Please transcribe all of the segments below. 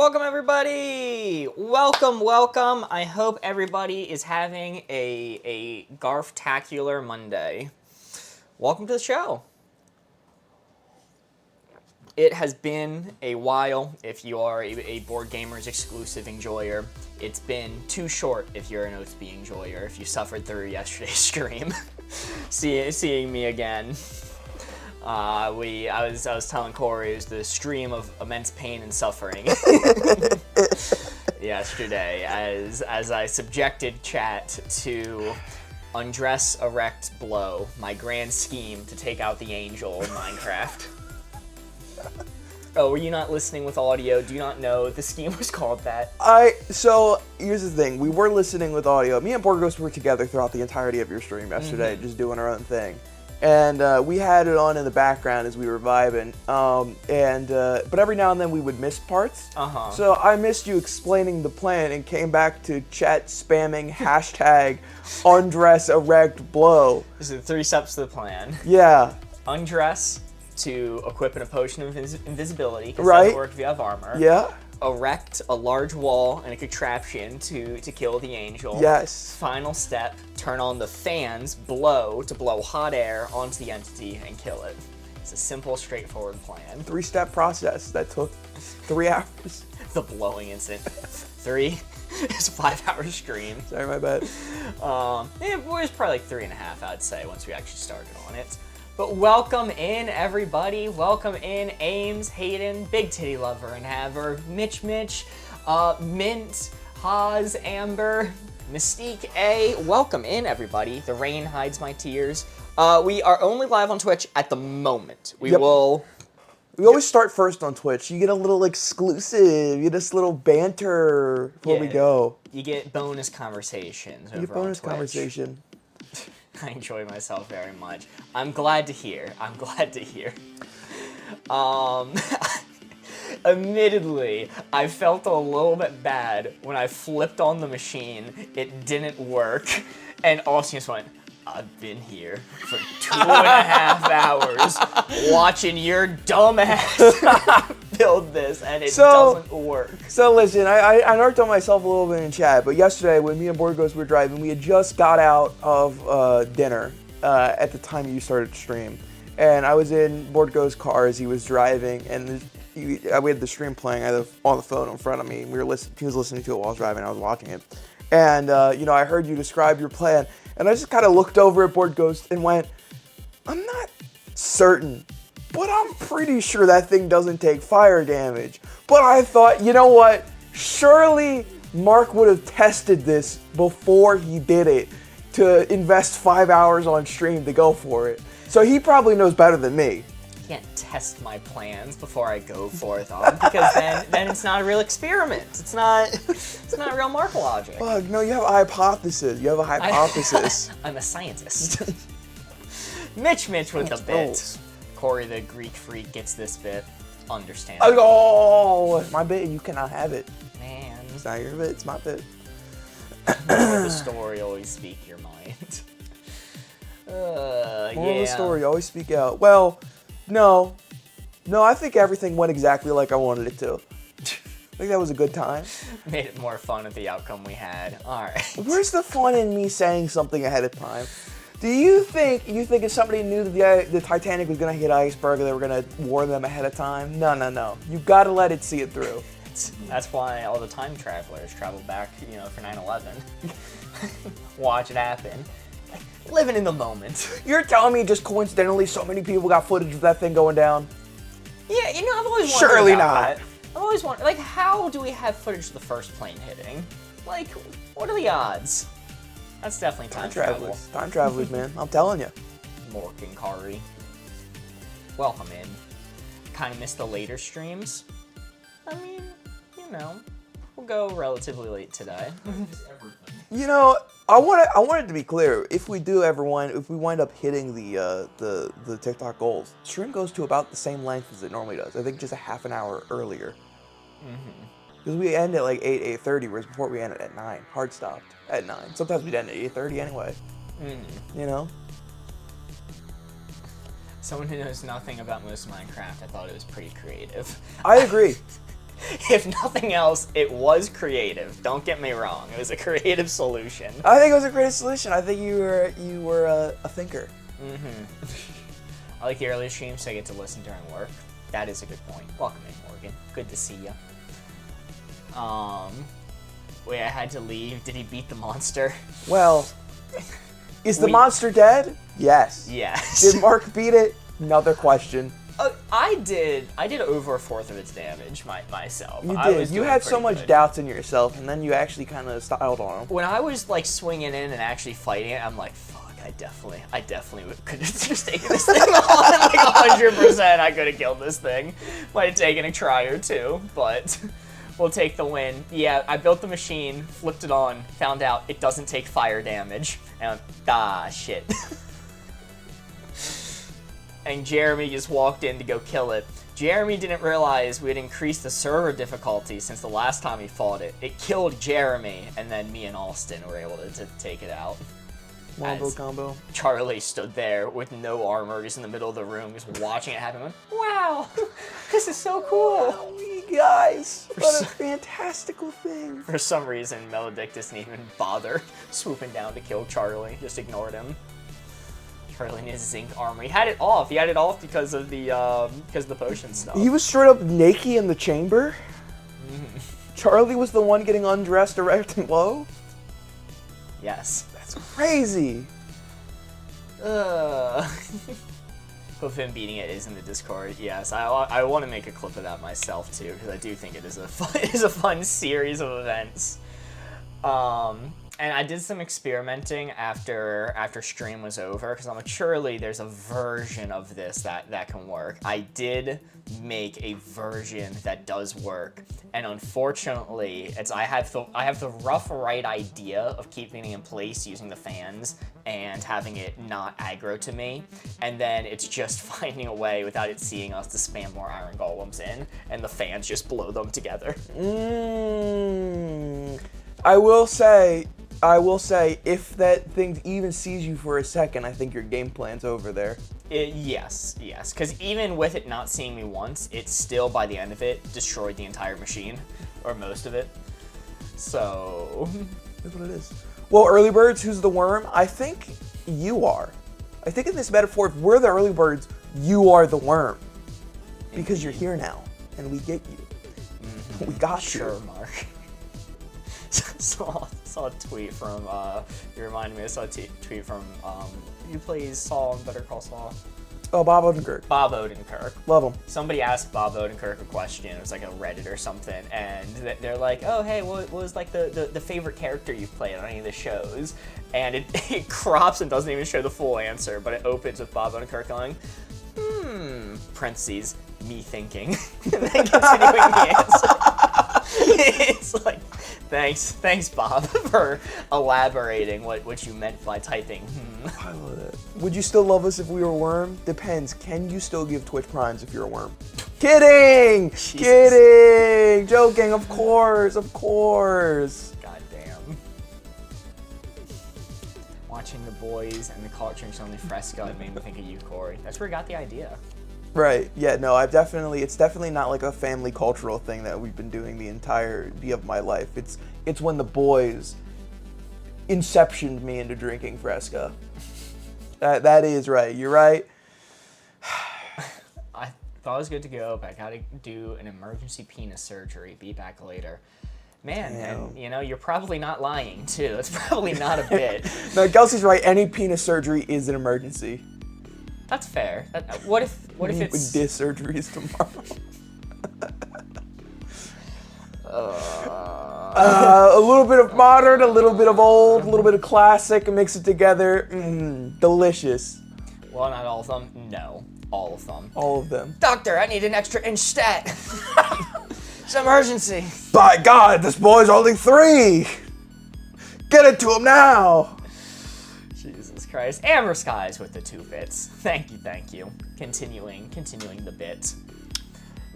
Welcome everybody! Welcome. I hope everybody is having a Garf-taclar Monday. Welcome to the show. It has been a while if you are a Board Gamers exclusive enjoyer. It's been too short if you're an OSB enjoyer, if you suffered through yesterday's stream. Seeing me again. I was telling Corey it was the stream of immense pain and suffering yesterday as I subjected chat to undress, erect, blow, my grand scheme to take out the angel in Minecraft. Oh, were you not listening with audio? Do you not know the scheme was called that? So here's the thing, we were listening with audio. Me and Borgos were together throughout the entirety of your stream yesterday, just doing our own thing. And we had it on in the background as we were vibing, but every now and then we would miss parts. So I missed you explaining the plan and came back to chat spamming hashtag undress, erect, blow. This is the 3 steps to the plan. Yeah. Undress to equip a potion of invisibility, because Right. it doesn't work if you have armor. Yeah. Erect a large wall and a contraption to kill the angel. Yes. Final step, turn on the fans, blow to blow hot air onto the entity and kill it. It's a simple, straightforward plan. 3-step process that took 3 hours. The blowing incident. 3 is a 5-hour stream. Sorry, my bad. It was probably like 3.5, I'd say, once we actually started on it. But welcome in, everybody. Welcome in, Ames, Hayden, Big Titty Lover and Haver, Mitch, Mint, Haas, Amber, Mystique A. Welcome in, everybody. The rain hides my tears. We are only live on Twitch at the moment. We will... We always start first on Twitch. You get a little exclusive. You get this little banter before we go. You get bonus conversations over You get bonus on Twitch. conversation. I enjoy myself very much. I'm glad to hear. Admittedly, I felt a little bit bad when I flipped on the machine. It didn't work, and Austin just went, I've been here for 2.5 hours watching your dumbass build this, and it doesn't work. So listen, I narked on myself a little bit in chat, but yesterday when me and Borgos were driving, we had just got out of dinner at the time you started to stream. And I was in Borgos' car as he was driving, and we had the stream playing on the phone in front of me. He was listening to it while I was driving, I was watching it. And I heard you describe your plan, and I just kind of looked over at Borgos and went, I'm not certain, but I'm pretty sure that thing doesn't take fire damage. But I thought, you know what? Surely Mark would have tested this before he did it to invest 5 hours on stream to go for it. So he probably knows better than me. I can't test my plans before I go for it, though, because then it's not a real experiment. It's not real Mark logic. Fuck, no, you have a hypothesis. You have a hypothesis. I'm a scientist. Mitch with the bit. Corey the Greek freak gets this bit. Understandable. Oh, my bit, you cannot have it. Man. It's not your bit, it's my bit. The story, always speak your mind. Moral of the story, always speak out. Well, no, I think everything went exactly like I wanted it to. I think that was a good time. Made it more fun at the outcome we had. All right. Where's the fun in me saying something ahead of time? Do you think if somebody knew that the Titanic was gonna hit iceberg, they were gonna warn them ahead of time? No. You gotta let it see it through. That's why all the time travelers travel back, for 9/11. Watch it happen. Living in the moment. You're telling me just coincidentally so many people got footage of that thing going down? Yeah, I've always wondered Surely about not. that. I've always wondered, how do we have footage of the first plane hitting? What are the odds? That's definitely time travel. Time travelers, man. I'm telling you. Mork and Kari. Welcome in. Kind of missed the later streams. I mean, we'll go relatively late today. I want it to be clear. If we wind up hitting the TikTok goals, stream goes to about the same length as it normally does. I think just a half an hour earlier. Because we end at like 8:30, whereas before we ended at 9. Hard stopped at 9. Sometimes we'd end at 8:30 anyway. Someone who knows nothing about most Minecraft, I thought it was pretty creative. I agree. If nothing else, it was creative. Don't get me wrong. It was a creative solution. I think it was a creative solution. I think you were a thinker. I like the early streams, so I get to listen during work. That is a good point. Welcome in, Morgan. Good to see you. Wait, I had to leave. Did he beat the monster? Well, is the monster dead? Yes. Yes. Did Mark beat it? Another question. I did over a fourth of its damage myself. You did. You had so much doubts in yourself, and then you actually kind of styled on him. When I was like swinging in and actually fighting it, I'm like, fuck, I definitely could have just taken this thing on. Like 100%, I could have killed this thing. Might have taken a try or two, but we'll take the win. Yeah, I built the machine, flipped it on, found out it doesn't take fire damage, and shit. And Jeremy just walked in to go kill it. Jeremy didn't realize we had increased the server difficulty since the last time he fought it. It killed Jeremy, and then me and Austin were able to take it out. Wombo combo. Charlie stood there with no armor, just in the middle of the room, just watching it happen. Going, wow, this is so cool. Wow, you guys, what a fantastical thing. For some reason, Melodic doesn't even bother swooping down to kill Charlie. Just ignored him. Charlie in his zinc armor. He had it off. He had it off because of the potion stuff. He was straight up naked in the chamber. Charlie was the one getting undressed, erect, and low. Yes. That's crazy. Of him beating it is in the Discord. Yes, I want to make a clip of that myself too, because I do think it is a fun series of events. And I did some experimenting after stream was over, because I'm like, surely there's a version of this that can work. I did make a version that does work, and unfortunately, I have the rough right idea of keeping it in place using the fans and having it not aggro to me, and then it's just finding a way without it seeing us to spam more iron golems in, and the fans just blow them together. I will say, if that thing even sees you for a second, I think your game plan's over there. Yes, because even with it not seeing me once, it still, by the end of it, destroyed the entire machine, or most of it. So... That's what it is. Well, early birds, who's the worm? I think you are. I think in this metaphor, if we're the early birds, you are the worm. Because you're here now, and we get you. We got you. Sure, Mark. saw a tweet from, you reminded me, I saw a tweet from, who plays Saul in Better Call Saul? Oh, Bob Odenkirk. Bob Odenkirk. Love him. Somebody Somebody asked Bob Odenkirk a question, it was like a Reddit or something, and they're like, oh, hey, what was like the favorite character you've played on any of the shows? And it crops and doesn't even show the full answer, but it opens with Bob Odenkirk going, parentheses, me thinking, and then continuing the answer. It's like, thanks, Bob, for elaborating what you meant by typing. I love it. Would you still love us if we were a worm? Depends. Can you still give Twitch Primes if you're a worm? Kidding! Jesus. Kidding! Joking, of course. Goddamn. Watching The Boys and the Culture's Only Fresco, it made me think of you, Corey. That's where we got the idea. Right. Yeah, no, it's definitely not like a family cultural thing that we've been doing the entirety of my life. It's when The Boys inceptioned me into drinking Fresca. That is right. You're right. I thought I was good to go, but I gotta do an emergency penis surgery. Be back later. Man, and you're probably not lying too. It's probably not a bit. No, Kelsey's right. Any penis surgery is an emergency. That's fair. What if it's this surgery is tomorrow? A little bit of modern, a little bit of old, a little bit of classic, mix it together. Delicious. Well, not all of them. No, all of them. All of them. Doctor, I need an extra inch stat. It's an emergency. By God, this boy's only 3. Get it to him now. Jesus Christ. Amber Skies with the 2 bits. Thank you. Continuing the bit.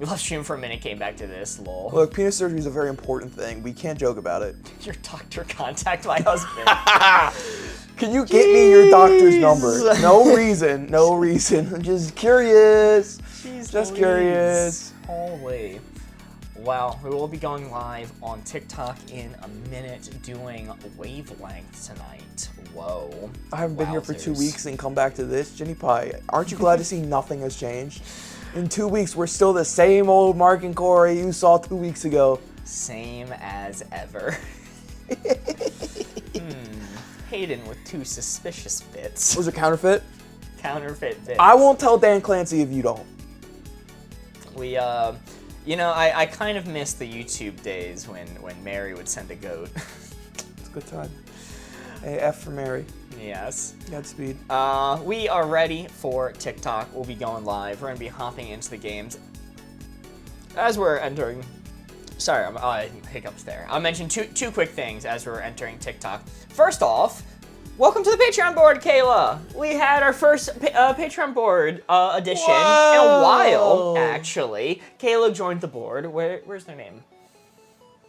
We left stream for a minute, came back to this, lol. Look, penis surgery is a very important thing. We can't joke about it. Your doctor contact my husband. Can you get me your doctor's number? No reason. I'm just curious. Jeez just Louise. curious. Holy. Well, we will be going live on TikTok in a minute doing Wavelength tonight. Whoa. I haven't been here for 2 Wowzers. weeks and come back to this. Jenny Pie, aren't you glad to see nothing has changed? In 2 weeks, we're still the same old Mark and Corey you saw 2 weeks ago. Same as ever. Hayden with 2 suspicious bits. Was it counterfeit? Counterfeit bits. I won't tell Dan Clancy if you don't. We, you know, I kind of miss the YouTube days when Mary would send a goat. It's a good time. Hey, F for Mary. Yes. Godspeed. We are ready for TikTok. We'll be going live. We're going to be hopping into the games. As we're entering... Sorry, hiccups there. I'll mention two quick things as we're entering TikTok. First off, welcome to the Patreon board, Kayla. We had our first Patreon board edition in a while, actually. Kayla joined the board. Where's their name?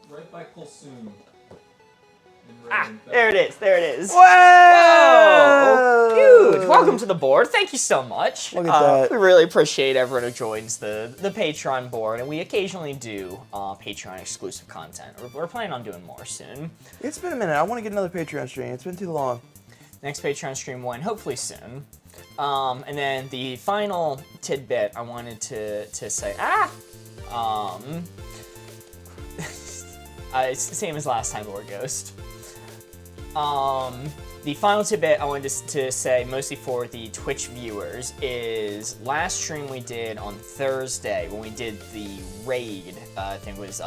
Right by Kulsoon. There it is. There it is. Whoa! Whoa! Huge. Welcome to the board. Thank you so much. Look at that. We really appreciate everyone who joins the Patreon board, and we occasionally do Patreon exclusive content. We're planning on doing more soon. It's been a minute. I want to get another Patreon stream. It's been too long. Next Patreon stream one, hopefully soon. And then the final tidbit I wanted to say. It's the same as last time, Lord Ghost. The final tidbit I wanted to say, mostly for the Twitch viewers, is last stream we did on Thursday when we did the raid. I think it was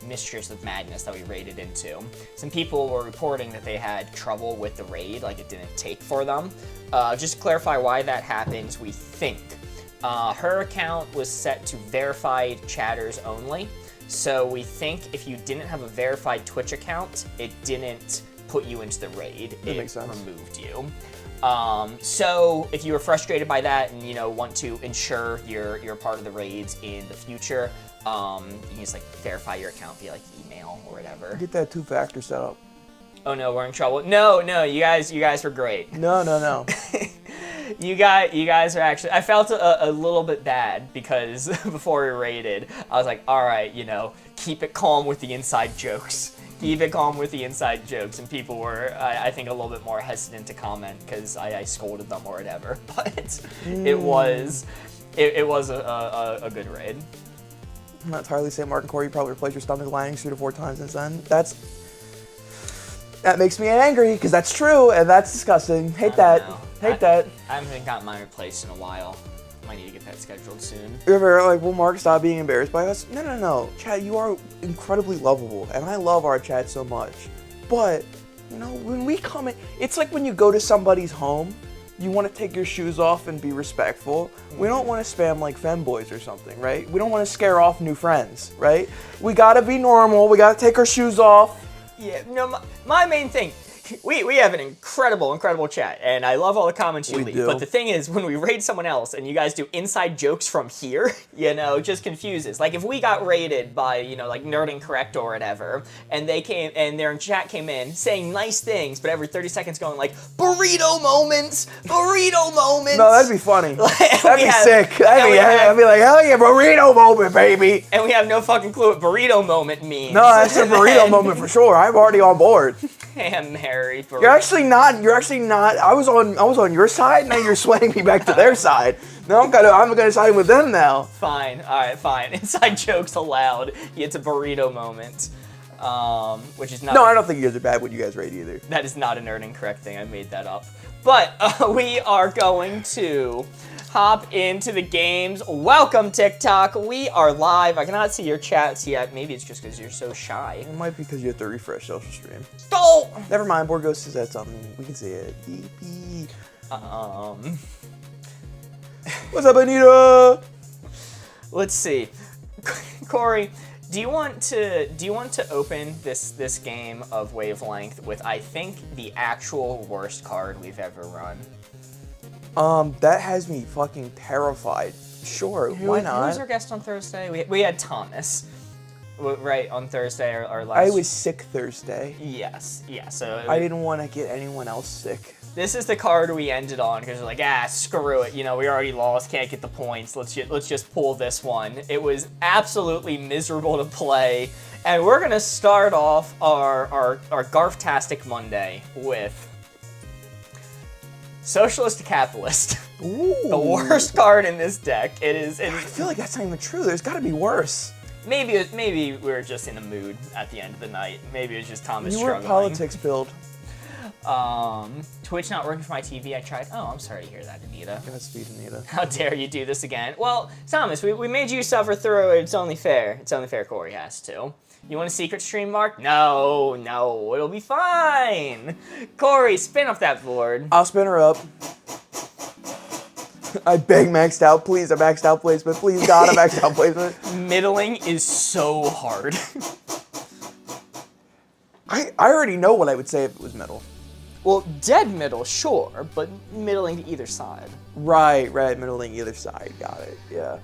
Mistress of Madness that we raided into. Some people were reporting that they had trouble with the raid, like it didn't take for them. Just to clarify why that happens, we think her account was set to verified chatters only. So we think if you didn't have a verified Twitch account, it didn't put you into the raid. That makes sense. Removed you. So if you were frustrated by that and want to ensure you're part of the raids in the future, you can just verify your account via email or whatever. Get that 2-factor set up. Oh no, we're in trouble. No, you guys were great. No. You guys are actually... I felt a little bit bad because before we raided, I was like, all right, keep it calm with the inside jokes. Keep it calm with the inside jokes. And people were, I think, a little bit more hesitant to comment because I scolded them or whatever. But it was a good raid. I'm not entirely saying Mark and Corey, you probably replaced your stomach lining 3 to 4 times since then. That makes me angry because that's true and that's disgusting. Hate that. Hate that. I haven't gotten mine replaced in a while. Might need to get that scheduled soon. You're ever like, will Mark stop being embarrassed by us? No. Chat, you are incredibly lovable, and I love our chat so much. But, when we come in, it's like when you go to somebody's home, you want to take your shoes off and be respectful. We don't want to spam like femboys or something, right? We don't want to scare off new friends, right? We gotta be normal, we gotta take our shoes off. Yeah, my main thing, we have an incredible chat, and I love all the comments you leave. do. But the thing is, when we raid someone else and you guys do inside jokes from here, it just confuses. Like if we got raided by, Nerd Incorrect or whatever, and they came and their chat came in saying nice things, but every 30 seconds going like burrito moments. No, that'd be funny. That'd be sick. I'd be like, hell yeah, burrito moment, baby. And we have no fucking clue what burrito moment means. No, that's a burrito moment for sure. I'm already on board. Damn, Harry. You're actually not. I was on your side. Now you're swaying me back to their side. No, I'm gonna side with them now. Fine. All right. Fine. Inside jokes allowed. It's a burrito moment, which is not. No, I don't think you guys are bad when you guys rate either. That is not a Nerd Incorrect thing. I made that up. But we are going to hop into the games. Welcome, TikTok. We are live. I cannot see your chats yet. Maybe it's just because you're so shy. It might be because you have to refresh social stream. Oh! Never mind. Board Ghost says that something. We can see it. Beep. What's up, Anita? Let's see. Corey, do you want to open this game of Wavelength with, I think, the actual worst card we've ever run? That has me fucking terrified. Sure, why not? Who was our guest on Thursday? We had Thomas, right, on Thursday, our last... I was sick Thursday. Yes, yeah, so... I didn't want to get anyone else sick. This is the card we ended on because we're like, screw it. You know, we already lost, can't get the points. Let's just pull this one. It was absolutely miserable to play. And we're going to start off our Garf-taclar Monday with Socialist to Capitalist. Ooh. The worst card in this deck. I feel like that's not even true. There's got to be worse. Maybe we were just in a mood at the end of the night. Maybe it was just Thomas struggling. You were politics build. Twitch not working for my TV. I tried. Oh, I'm sorry to hear that, Anita. Godspeed, Anita. How dare you do this again? Well, Thomas, we made you suffer through it. It's only fair. It's only fair Corey has to. You want a secret stream, Mark? No, it'll be fine. Corey, spin up that board. I'll spin her up. I beg maxed out, please. A maxed out placement. Please, God, a maxed out placement. Middling is so hard. I already know what I would say if it was middle. Well, dead middle, sure, but middling to either side. Right, middling either side. Got it, yeah.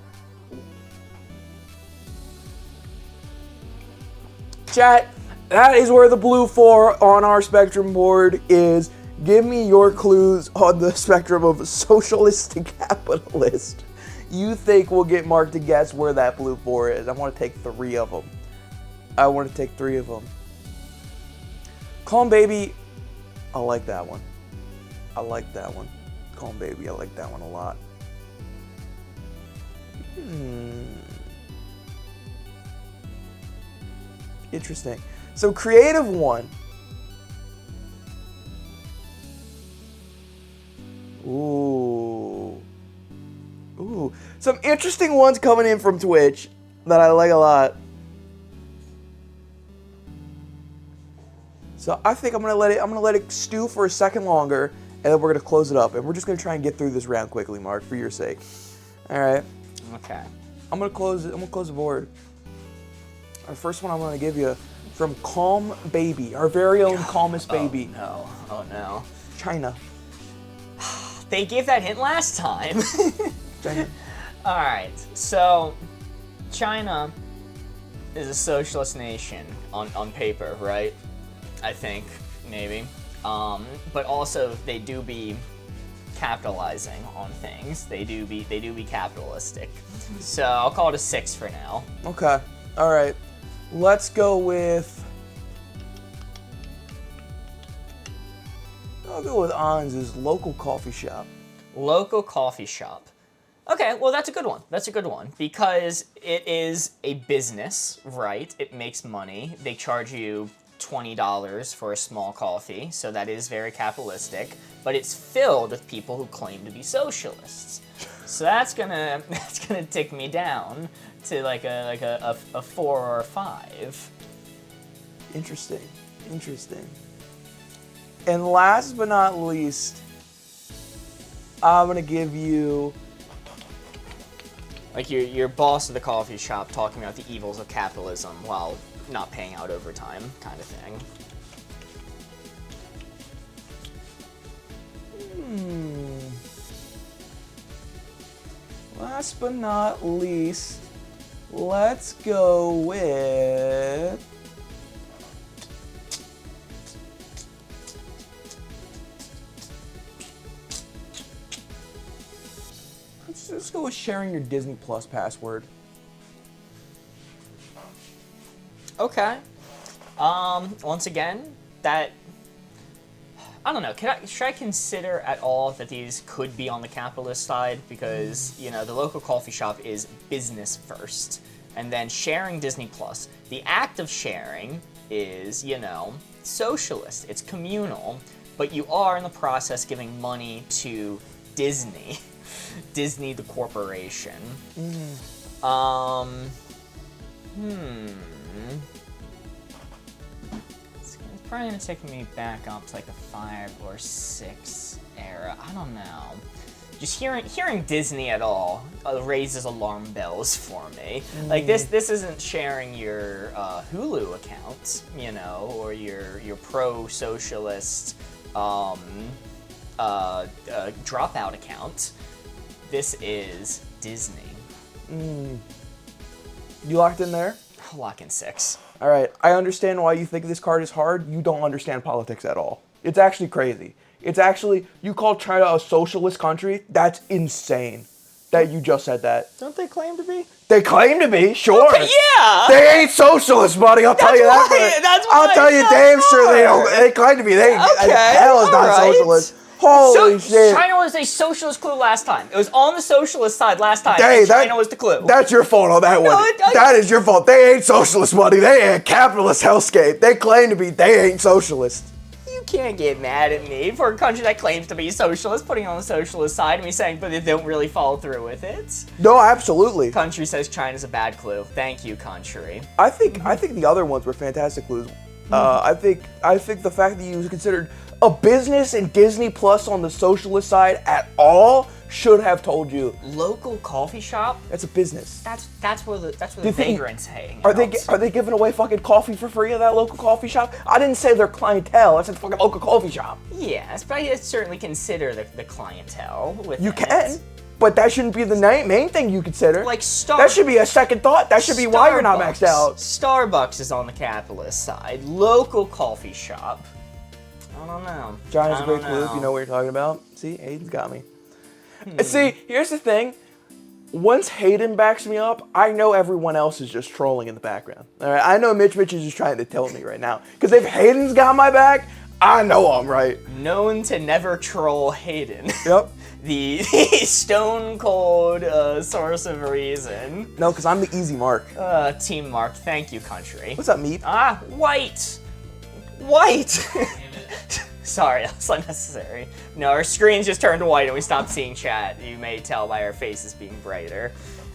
Chat, that is where the blue 4 on our spectrum board is. Give me your clues on the spectrum of socialist to capitalist. You think we'll get Mark to guess where that blue 4 is. I want to take 3 of them. Calm Baby, I like that one. Calm Baby, I like that one a lot. Interesting. So creative one. Ooh. Some interesting ones coming in from Twitch that I like a lot. So I think I'm gonna let it stew for a second longer, and then we're gonna close it up, and we're just gonna try and get through this round quickly, Mark, for your sake. All right. Okay. I'm gonna close the board. Our first one I'm gonna give you from Calm Baby, our very own calmest baby. Oh no. China. They gave that hint last time. China. All right. So China is a socialist nation on paper, right? I think, maybe. But also they do be capitalizing on things. They do be capitalistic. So I'll call it a 6 for now. Okay. All right. Let's go with. I'll go with Ans's local coffee shop. Local coffee shop. Okay, well that's a good one. That's a good one because it is a business, right? It makes money. They charge you $20 for a small coffee, so that is very capitalistic, but it's filled with people who claim to be socialists. So that's gonna tick me down to like a 4 or a 5. Interesting. And last but not least, I'm gonna give you like your boss of the coffee shop talking about the evils of capitalism while not paying out overtime kind of thing. Last but not least, let's go with. Let's go with sharing your Disney Plus password. Okay. Once again, that I don't know. Should I consider at all that these could be on the capitalist side? Because, you know, the local coffee shop is business first. And then sharing Disney Plus. The act of sharing is, you know, socialist. It's communal. But you are in the process giving money to Disney. Disney the corporation. It's probably gonna take me back up to like the 5 or 6 era. I don't know. Just hearing Disney at all raises alarm bells for me. Like this isn't sharing your Hulu account, you know, or your pro-socialist dropout account. This is Disney. You locked in there? I'll lock in 6. All right, I understand why you think this card is hard. You don't understand politics at all. It's actually crazy. It's actually, you call China a socialist country? That's insane that you just said that. Don't they claim to be? They claim to be, sure. Okay, yeah. They ain't socialist, buddy. I'll tell you that. I'll tell you damn sure they don't. They claim to be. They hell is not socialist. Holy shit. China was a socialist clue last time. It was on the socialist side last time. Hey, China was the clue. That's your fault on that one. That is your fault. They ain't socialist, buddy. They ain't capitalist hellscape. They claim to be. They ain't socialist. You can't get mad at me for a country that claims to be socialist, putting on the socialist side, and me saying, but they don't really follow through with it. No, absolutely. Country says China's a bad clue. Thank you, country. I think the other ones were fantastic clues. I think the fact that you considered a business in Disney Plus on the socialist side at all should have told you. Local coffee shop? That's a business. That's where the vagrants hang. Are they giving away fucking coffee for free at that local coffee shop? I didn't say their clientele. I said fucking local coffee shop. Yes, but I certainly consider the clientele with You can, but that shouldn't be the main thing you consider. Like that should be a second thought. That should be why you're not maxed out. Starbucks is on the capitalist side. Local coffee shop. I don't know. China's a great clue if you know what you're talking about. See, Hayden's got me. See, here's the thing. Once Hayden backs me up, I know everyone else is just trolling in the background. All right, I know Mitch is just trying to tell me right now. Because if Hayden's got my back, I know I'm right. Known to never troll Hayden. Yep. the stone cold source of reason. No, because I'm the easy mark. Team Mark, thank you, country. What's up, Meep? Ah, white. White. Sorry, that's unnecessary. No, our screens just turned white and we stopped seeing chat. You may tell by our faces being brighter.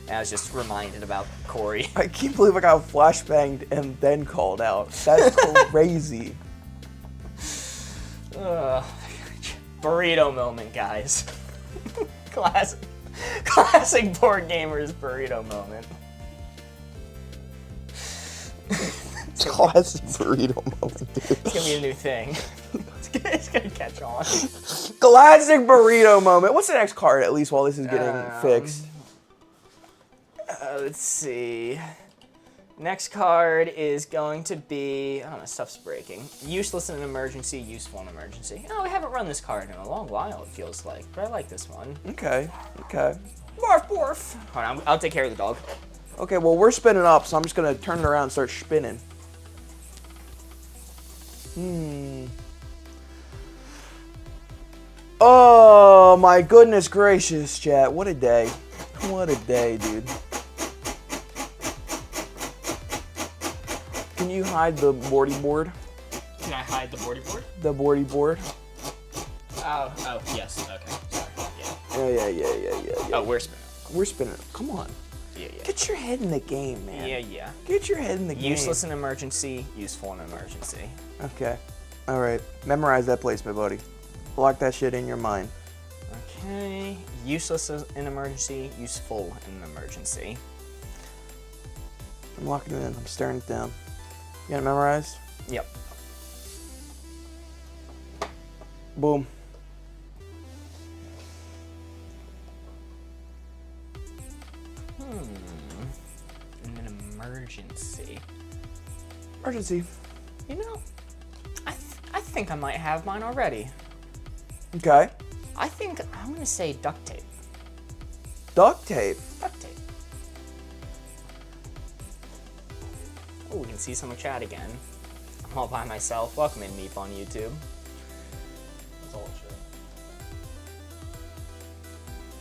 And I was just reminded about Corey. I can't believe I got flashbanged and then called out. That's crazy. Burrito moment, guys. Classic board gamers burrito moment. Classic burrito moment, dude. It's gonna be a new thing. It's gonna catch on. Classic burrito moment. What's the next card, at least, while this is getting fixed? Let's see. Next card is going to be, oh, my stuff's breaking. Useless in an emergency, useful in an emergency. Oh, we haven't run this card in a long while, it feels like, but I like this one. Okay, okay. Barf, barf. Hold on, I'll take care of the dog. Okay, well, we're spinning up, so I'm just gonna turn it around and start spinning. Oh, my goodness gracious, chat. What a day. What a day, dude. Can you hide the boardy board? Can I hide the boardy board? The boardy board? Oh, yes, okay. Sorry, Yeah. Oh, we're spinning. We're spinning. Come on. Yeah. Get your head in the game, man. Yeah. Get your head in the game. Useless in emergency, useful in emergency. Okay. All right. Memorize that placement, buddy. Lock that shit in your mind. Okay. Useless in emergency, useful in emergency. I'm locking it in. I'm staring it down. You got it memorized? Yep. Boom. In an emergency. Emergency. You know, I think I might have mine already. Okay. I think I'm gonna say duct tape. Duct tape. Duct tape. Oh, we can see some of chat again. I'm all by myself. Welcome in, Meep, on YouTube. That's all it shows.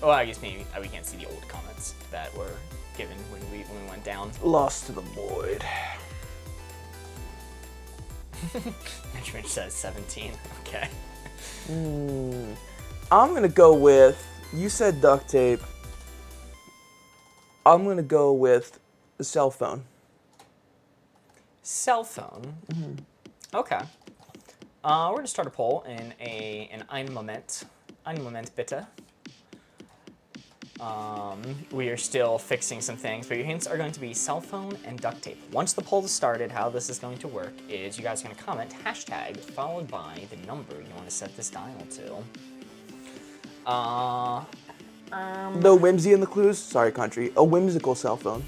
Oh, I guess maybe we can't see the old comments that were given when we went down. Lost to the void. Mitch says 17. Okay. I'm gonna go with, you said duct tape. I'm gonna go with the cell phone. Cell phone. Okay. We're gonna start a poll in an ein Moment bitte. We are still fixing some things, but your hints are going to be cell phone and duct tape. Once the poll is started, how this is going to work is you guys are going to comment hashtag followed by the number you want to set this dial to. No whimsy in the clues? Sorry, country. A whimsical cell phone.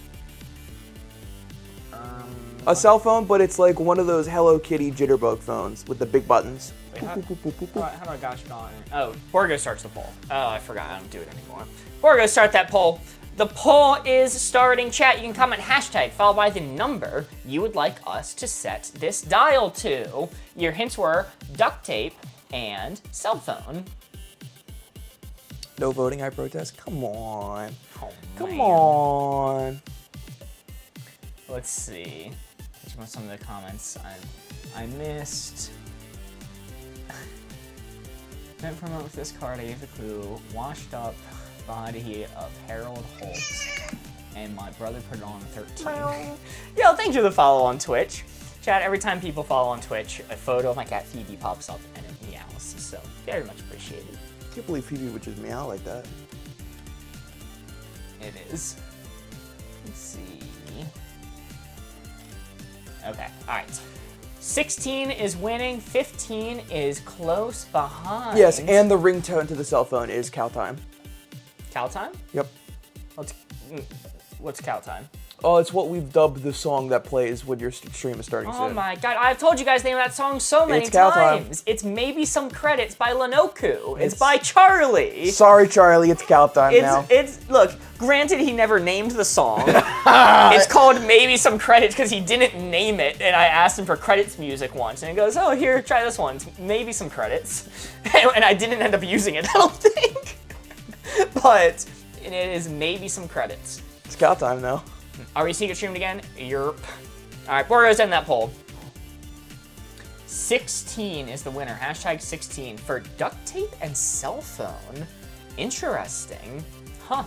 A cell phone, but it's like one of those Hello Kitty jitterbug phones with the big buttons. Wait, how do I gosh darn it? Oh, Borgo starts the poll. Oh, I forgot. I don't do it anymore. Borgo, start that poll. The poll is starting. Chat, you can comment hashtag followed by the number you would like us to set this dial to. Your hints were duct tape and cell phone. No voting, I protest. Come on. Oh, Come man. on. Let's see. Which one some of the comments I missed. Didn't promote with this card. I gave the clue. Washed up body of Harold Holt. And my brother put it on 13. Yo, thank you for the follow on Twitch. Chat, every time people follow on Twitch, a photo of my cat Phoebe pops up and it meows. So, very much appreciated. I can't believe Phoebe would just meow like that. It is. Let's see. Okay, all right. 16 is winning, 15 is close behind. Yes, and the ringtone to the cell phone is cow time. Cow time? Yep. What's cow time? Oh, it's what we've dubbed the song that plays when your stream is starting Oh soon. my god, I've told you guys the name of that song so many It's cow time. times. It's Maybe Some Credits by Lenoku. It's by Charlie. Sorry, Charlie, it's cow time now. Look, granted he never named the song. It's called Maybe Some Credits because he didn't name it, and I asked him for credits music once, and he goes, oh, here, try this one. It's Maybe Some Credits. And I didn't end up using it, I don't think. But it is Maybe Some Credits. It's cow time now. Are we secret streamed again? Yerp. All right, Borgo's in that poll. 16 is the winner. Hashtag 16 for duct tape and cell phone. Interesting. Huh.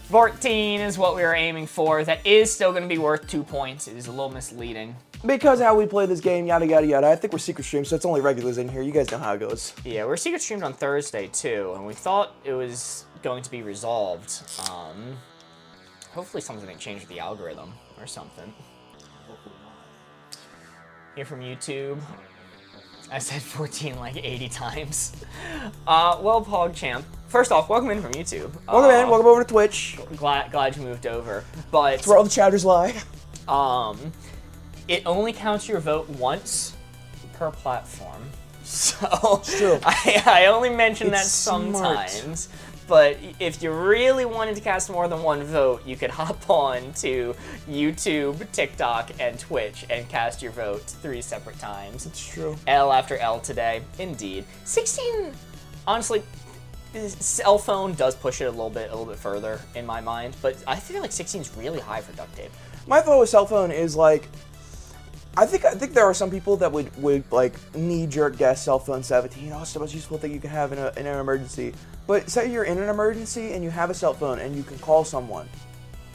14 is what we were aiming for. That is still going to be worth 2 points. It is a little misleading. Because how we play this game, yada, yada, yada. I think we're secret stream, so it's only regulars in here. You guys know how it goes. Yeah, we're secret streamed on Thursday, too, and we thought it was going to be resolved. Hopefully something's going to change with the algorithm or something. Here from YouTube. I said 14 like 80 times. Well, PogChamp, first off, welcome in from YouTube. Welcome in, welcome over to Twitch. Glad you moved over. But It's where all the chatters lie. it only counts your vote once per platform. So It's true. I only mention that It's smart. sometimes. But if you really wanted to cast more than one vote, you could hop on to YouTube, TikTok, and Twitch and cast your vote 3 separate times. It's true. L after L today, indeed. 16, honestly, cell phone does push it a little bit further in my mind, but I feel like 16 is really high for duct tape. My thought with cell phone is like, I think there are some people that would like knee-jerk guess cell phone 17. Oh, it's the most useful thing you can have in an emergency. But say you're in an emergency and you have a cell phone and you can call someone.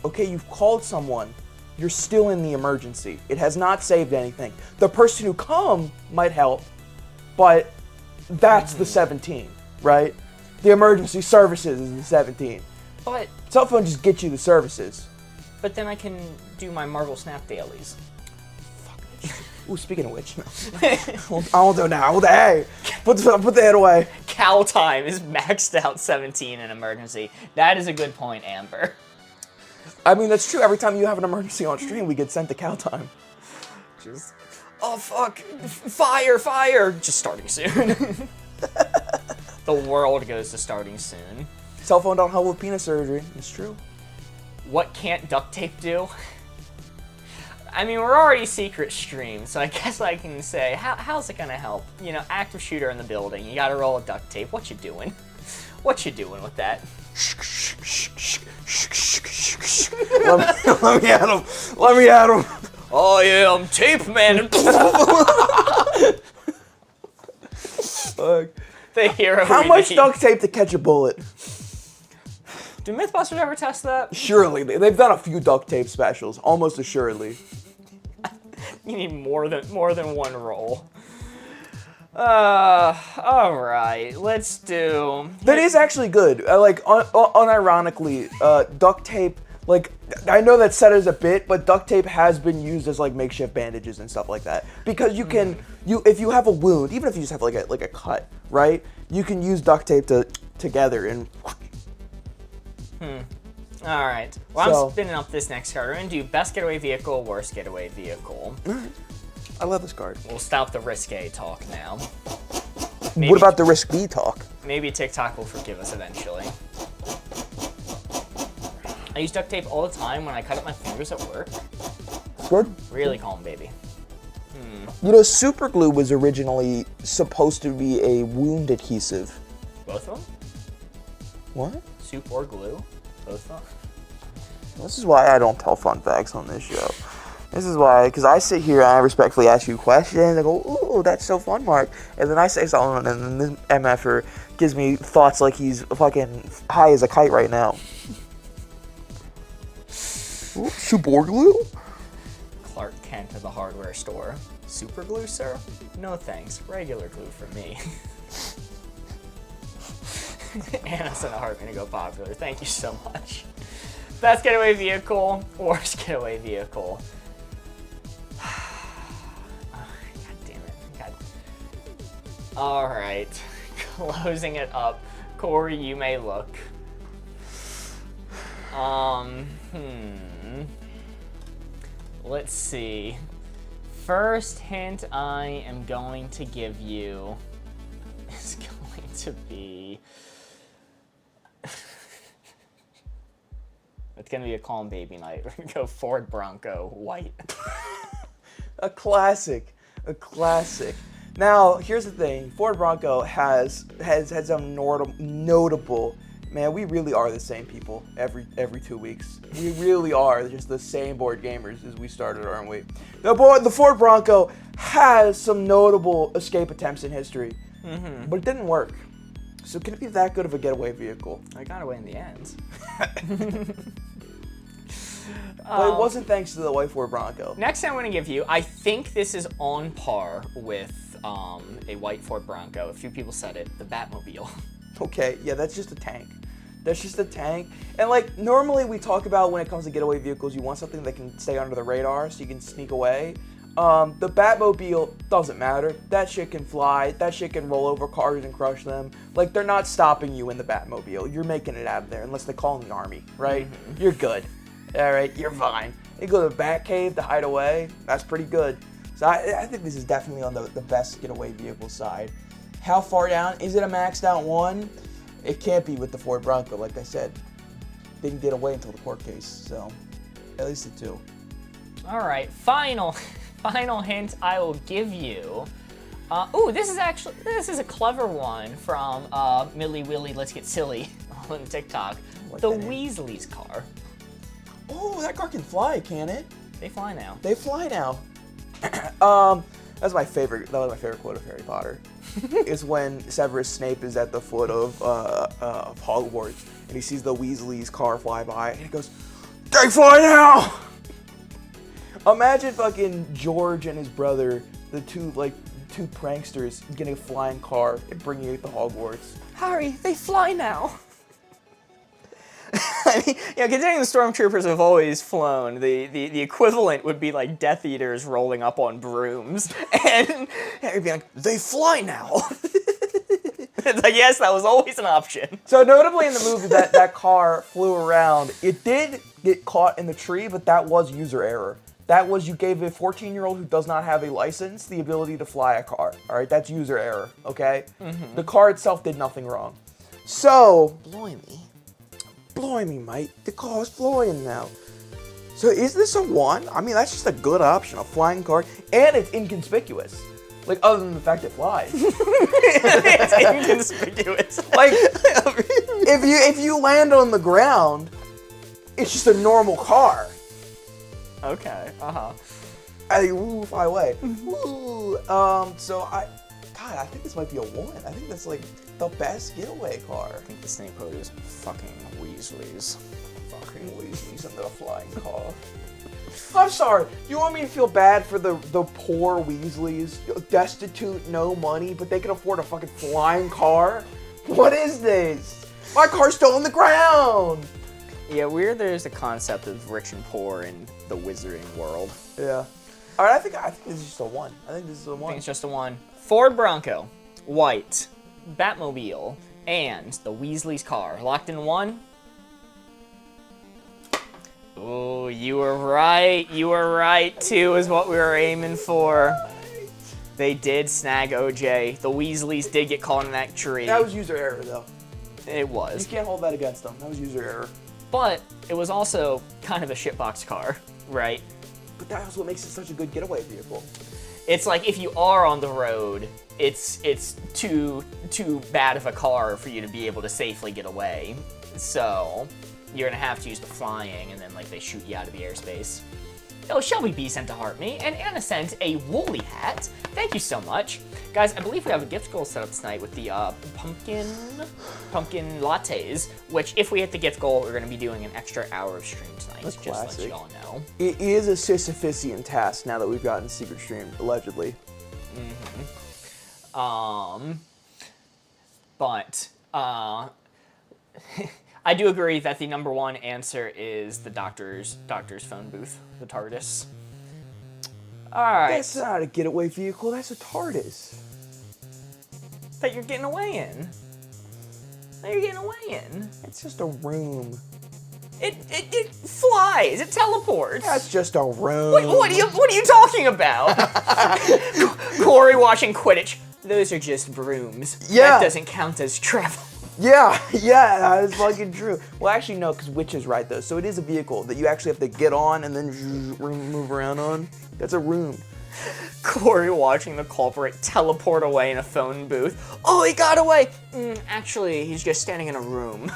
Okay, you've called someone. You're still in the emergency. It has not saved anything. The person who come might help, but that's the 17, right? The emergency services is the 17. But Cell phone just gets you the services. then I can do my Marvel Snap dailies. Ooh, speaking of which, no. I won't do it now. Hey, put the head away. Cow time is maxed out 17 in emergency. That is a good point, Amber. I mean, that's true. Every time you have an emergency on stream, we get sent to cow time. Just, oh fuck, fire, just starting soon. The world goes to starting soon. Cell phone don't help with penis surgery. It's true. What can't duct tape do? I mean, we're already secret stream, so I guess I can say, how's it gonna help? You know, active shooter in the building, you gotta roll a duct tape. What you doing? What you doing with that? Let me at him. Let me at him. Oh yeah, I'm tape man. Fuck. The hero. How we much need. duct tape to catch a bullet? Do Mythbusters ever test that? Surely. They've done a few duct tape specials, almost assuredly. You need more than one roll. All right, let's do. That is actually good. Like, unironically, duct tape, like, I know that's said as a bit, but duct tape has been used as, like, makeshift bandages and stuff like that. Because you can, if you have a wound, even if you just have, like a cut, right? You can use duct tape together and... All right. Well, So- I'm spinning up this next card. We're going to do best getaway vehicle, worst getaway vehicle. I love this card. We'll stop the risque talk now. What about the risk B talk? Maybe TikTok will forgive us eventually. I use duct tape all the time when I cut up my fingers at work. Good. Really calm, baby. You know, super glue was originally supposed to be a wound adhesive. Both of them? What? Soup or glue? Both of them? This is why I don't tell fun facts on this show. This is why, because I sit here and I respectfully ask you questions. I go, ooh, that's so fun, Mark. And then I say something, and then this MFer gives me thoughts like he's fucking high as a kite right now. Ooh, super glue? Clark Kent of the hardware store. Super glue, sir? No thanks. Regular glue for me. Anna's in a heart gonna go popular. Thank you so much. Best getaway vehicle, worst getaway vehicle. God damn it. God. All right. Closing it up. Corey, you may look. Let's see. First hint I am going to give you is going to be... It's going to be a calm baby night. We're going to go Ford Bronco, white. A classic. A classic. Now, here's the thing. Ford Bronco has had some notable... Man, we really are the same people every 2 weeks. We really are just the same board gamers as we started, aren't we? The Ford Bronco has some notable escape attempts in history, but it didn't work. So can it be that good of a getaway vehicle? I got away in the end. But it wasn't thanks to the white Ford Bronco. Next thing I'm going to give you, I think this is on par with a white Ford Bronco. A few people said it, the Batmobile. Okay, yeah, that's just a tank. That's just a tank. And like, normally we talk about when it comes to getaway vehicles, you want something that can stay under the radar so you can sneak away. The Batmobile doesn't matter. That shit can fly. That shit can roll over cars and crush them. Like, they're not stopping you in the Batmobile. You're making it out of there unless they call in the army, right? You're good. All right, you're fine. You go to the Batcave to hide away. That's pretty good. So I think this is definitely on the best getaway vehicle side. How far down? Is it a maxed out one? It can't be with the Ford Bronco, like I said. Didn't get away until the court case, so at least the two. All right, final hint I will give you. Ooh, this is a clever one from Millie Willie Let's Get Silly on TikTok. What's The that name? Weasley's car. Oh, that car can fly, can it? They fly now. They fly now. That's my favorite. That was my favorite quote of Harry Potter. Is when Severus Snape is at the foot of Hogwarts and he sees the Weasley's car fly by and he goes, "They fly now!" Imagine fucking George and his brother, the two pranksters, getting a flying car and bringing it to Hogwarts. Harry, they fly now. I mean, considering the stormtroopers have always flown, the equivalent would be like Death Eaters rolling up on brooms, and Harry being like, "They fly now." It's like, yes, that was always an option. So notably in the movie, that car flew around. It did get caught in the tree, but that was user error. That was, you gave a 14-year-old who does not have a license the ability to fly a car. All right, that's user error, okay? The car itself did nothing wrong. So, blimey, mate, the car's flying now. So is this a 1? I mean, that's just a good option, a flying car, and it's inconspicuous. Like, other than the fact it flies. It's inconspicuous. Like, if you land on the ground, it's just a normal car. Okay, Fly away. Ooh, I think this might be a 1. I think that's like the best getaway car. I think the snake code is fucking Weasley's. Fucking Weasley's in the flying car. I'm sorry. You want me to feel bad for the poor Weasleys, destitute, no money, but they can afford a fucking flying car? What is this? My car's still on the ground. Yeah, weird. There's a concept of rich and poor in the wizarding world. Yeah. All right. I think this is just a 1. I think this is a 1. I think it's just a 1. Ford Bronco, white, Batmobile, and the Weasley's car. Locked in 1? Oh, you were right. You were right. 2 is what we were aiming for. They did snag OJ. The Weasleys did get caught in that tree. That was user error, though. It You was. can't hold that against them. That was user error. But it was also kind of a shitbox car, right? But that's what makes it such a good getaway vehicle. It's like if you are on the road, it's too bad of a car for you to be able to safely get away. So you're gonna have to use the flying, and then like they shoot you out of the airspace. Oh, Shelby B sent to heart me, and Anna sent a woolly hat. Thank you so much. Guys, I believe we have a gift goal set up tonight with the pumpkin lattes, which if we hit the gift goal, we're going to be doing an extra hour of stream tonight. That's just classic. to let you all know. It is a Sisyphusian task now that we've gotten secret stream, allegedly. But I do agree that the number one answer is the doctor's phone booth, the TARDIS. All right. That's not a getaway vehicle. That's a TARDIS. That you're getting away in. That you're getting away in. It's just a room. It flies. It teleports. That's just a room. Wait, what are you talking about? Corey watching Quidditch. Those are just brooms. Yeah. That doesn't count as travel. Yeah, that is fucking true. Well, actually, no, because Witch is right, though. So it is a vehicle that you actually have to get on and then move around on. That's a room. Corey watching the culprit teleport away in a phone booth. Oh, he got away. Actually, he's just standing in a room.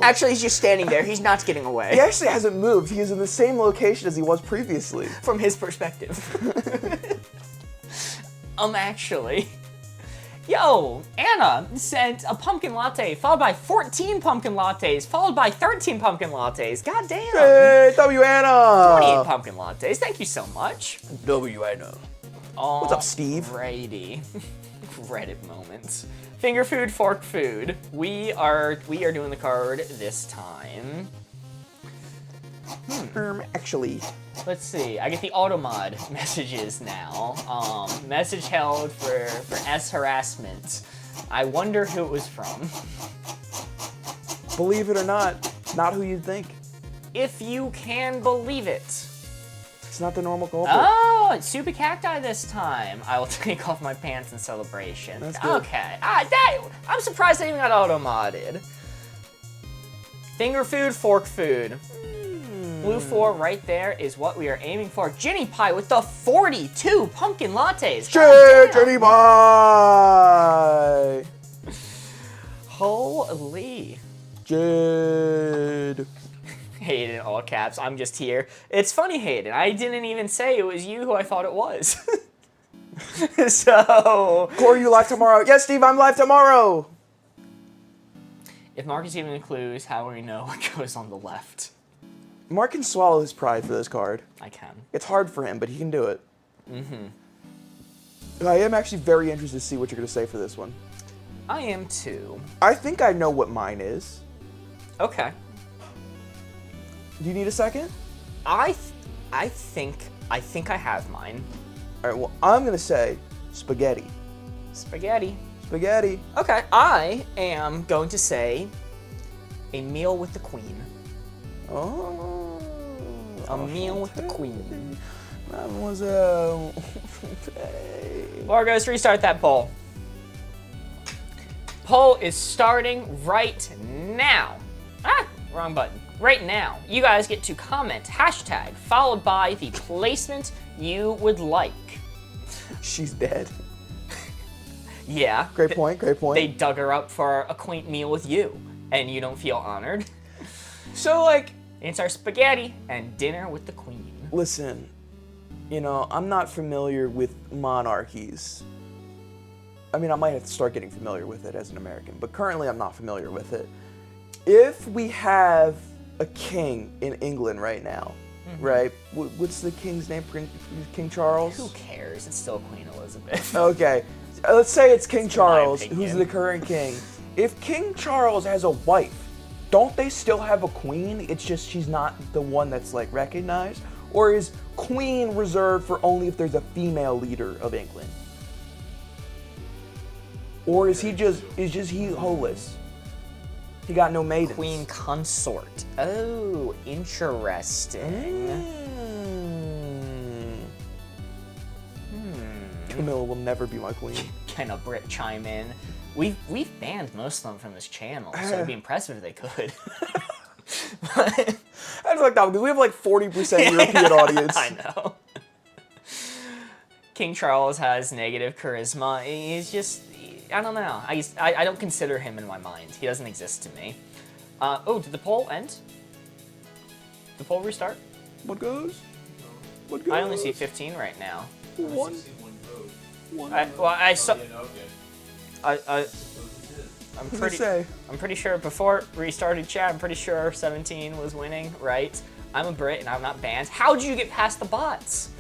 Actually, he's just standing there. He's not getting away. He actually hasn't moved. He is in the same location as he was previously. From his perspective. Actually. Yo, Anna sent a pumpkin latte, followed by 14 pumpkin lattes, followed by 13 pumpkin lattes. God damn. Hey, W Anna. 28 pumpkin lattes. Thank you so much. W Anna. Oh, What's up, Steve? Brady. Reddit moments. Finger food, fork food. We are doing the card this time. Actually. Let's see. I get the automod messages now. Message held for S harassment. I wonder who it was from. Believe it or not who you'd think. If you can believe it. It's not the normal culprit. Oh, it's Super Cacti this time. I will take off my pants in celebration. That's good. Okay. I'm surprised I even got auto-modded. Finger food, fork food. Blue 4 right there is what we are aiming for. Ginny Pie with the 42 pumpkin lattes. Shit, Jenny Pie! Holy. Jade. Hayden, all caps. I'm just here. It's funny, Hayden. I didn't even say it was you who I thought it was. So. Corey, you live tomorrow? Yes, Steve, I'm live tomorrow. If Marcus even includes how we know what goes on the left. Mark can swallow his pride for this card. I can. It's hard for him, but he can do it. I am actually very interested to see what you're going to say for this one. I am too. I think I know what mine is. Okay. Do you need a second? I think I have mine. All right, well, I'm going to say spaghetti. Spaghetti. Spaghetti. Okay, I am going to say a meal with the queen. Oh. A meal with the queen. Mademoiselle. Largos, restart that poll. Poll is starting right now. Wrong button. Right now. You guys get to comment, hashtag, followed by the placement you would like. She's dead. Yeah. Great point, great point. They dug her up for a quaint meal with you, and you don't feel honored. So, like... It's our spaghetti and dinner with the queen. Listen, you know, I'm not familiar with monarchies. I mean, I might have to start getting familiar with it as an American, but currently I'm not familiar with it. If we have a king in England right now, right? What's the king's name? King Charles? Who cares? It's still Queen Elizabeth. Okay. Let's say it's King In my Charles, opinion. who's the current king. If King Charles has a wife, don't they still have a queen? It's just she's not the one that's like recognized? Or is queen reserved for only if there's a female leader of England? Or is he just he holeless? He got no maidens. Queen consort. Oh, interesting. Camilla will never be my queen. Can a Brit chime in? We've banned most of them from this channel, so it'd be impressive if they could. I just like that because we have like 40% European audience. I know. King Charles has negative charisma. He's just, I don't know. I don't consider him in my mind. He doesn't exist to me. Oh, did the poll end? Did the poll restart? What goes? What goes? I only see 15 right now. One. I saw. I'm pretty sure before restarted chat, I'm pretty sure 17 was winning, right? I'm a Brit and I'm not banned. How'd you get past the bots?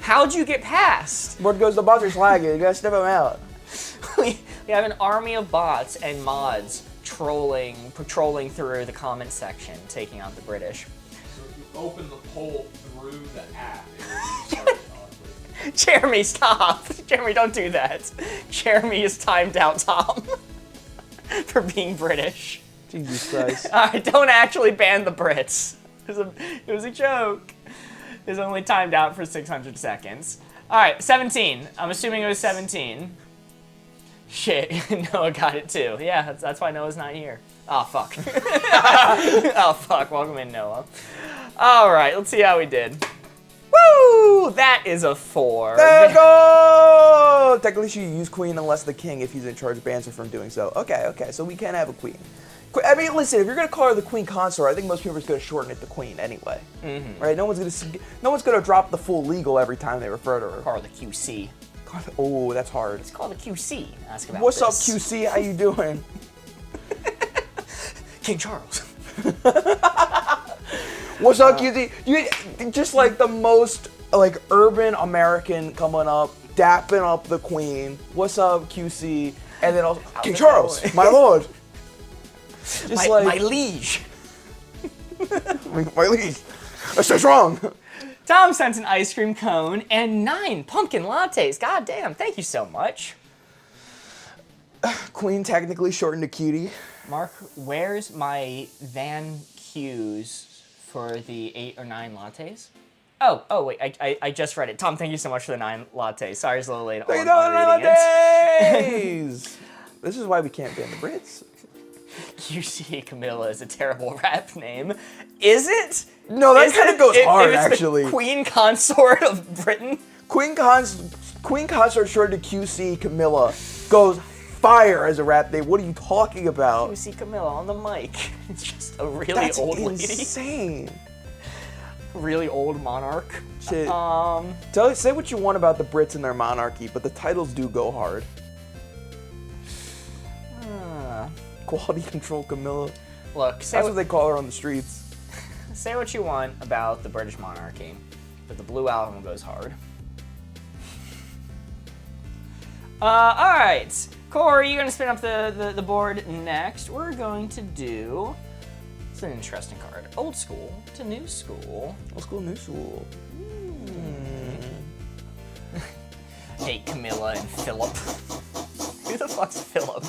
How'd you get past? What goes? The bots are slagging. You gotta step them out. we have an army of bots and mods patrolling through the comment section, taking out the British. So if you open the poll through the app, it will Jeremy, stop! Jeremy, don't do that. Jeremy is timed out, Tom, for being British. Jesus Christ. Alright, don't actually ban the Brits. It was a joke. It was only timed out for 600 seconds. Alright, 17. I'm assuming it was 17. Shit, Noah got it too. Yeah, that's why Noah's not here. Oh, fuck. Oh, fuck. Welcome in, Noah. Alright, let's see how we did. Woo! That is a 4. There we go! Technically, she use queen unless the king, if he's in charge, bans her from doing so. Okay, so we can have a queen. I mean, listen, if you're gonna call her the queen consort, I think most people are just gonna shorten it to queen anyway. Right? No one's gonna drop the full legal every time they refer to her. Call her the QC. Oh, that's hard. It's called the QC. Ask about What's this. up, QC? How you doing? King Charles. What's up, QC? You just like the most like urban American coming up, dapping up the queen. What's up, QC? And then also King Charles, my lord. Just my liege. my liege. I stay strong. Tom sent an ice cream cone and 9 pumpkin lattes. God damn, thank you so much. Queen technically shortened to cutie. Mark, where's my Van Q's for the 8 or 9 lattes? Oh wait, I just read it. Tom, thank you so much for the 9 lattes. Sorry, it's a little late on reading lattes. This is why we can't ban the Brits. QC Camilla is a terrible rap name. Is it? No, that kind of goes hard, if it's actually. The Queen Consort of Britain? Queen Consort short to QC Camilla goes fire as a rap name. What are you talking about? QC Camilla on the mic. It's just a really old lady. That's insane. Really old monarch. Shit. Say what you want about the Brits and their monarchy, but the titles do go hard. Quality control Camilla. Look, that's what they call her on the streets. Say what you want about the British monarchy, but the Blue Album goes hard. Alright. Corey, you're going to spin up the board next. We're going to do... It's an interesting card. Old school to new school. Old school, new school. Hey, Camilla and Philip. Who the fuck's Philip?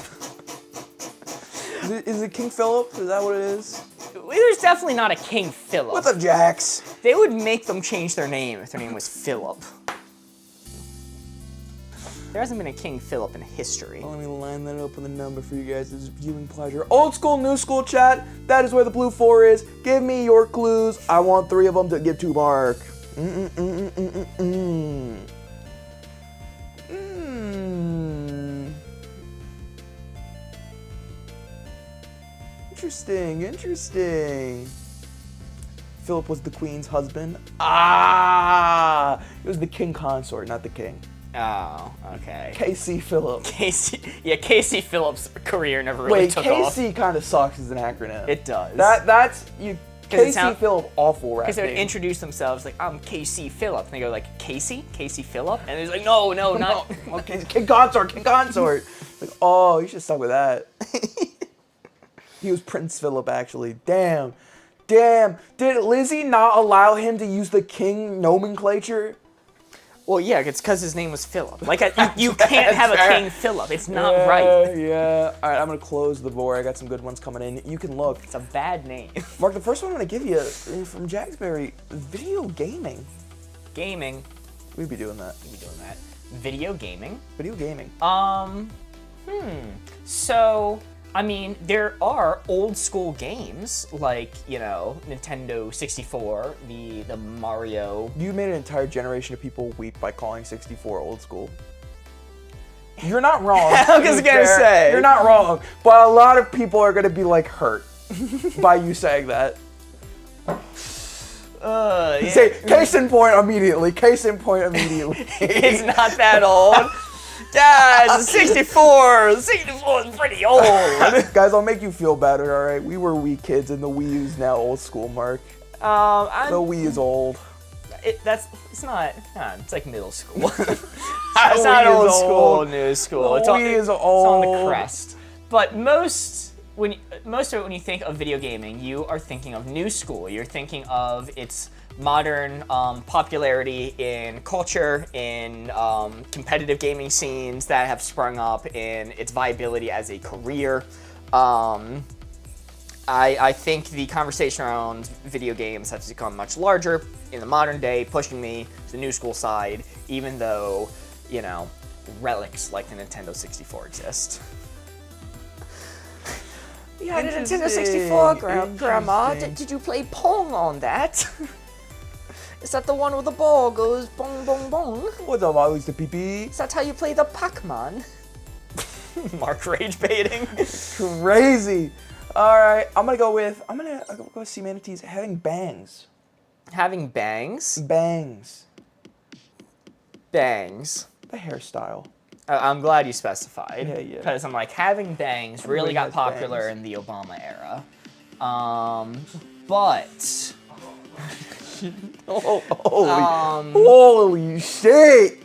Is it King Philip? Is that what it is? There's definitely not a King Philip. What's up, Jax? They would make them change their name if their name was Philip. There hasn't been a King Philip in history. Well, let me line that up with a number for you guys' viewing pleasure. Old school, new school chat. That is where the blue 4 is. Give me your clues. I want 3 of them to give to Mark. Interesting. Philip was the queen's husband. Ah! It was the king consort, not the king. Oh, okay. KC Philip. Casey Phillips' career never really took off. KC kind of sucks as an acronym. It does. KC Philip, awful rap. Because they would introduce themselves like, I'm KC Philip. And they go like, Casey Philip? And he's like, no, not... Okay, King Consort. Like, oh, you should start with that. He was Prince Philip, actually. Damn. Did Lizzie not allow him to use the king nomenclature? Well, yeah, it's because his name was Philip. Like, you can't have a King Philip. It's not right. Yeah. All right, I'm going to close the board. I got some good ones coming in. You can look. It's a bad name. Mark, the first one I'm going to give you is from Jacksberry, video gaming. Gaming. We'd be doing that. We'd be doing that. Video gaming. Video gaming. So, I mean, there are old school games like, you know, Nintendo 64, the Mario. You made an entire generation of people weep by calling 64 old school. You're not wrong. I was gonna say. You're not wrong. But a lot of people are gonna be like hurt by you saying that. Yeah. Say, case in point immediately. Case in point immediately. It's not that old. Guys, 64 is pretty old. Guys, I'll make you feel better, all right? We were Wii kids, and the Wii U's now old school, Mark. The Wii is old. It's like middle school. It's not old school, new school. The Wii is old. It's on the crest. But most of it, when you think of video gaming, you are thinking of new school. You're thinking of its modern popularity in culture, in competitive gaming scenes that have sprung up, in its viability as a career. I think the conversation around video games has become much larger in the modern day, pushing me to the new school side, even though, you know, relics like the Nintendo 64 exist. Yeah, the Nintendo 64, Grandma. Did you play Pong on that? Is that the one where the ball goes bong bong bong? What's up, always the pee-pee? Is that how you play the Pac-Man? Mark rage baiting. Crazy. All right, I'm gonna go with C Manatees having bangs. Having bangs? Bangs. Bangs. The hairstyle. I'm glad you specified. Yeah. Because I'm like, having bangs really got has popular bangs. in the Obama era. But Holy shit!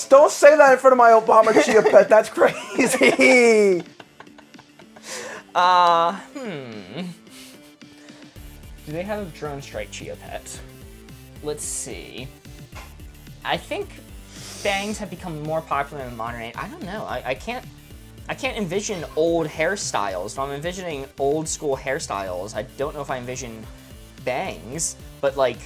Don't say that in front of my Obama chia pet. That's crazy. Do they have a drone strike chia pet? Let's see. I think bangs have become more popular in the modern age. I don't know. I can't envision old hairstyles. If I'm envisioning old school hairstyles, I don't know if I envision bangs. But like,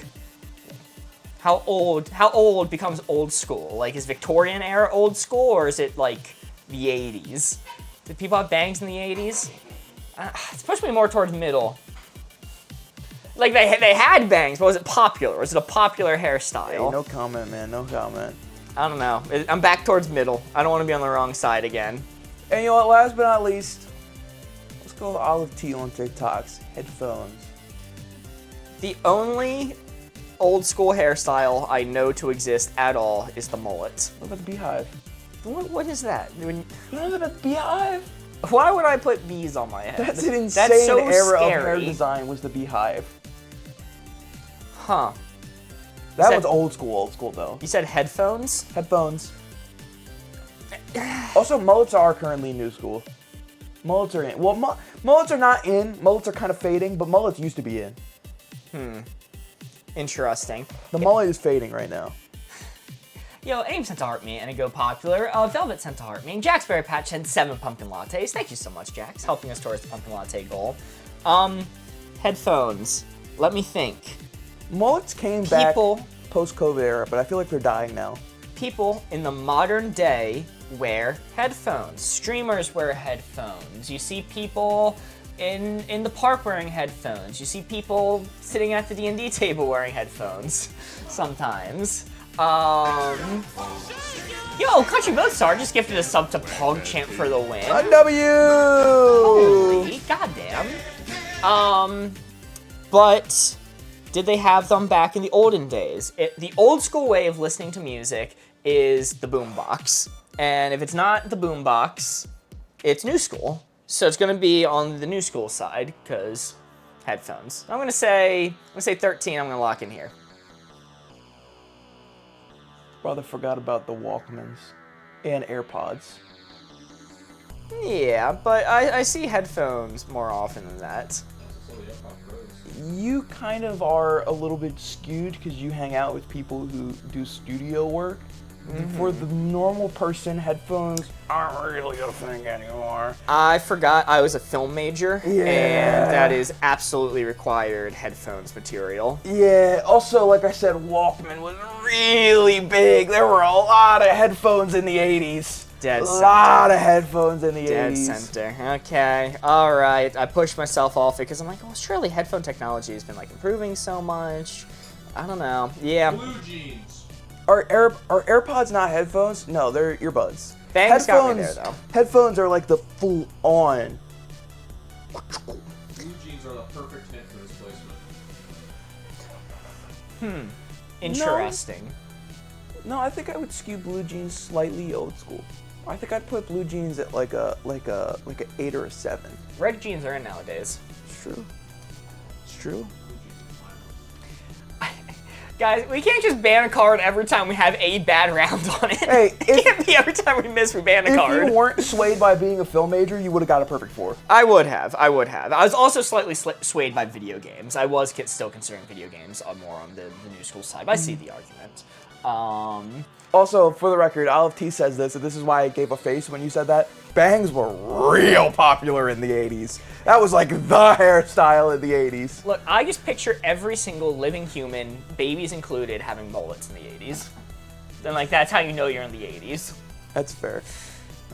how old becomes old school? Like, is Victorian era old school, or is it like the 80s? Did people have bangs in the 80s? It's pushing me more towards middle. Like, they had bangs, but was it popular? Was it a popular hairstyle? Hey, no comment, man. No comment. I don't know. I'm back towards middle. I don't want to be on the wrong side again. And you know what? Last but not least, let's go with Olive Tea on TikToks. Headphones. The only old school hairstyle I know to exist at all is the mullet. What about the beehive? What is that? You know the beehive? Why would I put bees on my head? That's an insane so era scary. of hair design was the beehive. Huh. That was old school though. You said headphones? Headphones. Also, mullets are currently new school. Mullets are in. Well, mullets are not in. Mullets are kind of fading, but mullets used to be in. Interesting. The mullet is fading right now. Yo, AIM sent to heart me and it go popular. Velvet sent to heart me. And Jacksberry Patch sent 7 pumpkin lattes. Thank you so much, Jax, helping us towards the pumpkin latte goal. Headphones. Let me think. Mullets came back post-COVID era, but I feel like they're dying now. People in the modern day wear headphones. Streamers wear headphones. You see people in the park wearing headphones. You see people sitting at the D&D table wearing headphones sometimes. Yo, Country Mozart just gifted a sub to PogChamp for the win. A W! Holy goddamn. But did they have them back in the olden days? The old school way of listening to music is the boombox. And if it's not the boombox, it's new school. So it's gonna be on the new school side, because headphones. I'm gonna say 13, I'm gonna lock in here. Brother forgot about the Walkmans and AirPods. Yeah, but I see headphones more often than that. you kind of are a little bit skewed because you hang out with people who do studio work. For the normal person, headphones aren't really a thing anymore. I forgot I was a film major, Yeah. and that is absolutely required headphones material. Yeah, also, like I said, Walkman was really big. There were a lot of headphones in the 80s. Dead A center. lot of headphones in the Dead 80s. center. Okay. All right. I pushed myself off it because I'm like, oh, surely headphone technology has been like improving so much. I don't know. Yeah. Blue jeans. Are AirPods not headphones? No, they're earbuds. Bangs got me there, though. Headphones are like the full-on. Blue jeans are the perfect fit for this placement. Interesting. No, I think I would skew blue jeans slightly old school. I think I'd put blue jeans at like a 8 or a 7. Red jeans are in nowadays. It's true. It's true. Guys, we can't just ban a card every time we have a bad round on it. Hey, it can't be every time we miss we ban a If card. you weren't swayed by being a film major, you would have got a perfect 4. I would have. I was also slightly swayed by video games. I was still considering video games more on the new school side, but I see the argument. Also, for the record, Olive T says this, and this is why I gave a face when you said that. Bangs were real popular in the 80s. That was like the hairstyle in the 80s. Look, I just picture every single living human, babies included, having mullets in the 80s. Then, like, that's how you know you're in the 80s. That's fair.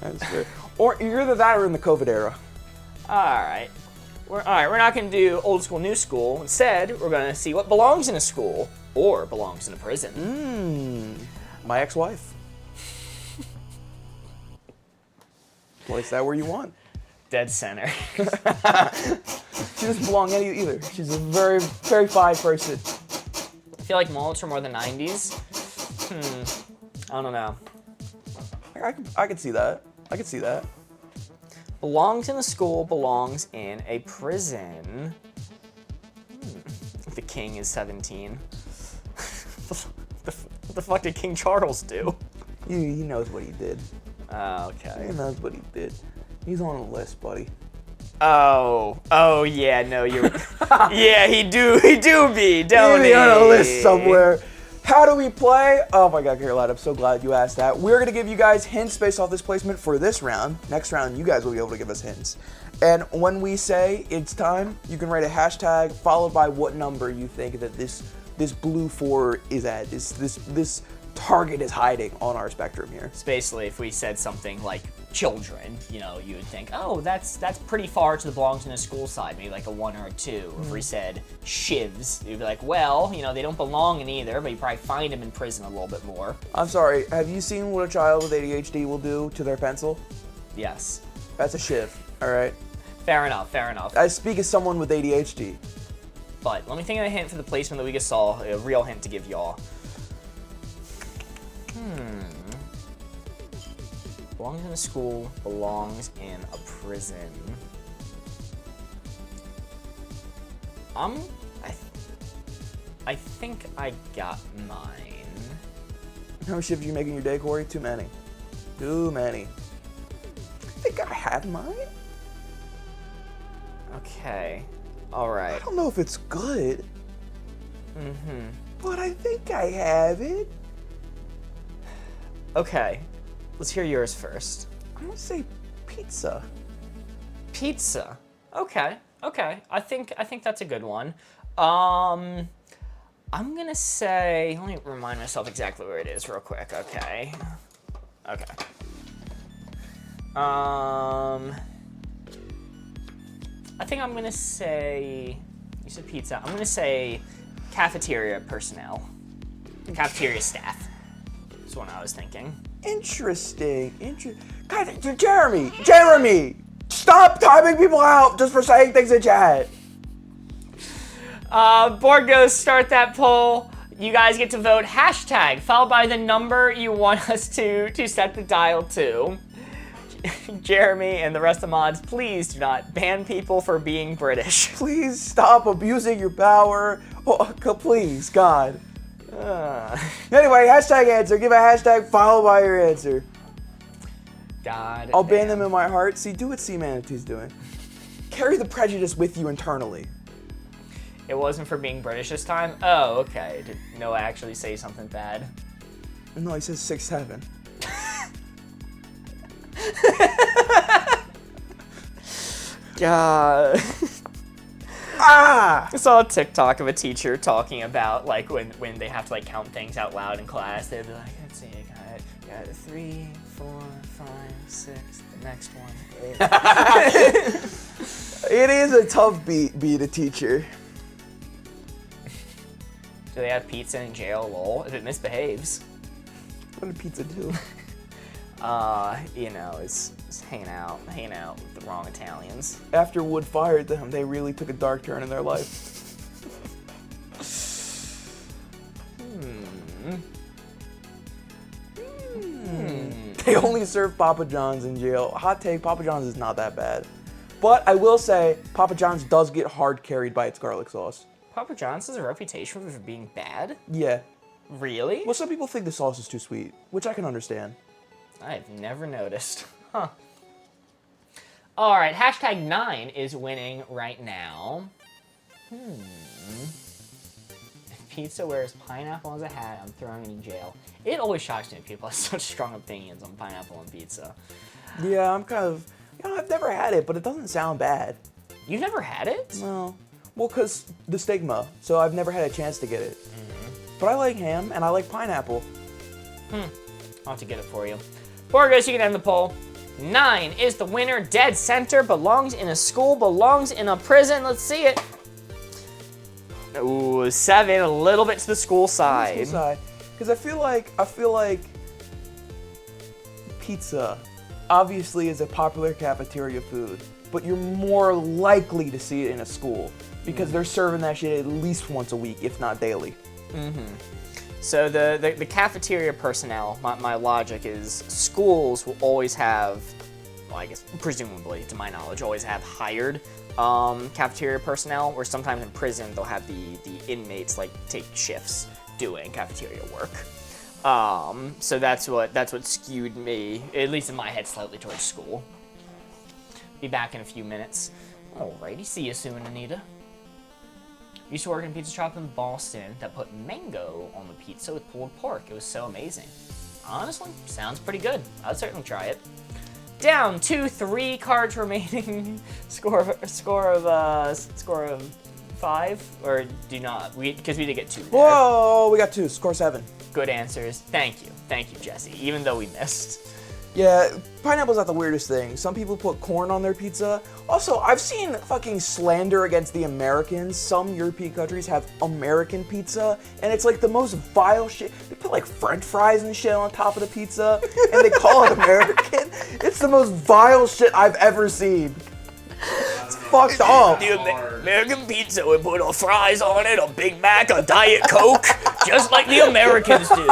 That's fair. Or you're either that or in the COVID era. Alright. We're not going to do old school, new school. Instead, we're going to see what belongs in a school or belongs in a prison. My ex-wife. Place that where you want. Dead center. She doesn't belong either. She's a very, very fine person. I feel like mullets are more the 90s. I don't know. I could see that. I could see that. Belongs in a school, belongs in a prison. The king is 17. What the fuck did King Charles do? He knows what he did. Okay. He knows what he did. He's on a list, buddy. Oh yeah, no, you. Yeah, he do be, don't he? He's on a list somewhere. How do we play? Oh my God, Caroline, I'm so glad you asked that. We're gonna give you guys hints based off this placement for this round. Next round, you guys will be able to give us hints. And when we say it's time, you can write a hashtag followed by what number you think that this blue 4 is at. This target is hiding on our spectrum here. It's basically if we said something like children, you would think, oh, that's pretty far to the belongs in a school side, maybe like a 1 or a 2. If we said shivs, you'd be like, well, they don't belong in either, but you probably find them in prison a little bit more. I'm sorry, have you seen what a child with ADHD will do to their pencil? Yes. That's a shiv, all right? Fair enough. I speak as someone with ADHD. But let me think of a hint for the placement that we just saw, a real hint to give y'all. Belongs in a school, belongs in a prison. I think I got mine. How many shifts are you making your day, Corey? Too many. Too many. I think I have mine. Okay. All right. I don't know if it's good. But I think I have it. Okay. Let's hear yours first. I'm gonna say pizza. Pizza. Okay. I think that's a good one. I'm gonna say. Let me remind myself exactly where it is real quick. Okay. I think I'm gonna say. You said pizza. I'm gonna say cafeteria personnel. Cafeteria staff. That's what I was thinking. Interesting. Guys, Jeremy! Stop timing people out just for saying things in chat. Board goes, start that poll. You guys get to vote hashtag, followed by the number you want us to set the dial to. Jeremy and the rest of the mods, please do not ban people for being British. Please stop abusing your power. Oh, please, God. Anyway, hashtag answer. Give a hashtag followed by your answer. God. I'll ban them in my heart. See, do what C-Manitou's doing. Carry the prejudice with you internally. It wasn't for being British this time? Oh, okay. Did Noah actually say something bad? No, he says 6'7". God. Ah! I saw a TikTok of a teacher talking about like when they have to like count things out loud in class. They'd be like, let's see, I got 3, 4, 5, 6. The next one. 8. It is a tough beat a teacher. Do they have pizza in jail? Lol. If it misbehaves. What did pizza do? You know, it's hanging out with the wrong Italians. After Wood fired them, they really took a dark turn in their life. They only serve Papa John's in jail. Hot take, Papa John's is not that bad. But I will say, Papa John's does get hard carried by its garlic sauce. Papa John's has a reputation for being bad? Yeah. Really? Well, some people think the sauce is too sweet, which I can understand. I've never noticed. Huh. Alright, hashtag 9 is winning right now. If pizza wears pineapple as a hat, I'm throwing it in jail. It always shocks me when people have such strong opinions on pineapple on pizza. Yeah, I'm kind of... You know, I've never had it, but it doesn't sound bad. You've never had it? No. Well, because the stigma, so I've never had a chance to get it. But I like ham, and I like pineapple. I'll have to get it for you. Borgos, you can end the poll. 9 is the winner. Dead center. Belongs in a school. Belongs in a prison. Let's see it. Ooh, 7. A little bit to the school side. Because I feel like pizza obviously is a popular cafeteria food, but you're more likely to see it in a school because they're serving that shit at least once a week, if not daily. So the cafeteria personnel, my logic is schools will always have, well, I guess presumably to my knowledge, always have hired cafeteria personnel, or sometimes in prison they'll have the inmates like take shifts doing cafeteria work. So that's what skewed me, at least in my head, slightly towards school. Be back in a few minutes. Alrighty, see you soon, Anita. Used to work in a pizza shop in Boston that put mango on the pizza with pulled pork. It was so amazing. Honestly, sounds pretty good. I'd certainly try it. Down to 3 cards remaining. Score of 5, or do not? Because we did get 2 there. Whoa, we got 2. Score 7. Good answers. Thank you, Jesse. Even though we missed. Yeah, pineapple's not the weirdest thing. Some people put corn on their pizza. Also, I've seen fucking slander against the Americans. Some European countries have American pizza, and it's like the most vile shit. They put like French fries and shit on top of the pizza, and they call it American. It's the most vile shit I've ever seen. It's fucked up. The American pizza, we put our fries on it, a Big Mac, a Diet Coke, just like the Americans do.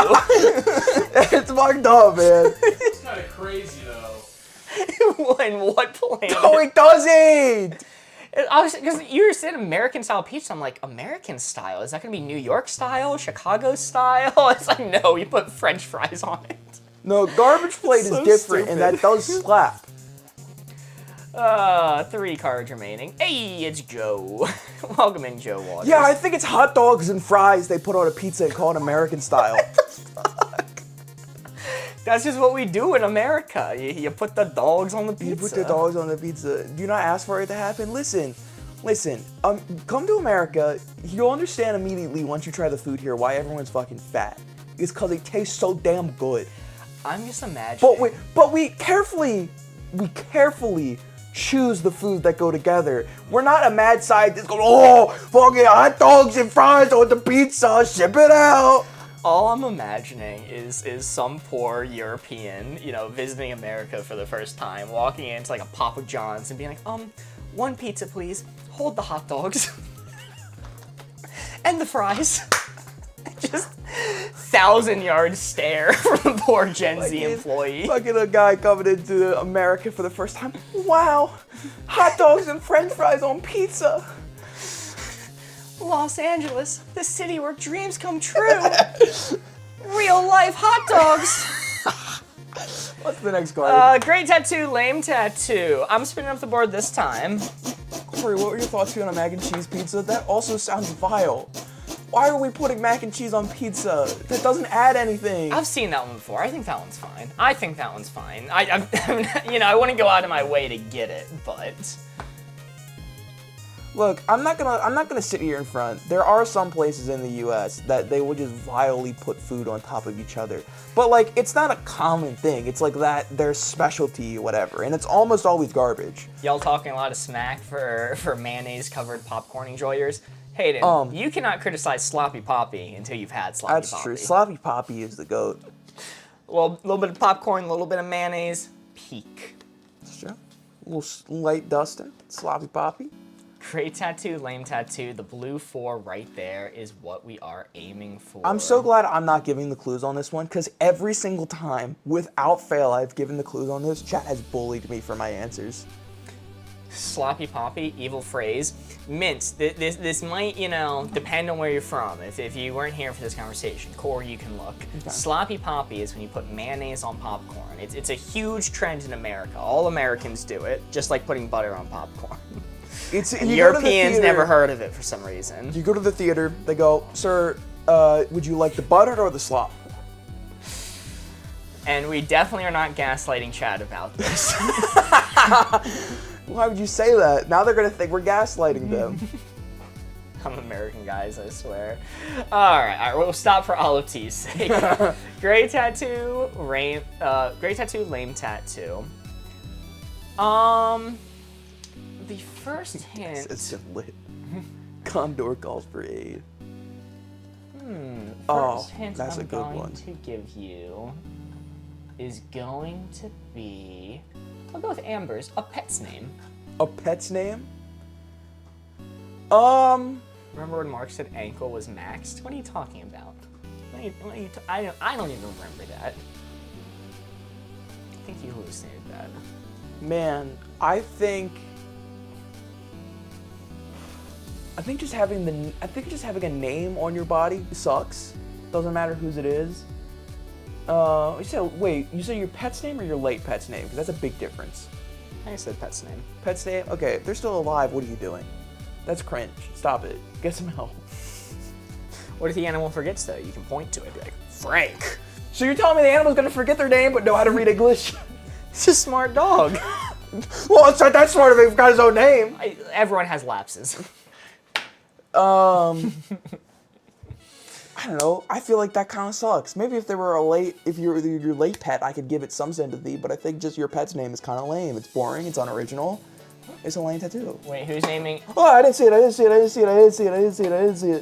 It's fucked up, man. It's kind of crazy, though. In what planet? No, it doesn't! Because you said American-style pizza, I'm like, American style? Is that going to be New York style? Chicago style? It's like, no, you put French fries on it. No, garbage plate So is different, stupid. and that does slap. 3 cards remaining. Hey, it's Joe. Welcome in, Joe Waters. Yeah, I think it's hot dogs and fries they put on a pizza and call it American style. That's just what we do in America. You put the dogs on the pizza. You put the dogs on the pizza. Do you not ask for it to happen? Listen. Come to America. You'll understand immediately once you try the food here why everyone's fucking fat. It's because it tastes so damn good. I'm just imagining. But we carefully choose the food that go together. We're not a mad scientist going, oh, fucking hot dogs and fries on the pizza, ship it out. All I'm imagining is some poor European, visiting America for the first time, walking into like a Papa John's and being like, 1 pizza please, hold the hot dogs, and the fries. Just 1,000-yard stare from the poor Gen Z employee. Fucking a guy coming into America for the first time. Wow, hot dogs and French fries on pizza. Los Angeles, the city where dreams come true. Real life hot dogs. What's the next card? Great tattoo, lame tattoo. I'm spinning up the board this time. Corey, what were your thoughts here on a mac and cheese pizza? That also sounds vile. Why are we putting mac and cheese on pizza? That doesn't add anything. I've seen that one before. I think that one's fine. I wouldn't go out of my way to get it, but Look, I'm not gonna sit here in front. There are some places in the U.S. that they will just vilely put food on top of each other, but like it's not a common thing. It's like that their specialty, whatever, and it's almost always garbage. y'all talking a lot of smack for mayonnaise covered popcorn enjoyers. Hayden, you cannot criticize Sloppy Poppy until you've had Sloppy That's Poppy. true. Sloppy Poppy is the goat. Well, a little bit of popcorn, a little bit of mayonnaise, peak. That's true. A little light dusting. Sloppy Poppy. Great tattoo, lame tattoo. The blue 4 right there is what we are aiming for. I'm so glad I'm not giving the clues on this one, because every single time, without fail, I've given the clues on this. Chat has bullied me for my answers. Sloppy Poppy, evil phrase. Mint, this might, depend on where you're from. If you weren't here for this conversation, Corey, you can look. Okay. Sloppy Poppy is when you put mayonnaise on popcorn. It's a huge trend in America. All Americans do it, just like putting butter on popcorn. Europeans never heard of it for some reason. You go to the theater, they go, "Sir, would you like the butter or the slop?" And we definitely are not gaslighting Chad about this. Why would you say that? Now they're gonna think we're gaslighting them. I'm American, guys, I swear. All right, we'll stop for Olive T's sake. Great tattoo, lame tattoo. The first hint. It's lit. Condor calls for aid. First hint that's I'm a good going one. to give you is going to be, I'll go with Amber's, a pet's name. A pet's name? Remember when Mark said ankle was maxed? What are you talking about? I don't even remember that. I think you hallucinated that. Man, I think just having a name on your body sucks. Doesn't matter whose it is. You said your pet's name or your late pet's name? Because that's a big difference. I said pet's name. Pet's name? Okay, if they're still alive, what are you doing? That's cringe. Stop it. Get some help. What if the animal forgets, though? You can point to it, be like, Frank. So you're telling me the animal's gonna forget their name but know how to read English? It's a smart dog. Well, it's not that smart if they've got his own name. Everyone has lapses. I don't know. I feel like that kind of sucks. Maybe if you're your late pet, I could give it some sympathy, but I think just your pet's name is kind of lame. It's boring. It's unoriginal. It's a lame tattoo. Wait, who's naming? Oh, I didn't see it.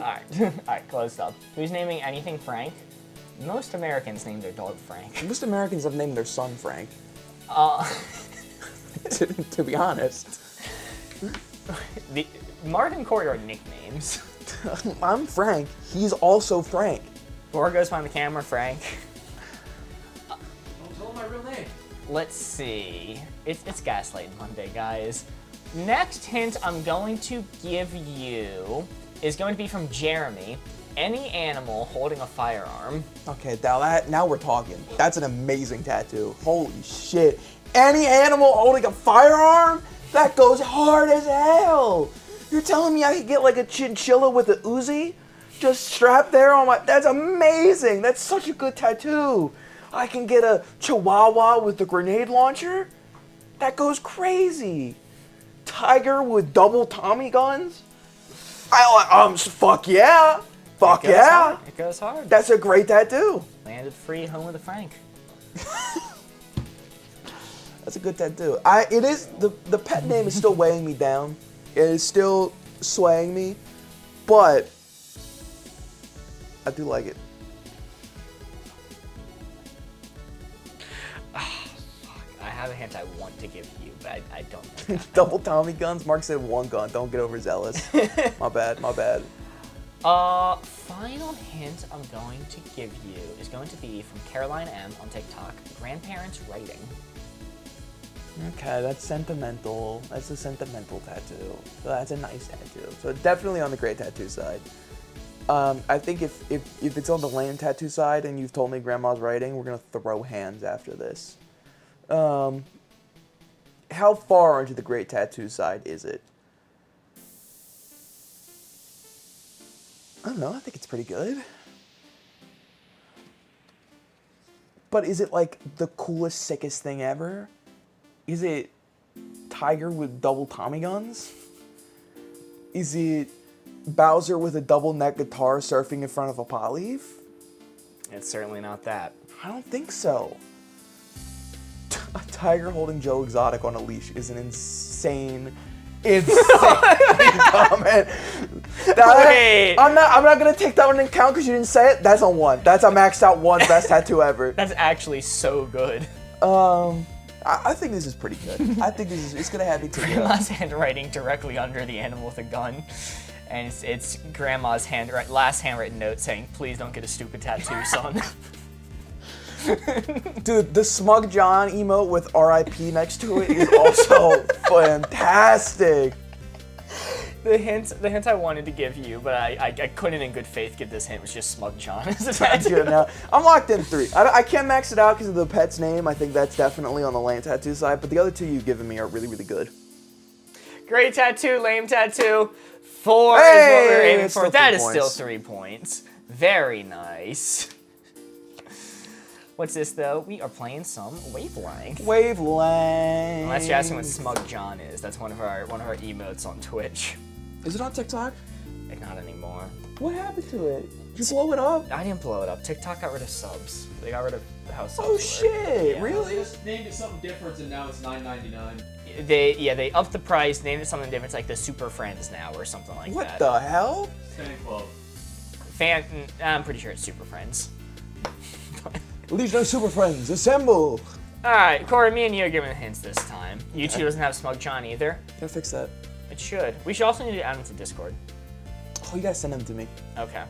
All right, closed up. Who's naming anything Frank? Most Americans name their dog Frank. Most Americans have named their son Frank. To be honest. Mark and Corey are nicknames. I'm Frank. He's also Frank. Or goes behind the camera, Frank. Don't tell him my real name. Let's see. It's Gaslighting Monday, guys. Next hint I'm going to give you is going to be from Jeremy. Any animal holding a firearm. Okay, now we're talking. That's an amazing tattoo. Holy shit. Any animal holding a firearm? That goes hard as hell. You're telling me I could get like a chinchilla with a Uzi? Just strapped there on my... That's amazing. That's such a good tattoo. I can get a chihuahua with a grenade launcher? That goes crazy. Tiger with double Tommy guns? Fuck yeah. Fuck yeah. It goes hard. That's a great tattoo. Landed free, home of the Frank. That's a good tattoo. The pet name is still weighing me down. It is still swaying me, but I do like it. I have a hint I want to give you, but I don't know. Double Tommy guns? Mark said one gun. Don't get overzealous. My bad. Final hint I'm going to give you is going to be from Caroline M on TikTok. Grandparents writing. Okay, that's sentimental. That's a sentimental tattoo. So that's a nice tattoo. So definitely on the great tattoo side. I think if it's on the lame tattoo side and you've told me grandma's writing, we're gonna throw hands after this. How far into the great tattoo side is it? I don't know. I think it's pretty good. But is it like the coolest, sickest thing ever? Is it Tiger with double Tommy guns? Is it Bowser with a double neck guitar surfing in front of a pot leaf? It's certainly not that. I don't think so. A tiger holding Joe Exotic on a leash is an insane comment. Wait. I'm not gonna take that one into account because you didn't say it. That's on 1. That's a maxed out 1 best tattoo ever. That's actually so good. I think this is pretty good. I think it's gonna have me take it up. Grandma's handwriting directly under the animal with a gun. And it's Grandma's last handwritten note saying, "Please don't get a stupid tattoo, son." Dude, the Smug John emote with RIP next to it is also fantastic. The hint I wanted to give you, but I couldn't in good faith give this hint, was just Smug John as a tattoo. Now, I'm locked in 3. I can't max it out because of the pet's name. I think that's definitely on the lame tattoo side, but the other 2 you've given me are really, really good. Great tattoo, lame tattoo. 4 is what we were aiming for. That is still 3 points. Very nice. What's this though? We are playing some Wavelength. Wavelength. Unless you're asking what Smug John is, that's one of our emotes on Twitch. Is it on TikTok? Not anymore. What happened to it? Did you blow it up? I didn't blow it up. TikTok got rid of subs. They got rid of how subs Oh were. shit! Yeah. Really? Just named it something different and now it's $9.99. They upped the price, named it something different. It's like the Super Friends now or something like What that. the hell? Fan club. I'm pretty sure it's Super Friends. Legion of Super Friends, assemble! Alright, Corey, me and you are giving the hints this time. YouTube doesn't have Smug John either. Gotta fix that. It should. We should also need to add him to Discord. Oh, you gotta send them to me. Okay.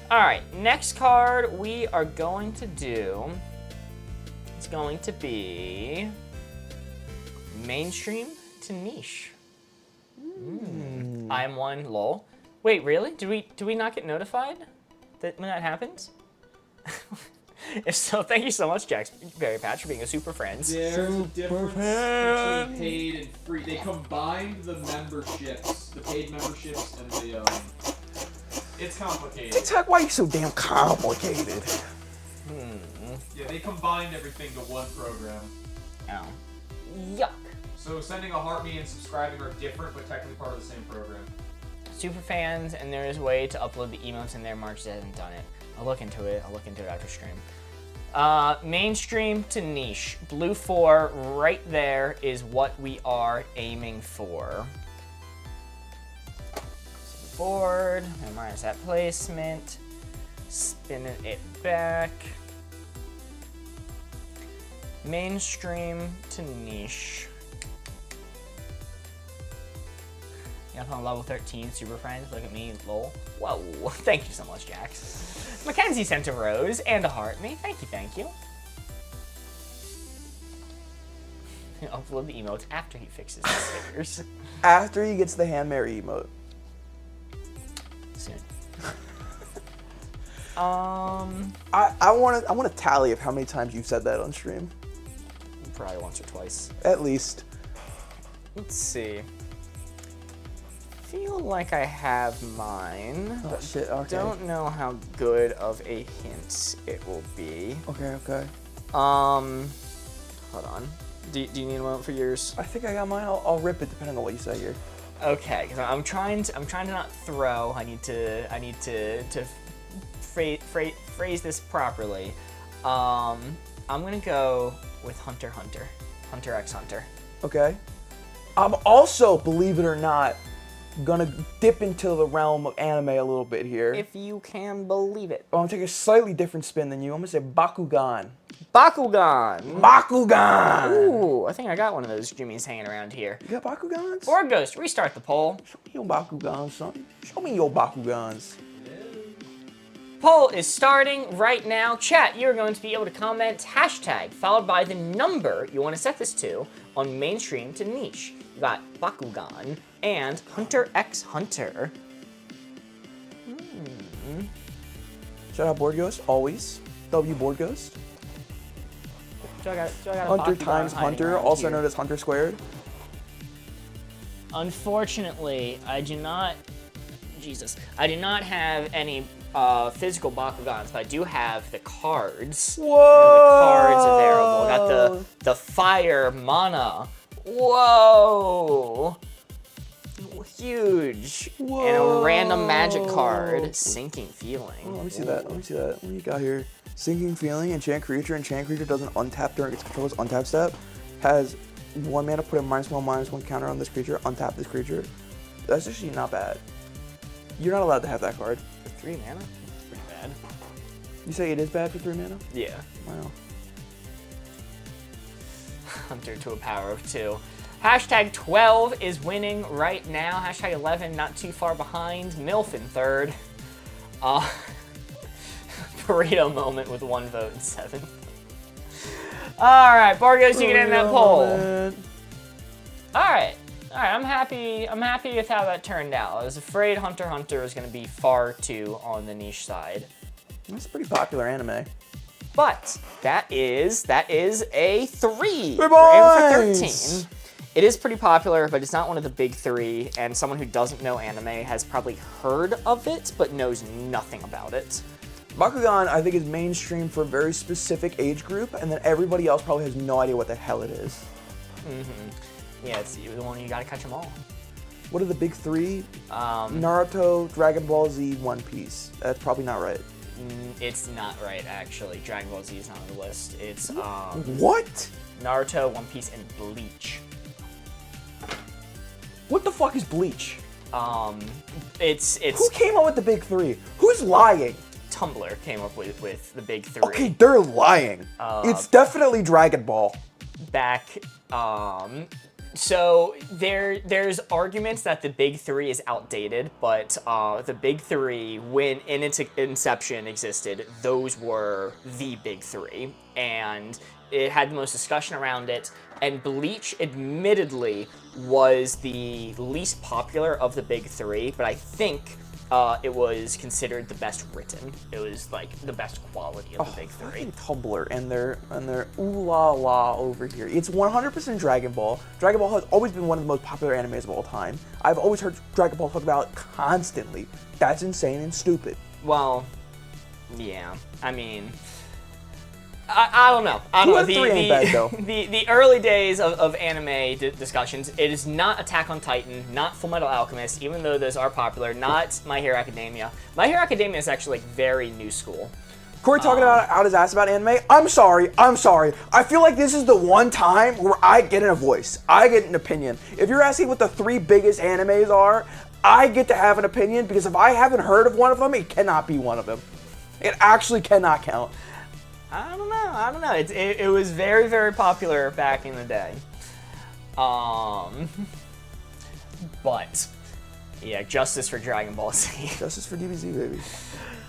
Alright, next card we are going to do is going to be mainstream to niche. I'm one, lol. Wait, really? Did we not get notified that when that happens? If so, thank you so much, Jax Berry Patch, for being a super friends. There's a difference between paid and free. They combined the memberships, the paid memberships, and the It's complicated. TikTok, why are you so damn complicated? Yeah, they combined everything to one program. Oh. Yuck. So sending a heart me and subscribing are different, but technically part of the same program. Super fans, and there is a way to upload the emotes in there. March hasn't done it. I'll look into it. I'll look into it after stream. Mainstream to niche. Blue 4 right there is what we are aiming for. Board, minus that placement. Spinning it back. Mainstream to niche. Yeah, I'm on level 13, super friends. Look at me, lol. Whoa, thank you so much, Jax. Mackenzie sent a rose and a heart me. Thank you, thank you. Upload the emotes after he fixes the stickers. After he gets the hand Mary emote. Soon. I want to tally of how many times you've said that on stream. Probably once or twice. At least. Let's see. Feel like I have mine. Oh shit, okay. Don't know how good of a hint it will be. Okay. Hold on. Do you need a moment for yours? I think I got mine. I'll rip it depending on what you say here. Okay, because I'm trying to not throw. I need to phrase this properly. I'm gonna go with Hunter x Hunter. Okay. I'm also, believe it or not, gonna dip into the realm of anime a little bit here. If you can believe it. I'm gonna take a slightly different spin than you. I'm gonna say Bakugan. Bakugan. Bakugan! Ooh, I think I got one of those Jimmys hanging around here. You got Bakugans? Or Ghost, restart the poll. Show me your Bakugans, son. Show me your Bakugans. Poll is starting right now. Chat, you're going to be able to comment hashtag followed by the number you want to set this to on mainstream to niche. You got Bakugan and Hunter x Hunter. Shout out Board Ghost, always. W Board Ghost. So I got a Hunter Bakugan times hiding Hunter, around also here. known as Hunter Squared. Unfortunately, I do not Jesus. I do not have any physical Bakugans, but I do have the cards. Whoa! The cards available. Got the fire mana. Whoa! Huge. Whoa. And a random magic card. Sinking Feeling. Oh, let me see that. Let me see that. What do you got here? Sinking Feeling, enchant creature. Enchant creature doesn't untap during its controller's untap step. Has 1 mana, put a -1/-1 counter on this creature. Untap this creature. That's actually not bad. You're not allowed to have that card. For 3 mana? That's pretty bad. You say it is bad for 3 mana? Yeah. Wow. Hunter to a power of 2. Hashtag 12 is winning right now. Hashtag 11 not too far behind. MILF in 3rd. Burrito moment with 1 vote in 7th. All right, Bargos, you can end that poll. All right, I'm happy with how that turned out. I was afraid Hunter x Hunter was going to be far too on the niche side. That's a pretty popular anime. But that is a 3. We're in for boys! 13. It is pretty popular, but it's not one of the big 3, and someone who doesn't know anime has probably heard of it, but knows nothing about it. Bakugan, I think, is mainstream for a very specific age group, and then everybody else probably has no idea what the hell it is. Yeah, it's the one you gotta catch them all. What are the big 3? Naruto, Dragon Ball Z, One Piece. That's probably not right. It's not right, actually. Dragon Ball Z is not on the list. It's What? Naruto, One Piece, and Bleach. What the fuck is Bleach? It's Who came up with the big 3? Who's lying? Tumblr came up with the big 3. Okay, they're lying. It's definitely Dragon Ball. Back, so there's arguments that the big 3 is outdated, but the big 3, when in its inception existed, those were the big 3, and it had the most discussion around it, and Bleach admittedly was the least popular of the big 3, but I think it was considered the best written. It was like the best quality of the big 3. Fucking Tumblr and their ooh la la over here. It's 100% Dragon Ball. Dragon Ball has always been one of the most popular animes of all time. I've always heard Dragon Ball talked about constantly. That's insane and stupid. Well, yeah. I mean, I don't know. I don't know. The early days of anime discussions, it is not Attack on Titan, not Fullmetal Alchemist, even though those are popular, not My Hero Academia. My Hero Academia is actually like very new school. Corey talking out his ass about anime. I'm sorry. I feel like this is the one time where I get a voice. I get an opinion. If you're asking what the 3 biggest animes are, I get to have an opinion because if I haven't heard of one of them, it cannot be one of them. It actually cannot count. I don't know. It was very, very popular back in the day. But yeah, justice for Dragon Ball Z. Justice for DBZ, baby.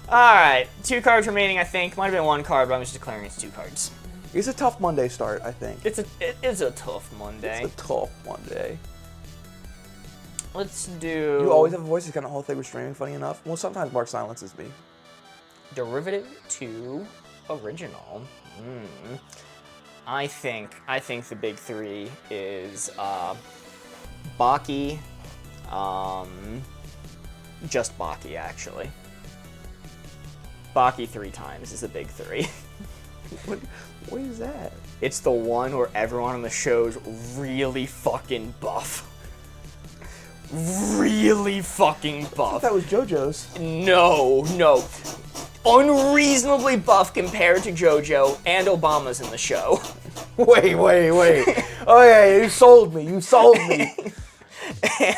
All right, 2 cards remaining. I think might have been 1 card, but I'm just declaring it's 2 cards. It's a tough Monday start, I think. It is a tough Monday. It's a tough Monday. Let's do. You always have a voice. It's kind of whole thing with streaming. Funny enough. Well, sometimes Mark silences me. Derivative to original. I think the big 3 is Baki, just Baki actually. Baki 3 times is the big 3. What is that? It's the one where everyone on the show's really fucking buff. Really fucking buff. I thought that was JoJo's. No. Unreasonably buff compared to JoJo, and Obama's in the show. Wait. Oh yeah, you sold me.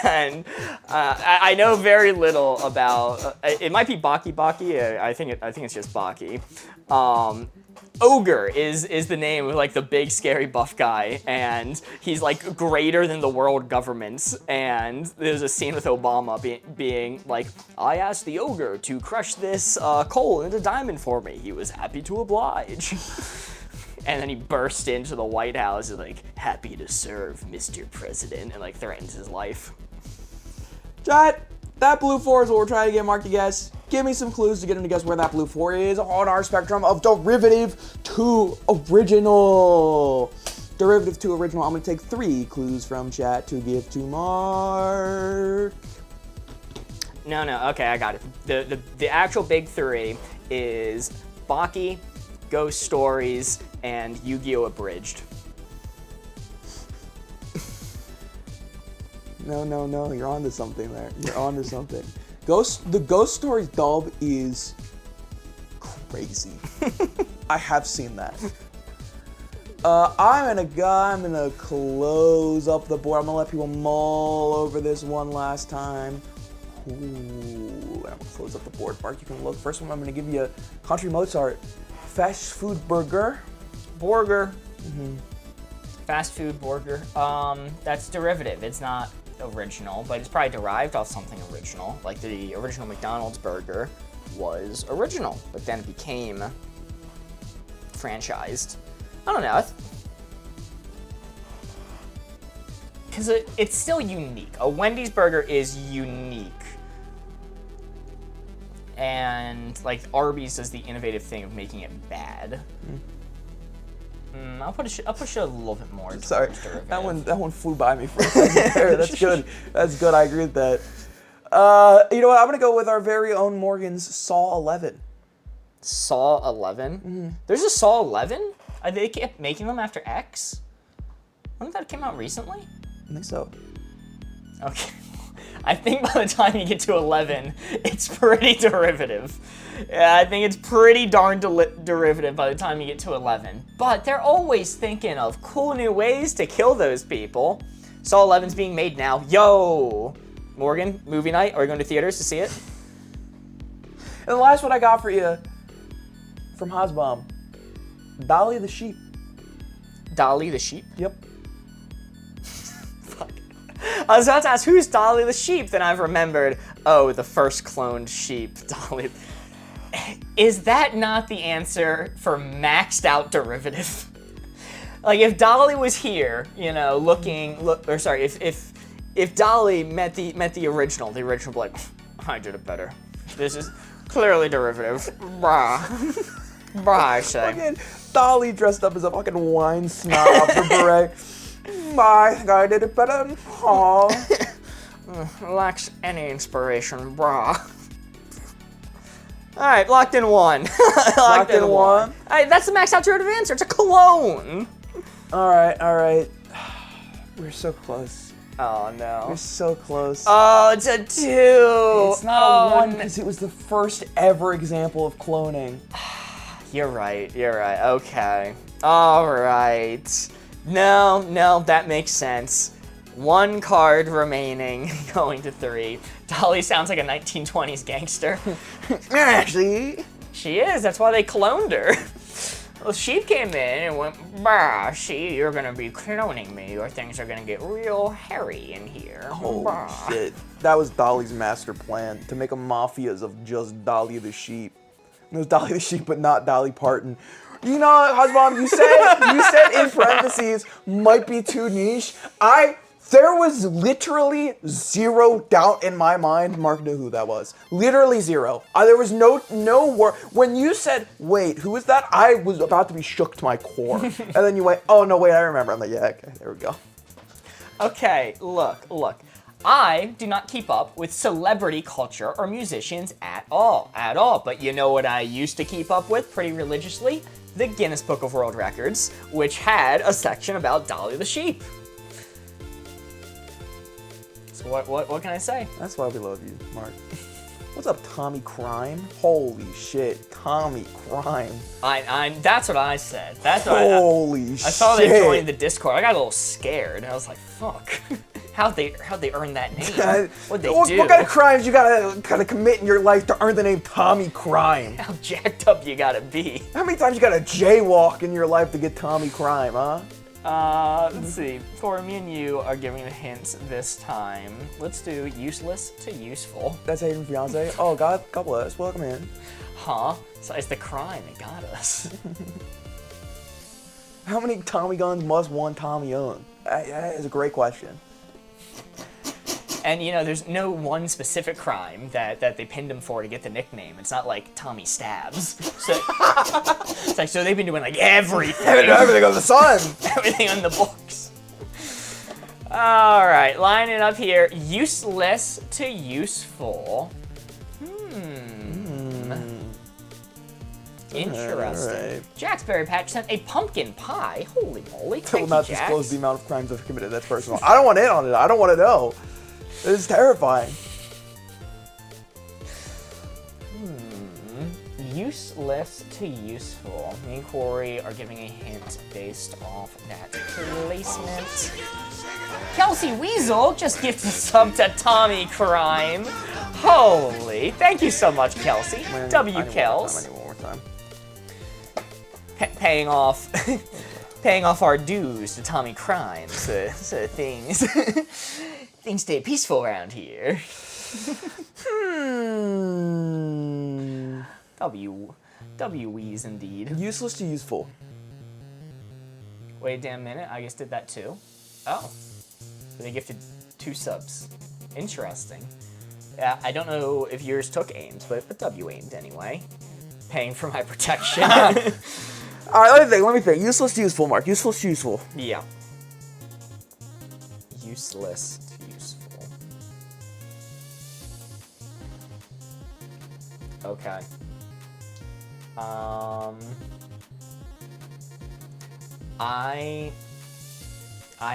And I know very little about. It might be Baki. I think it's just Baki. Ogre is the name of like the big scary buff guy, and he's like greater than the world governments. And there's a scene with Obama being like, I asked the ogre to crush this coal into diamond for me. He was happy to oblige. And then he bursts into the White House and like, happy to serve, Mr. President, and like threatens his life. Chat, that blue 4 is what we're trying to get Mark to guess. Give me some clues to get him to guess where that blue 4 is on our spectrum of derivative to original. Derivative to original. I'm going to take 3 clues from chat to give to Mark. No. Okay, I got it. The actual big three is Baki, Ghost Stories, and Yu-Gi-Oh! Abridged. No, you're onto something there. You're onto something. The Ghost Stories dub is crazy. I have seen that. I'm gonna close up the board. I'm gonna let people mull over this one last time. Ooh, I'm gonna close up the board. Mark, you can look. First one, I'm gonna give you Country Mozart. Fast food burger. Burger. Fast food burger. That's derivative. It's not original, but it's probably derived off something original. Like the original McDonald's burger was original, but then it became franchised. I don't know. Because it's still unique. A Wendy's burger is unique. And, like, Arby's does the innovative thing of making it bad. I'll push it a little bit more. Sorry, that one flew by me for a second there. That's good. That's good. I agree with that. You know what? I'm gonna go with our very own Morgan's Saw 11. Saw 11? There's a Saw 11? They kept making them after X? Wasn't that came out recently? I think so. Okay. I think by the time you get to 11, it's pretty derivative. Yeah, I think it's pretty darn derivative by the time you get to 11. But they're always thinking of cool new ways to kill those people. Saw 11's being made now. Yo! Morgan, movie night? Are we going to theaters to see it? And the last one I got for you from Hasbom. Dolly the sheep. Dolly the sheep? Yep. Fuck. I was about to ask, who's Dolly the sheep? Then I've remembered, oh, the first cloned sheep, Dolly. Is that not the answer for maxed out derivative? Like, if Dolly was here, you know, if Dolly met the original like, I did it better. This is clearly derivative. Brah. I say. Fucking Dolly dressed up as a fucking wine snob for beret. I think I did it better. Aw. Lacks any inspiration, brah. Alright, locked in one. Locked in one. Alright, that's the max out derivative answer. It's a clone. Alright. We're so close. Oh no. We're so close. Oh, it's a 2. It's not a 1 because it was the first ever example of cloning. You're right. Okay. Alright. No, that makes sense. 1 card remaining, going to 3. Dolly sounds like a 1920s gangster. Actually, she is, that's why they cloned her. Well, she came in and went, bah, you're gonna be cloning me, or things are gonna get real hairy in here. Holy shit. That was Dolly's master plan, to make a mafias of just Dolly the sheep. It was Dolly the sheep, but not Dolly Parton. You know, Hasbom, you said in parentheses, might be too niche. There was literally 0 doubt in my mind Mark knew who that was. Literally 0. There was no word. When you said, wait, who is that? I was about to be shook to my core. And then you went, oh, no, wait, I remember. I'm like, yeah, okay, there we go. Okay, look. I do not keep up with celebrity culture or musicians at all. But you know what I used to keep up with pretty religiously? The Guinness Book of World Records, which had a section about Dolly the sheep. So what can I say? That's why we love you, Mark. What's up, Tommy Crime? Holy shit, Tommy Crime. That's what I said. That's what Holy shit. I saw they joined the Discord. I got a little scared. I was like, fuck. How'd they earn that name? What'd they do? What kind of crimes you gotta commit in your life to earn the name Tommy Crime? How jacked up you gotta be? How many times you gotta jaywalk in your life to get Tommy Crime, huh? Let's see. For me and you are giving the hints this time. Let's do useless to useful. That's Hayden's fiance. Oh, God bless. Welcome in. Huh? So it's the crime that got us. How many Tommy guns must one Tommy own? That is a great question. And you know, there's no one specific crime that they pinned him for to get the nickname. It's not like Tommy Stabs. So it's like, so they've been doing like everything. Everything on the sun. Everything on the books. All right, line it up here. Useless to useful. Interesting. All right. Jack's Berry Patch sent a pumpkin pie. Holy moly. I will Thank not you, disclose Jax. the amount of crimes I've committed. That's personal. I don't want in on it. I don't want to know. It is terrifying. Useless to useful. Me and Corey are giving a hint based off that placement. Kelsey Weasel just gifted a sub to Tommy Crime. Holy. Thank you so much, Kelsey. W. Kels. I need one more time. Paying off paying off our dues to Tommy Crime. So things things stay peaceful around here. W-Wees indeed. Useless to useful. Wait a damn minute, I guess did that too. Oh. They gifted 2 subs. Interesting. I don't know if yours took aims, but W aimed anyway. Paying for my protection. Alright, let me think. Useless to useful, Mark. Useless to useful. Yeah. Useless to useful. Okay. I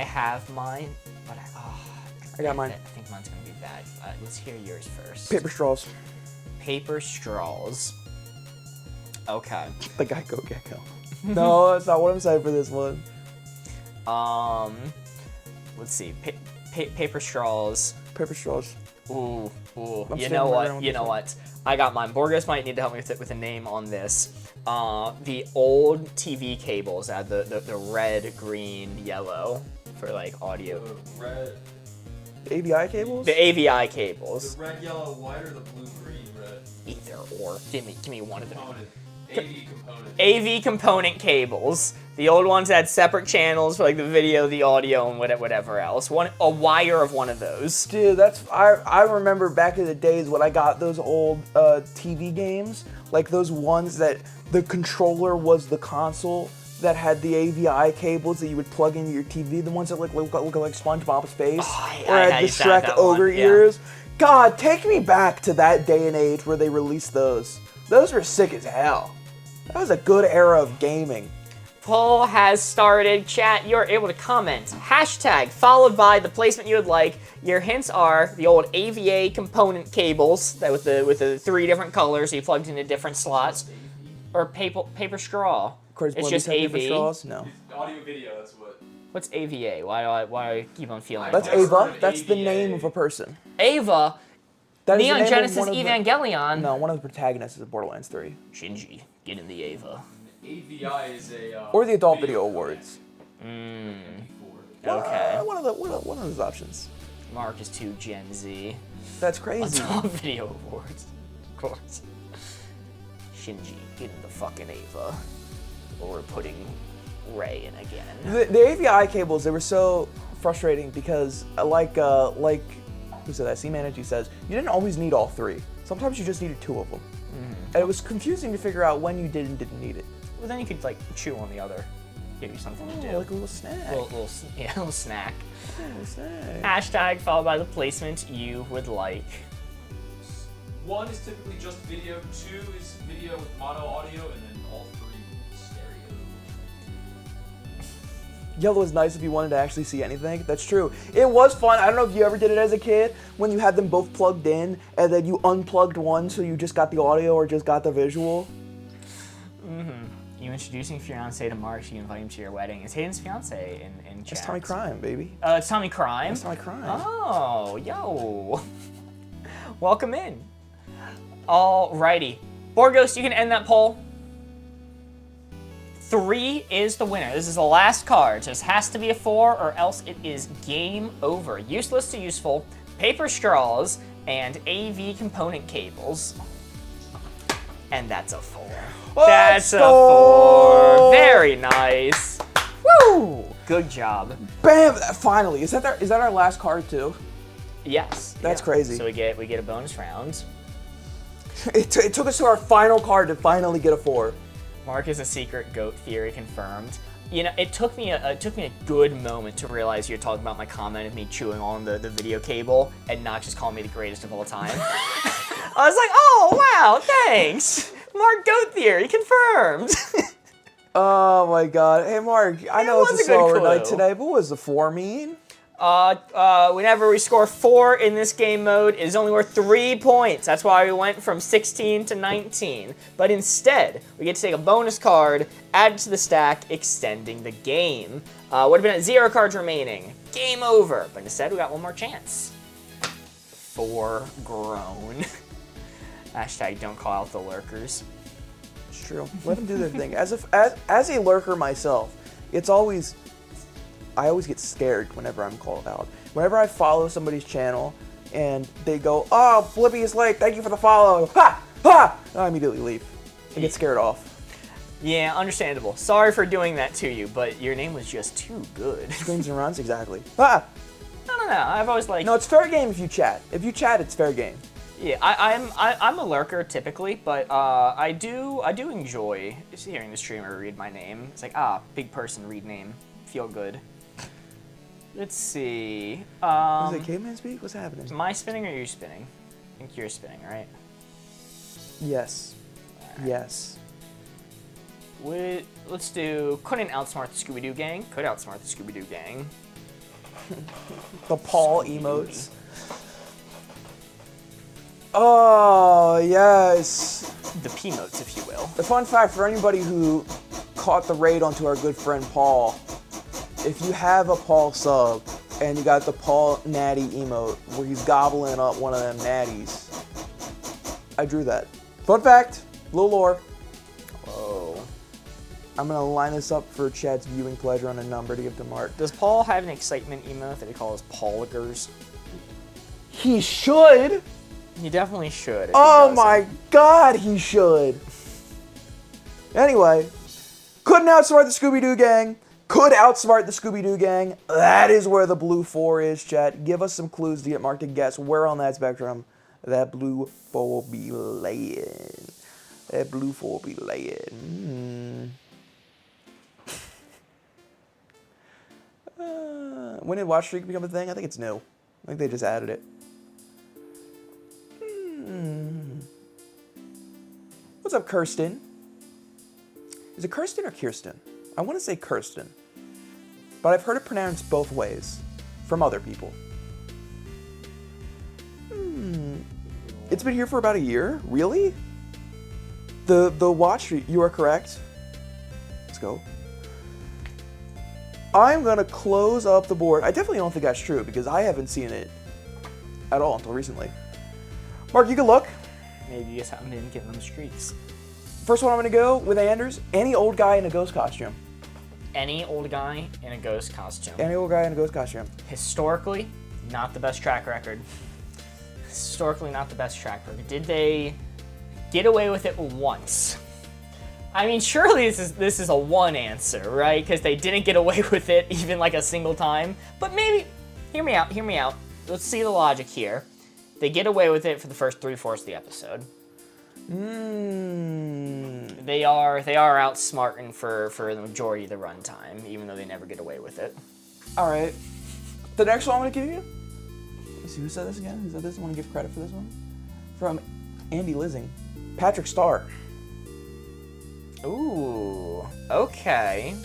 have mine, but I got mine. I think mine's gonna be bad. Let's hear yours first. Paper straws. Paper straws. Okay. The guy go gecko. No, that's not what I'm saying for this one. Let's see. Paper straws. Paper straws. Ooh. I'm You standing know my what? ground You with know this what? I got mine. Borges might need to help me with a name on this. The old TV cables had the red, green, yellow for like audio. The red, The AVI cables? The AVI cables. the red, yellow, white, or the blue, green, red. Either or. Give me one of them. Component. AV component. AV component cables. The old ones had separate channels for like the video, the audio, and whatever else. A wire of one of those. Dude, that's I remember back in the days when I got those old TV games, like those ones that the controller was the console that had the AVI cables that you would plug into your TV, the ones that look like SpongeBob's face, or I had the used to have Shrek that ogre one, yeah. ears. God, take me back to that day and age where they released those. Those were sick as hell. That was a good era of gaming. Poll has started. Chat, you're able to comment. Hashtag followed by the placement you would like. Your hints are the old AVA component cables that with the 3 different colors you plugged into different slots, or paper straw. Corey's It's blood just paper AV. straws? No. Audio video, that's what. What's AVA? Why do I keep on feeling That's that? Never heard Ava. of That's the AVA. name of a person. Ava. That is the Neon name of Genesis one of the- Evangelion. No, one of the protagonists of Borderlands 3. Shinji, get in the Ava. AVI is a. Or the Adult Video Awards. Okay. One of those options. Mark is too Gen Z. That's crazy. Top Video Awards, of course. Shinji, get in the fucking Ava. Or we're putting Ray in again. The AVI cables, they were so frustrating because, like who said that? C-Manage says, you didn't always need all 3. Sometimes you just needed 2 of them. And it was confusing to figure out when you did and didn't need it. Well, then you could like chew on the other. Give you something to do. Like a little snack. Little snack. Yeah, a little snack. Hashtag followed by the placement you would like. 1 is typically just video, 2 is video with mono audio, and then all 3 stereo. Yellow is nice if you wanted to actually see anything. That's true. It was fun. I don't know if you ever did it as a kid when you had them both plugged in and then you unplugged one so you just got the audio or just got the visual. You introducing fiance to Mark, you invite him to your wedding. Is Hayden's fiance in chat? It's Tommy Crime, baby. It's Tommy Crime? It's Tommy Crime. Oh, yo. Welcome in. Alrighty. Borgos, you can end that poll. 3 is the winner. This is the last card. So this has to be a 4 or else it is game over. Useless to useful, paper straws, and AV component cables. And that's a 4. That's a 4. Very nice. Woo! Good job. Bam! Finally. Is that our last card too? Yes. That's crazy. So we get a bonus round. It took us to our final card to finally get a 4. Mark is a secret goat theory confirmed. You know, it took me a good moment to realize you're talking about my comment of me chewing on the video cable and not just calling me the greatest of all time. I was like, oh wow, thanks, Mark goat theory confirmed. Oh my god. Hey Mark, I know it's a slower night clue. today, but what does the 4 mean? Whenever we score 4 in this game mode, it is only worth 3 points. That's why we went from 16 to 19. But instead, we get to take a bonus card, add it to the stack, extending the game. Would have been at 0 cards remaining. Game over. But instead, we got one more chance. 4 grown. Hashtag don't call out the lurkers. It's true. Let them do their thing. As a lurker myself, I always get scared whenever I'm called out. Whenever I follow somebody's channel and they go, oh, Flippy is late, thank you for the follow. Ha! Ha! I immediately leave. I get scared off. Yeah, understandable. Sorry for doing that to you, but your name was just too good. Screams and runs, exactly. Ha! No. I've always liked. No, it's fair game if you chat. If you chat, it's fair game. Yeah, I'm a lurker typically, but I do enjoy hearing the streamer read my name. It's like, big person read name, feel good. Let's see. Is it caveman speak? What's happening? Am I spinning or are you spinning? I think you're spinning, right? Yes. Right. Yes. Let's do. Couldn't outsmart the Scooby-Doo gang. Could outsmart the Scooby-Doo gang. The Paul emotes. Oh, yes. The P-motes, if you will. The fun fact for anybody who caught the raid onto our good friend Paul, if you have a Paul sub and you got the Paul natty emote where he's gobbling up one of them natties, I drew that. Fun fact, little lore. Whoa. I'm gonna line this up for Chad's viewing pleasure on a number to give to Mark. Does Paul have an excitement emote that he calls Pauligers? He should. He definitely should. Oh my god, he should. Anyway, couldn't outsmart the Scooby-Doo gang. Could outsmart the Scooby-Doo gang. That is where the blue 4 is, chat. Give us some clues to get Mark to guess where on that spectrum that blue 4 will be laying. That blue 4 will be laying. When did watch streak become a thing? I think it's new. I think they just added it. What's up, Kirsten? Is it Kirsten or Kirsten? I want to say Kirsten, but I've heard it pronounced both ways from other people. It's been here for about a year? Really? The watch streak, you are correct. Let's go. I'm gonna close up the board. I definitely don't think that's true because I haven't seen it at all until recently. Mark, you can look. Maybe you just haven't been getting them streaks. First one I'm gonna go with Anders. Any old guy in a ghost costume. Any old guy in a ghost costume. Any old guy in a ghost costume. Historically, not the best track record. Historically, not the best track record. Did they get away with it once? I mean, surely this is a one answer, right? Because they didn't get away with it even like a single time. But maybe, hear me out. Let's see the logic here. They get away with it for the first 3/4 of the episode. They are outsmarting for the majority of the runtime, even though they never get away with it. All right. The next one I'm gonna give you. Let's see, who said this again? Who said this? I want to give credit for this one. From Andy Lizzing, Patrick Starr. Ooh, okay.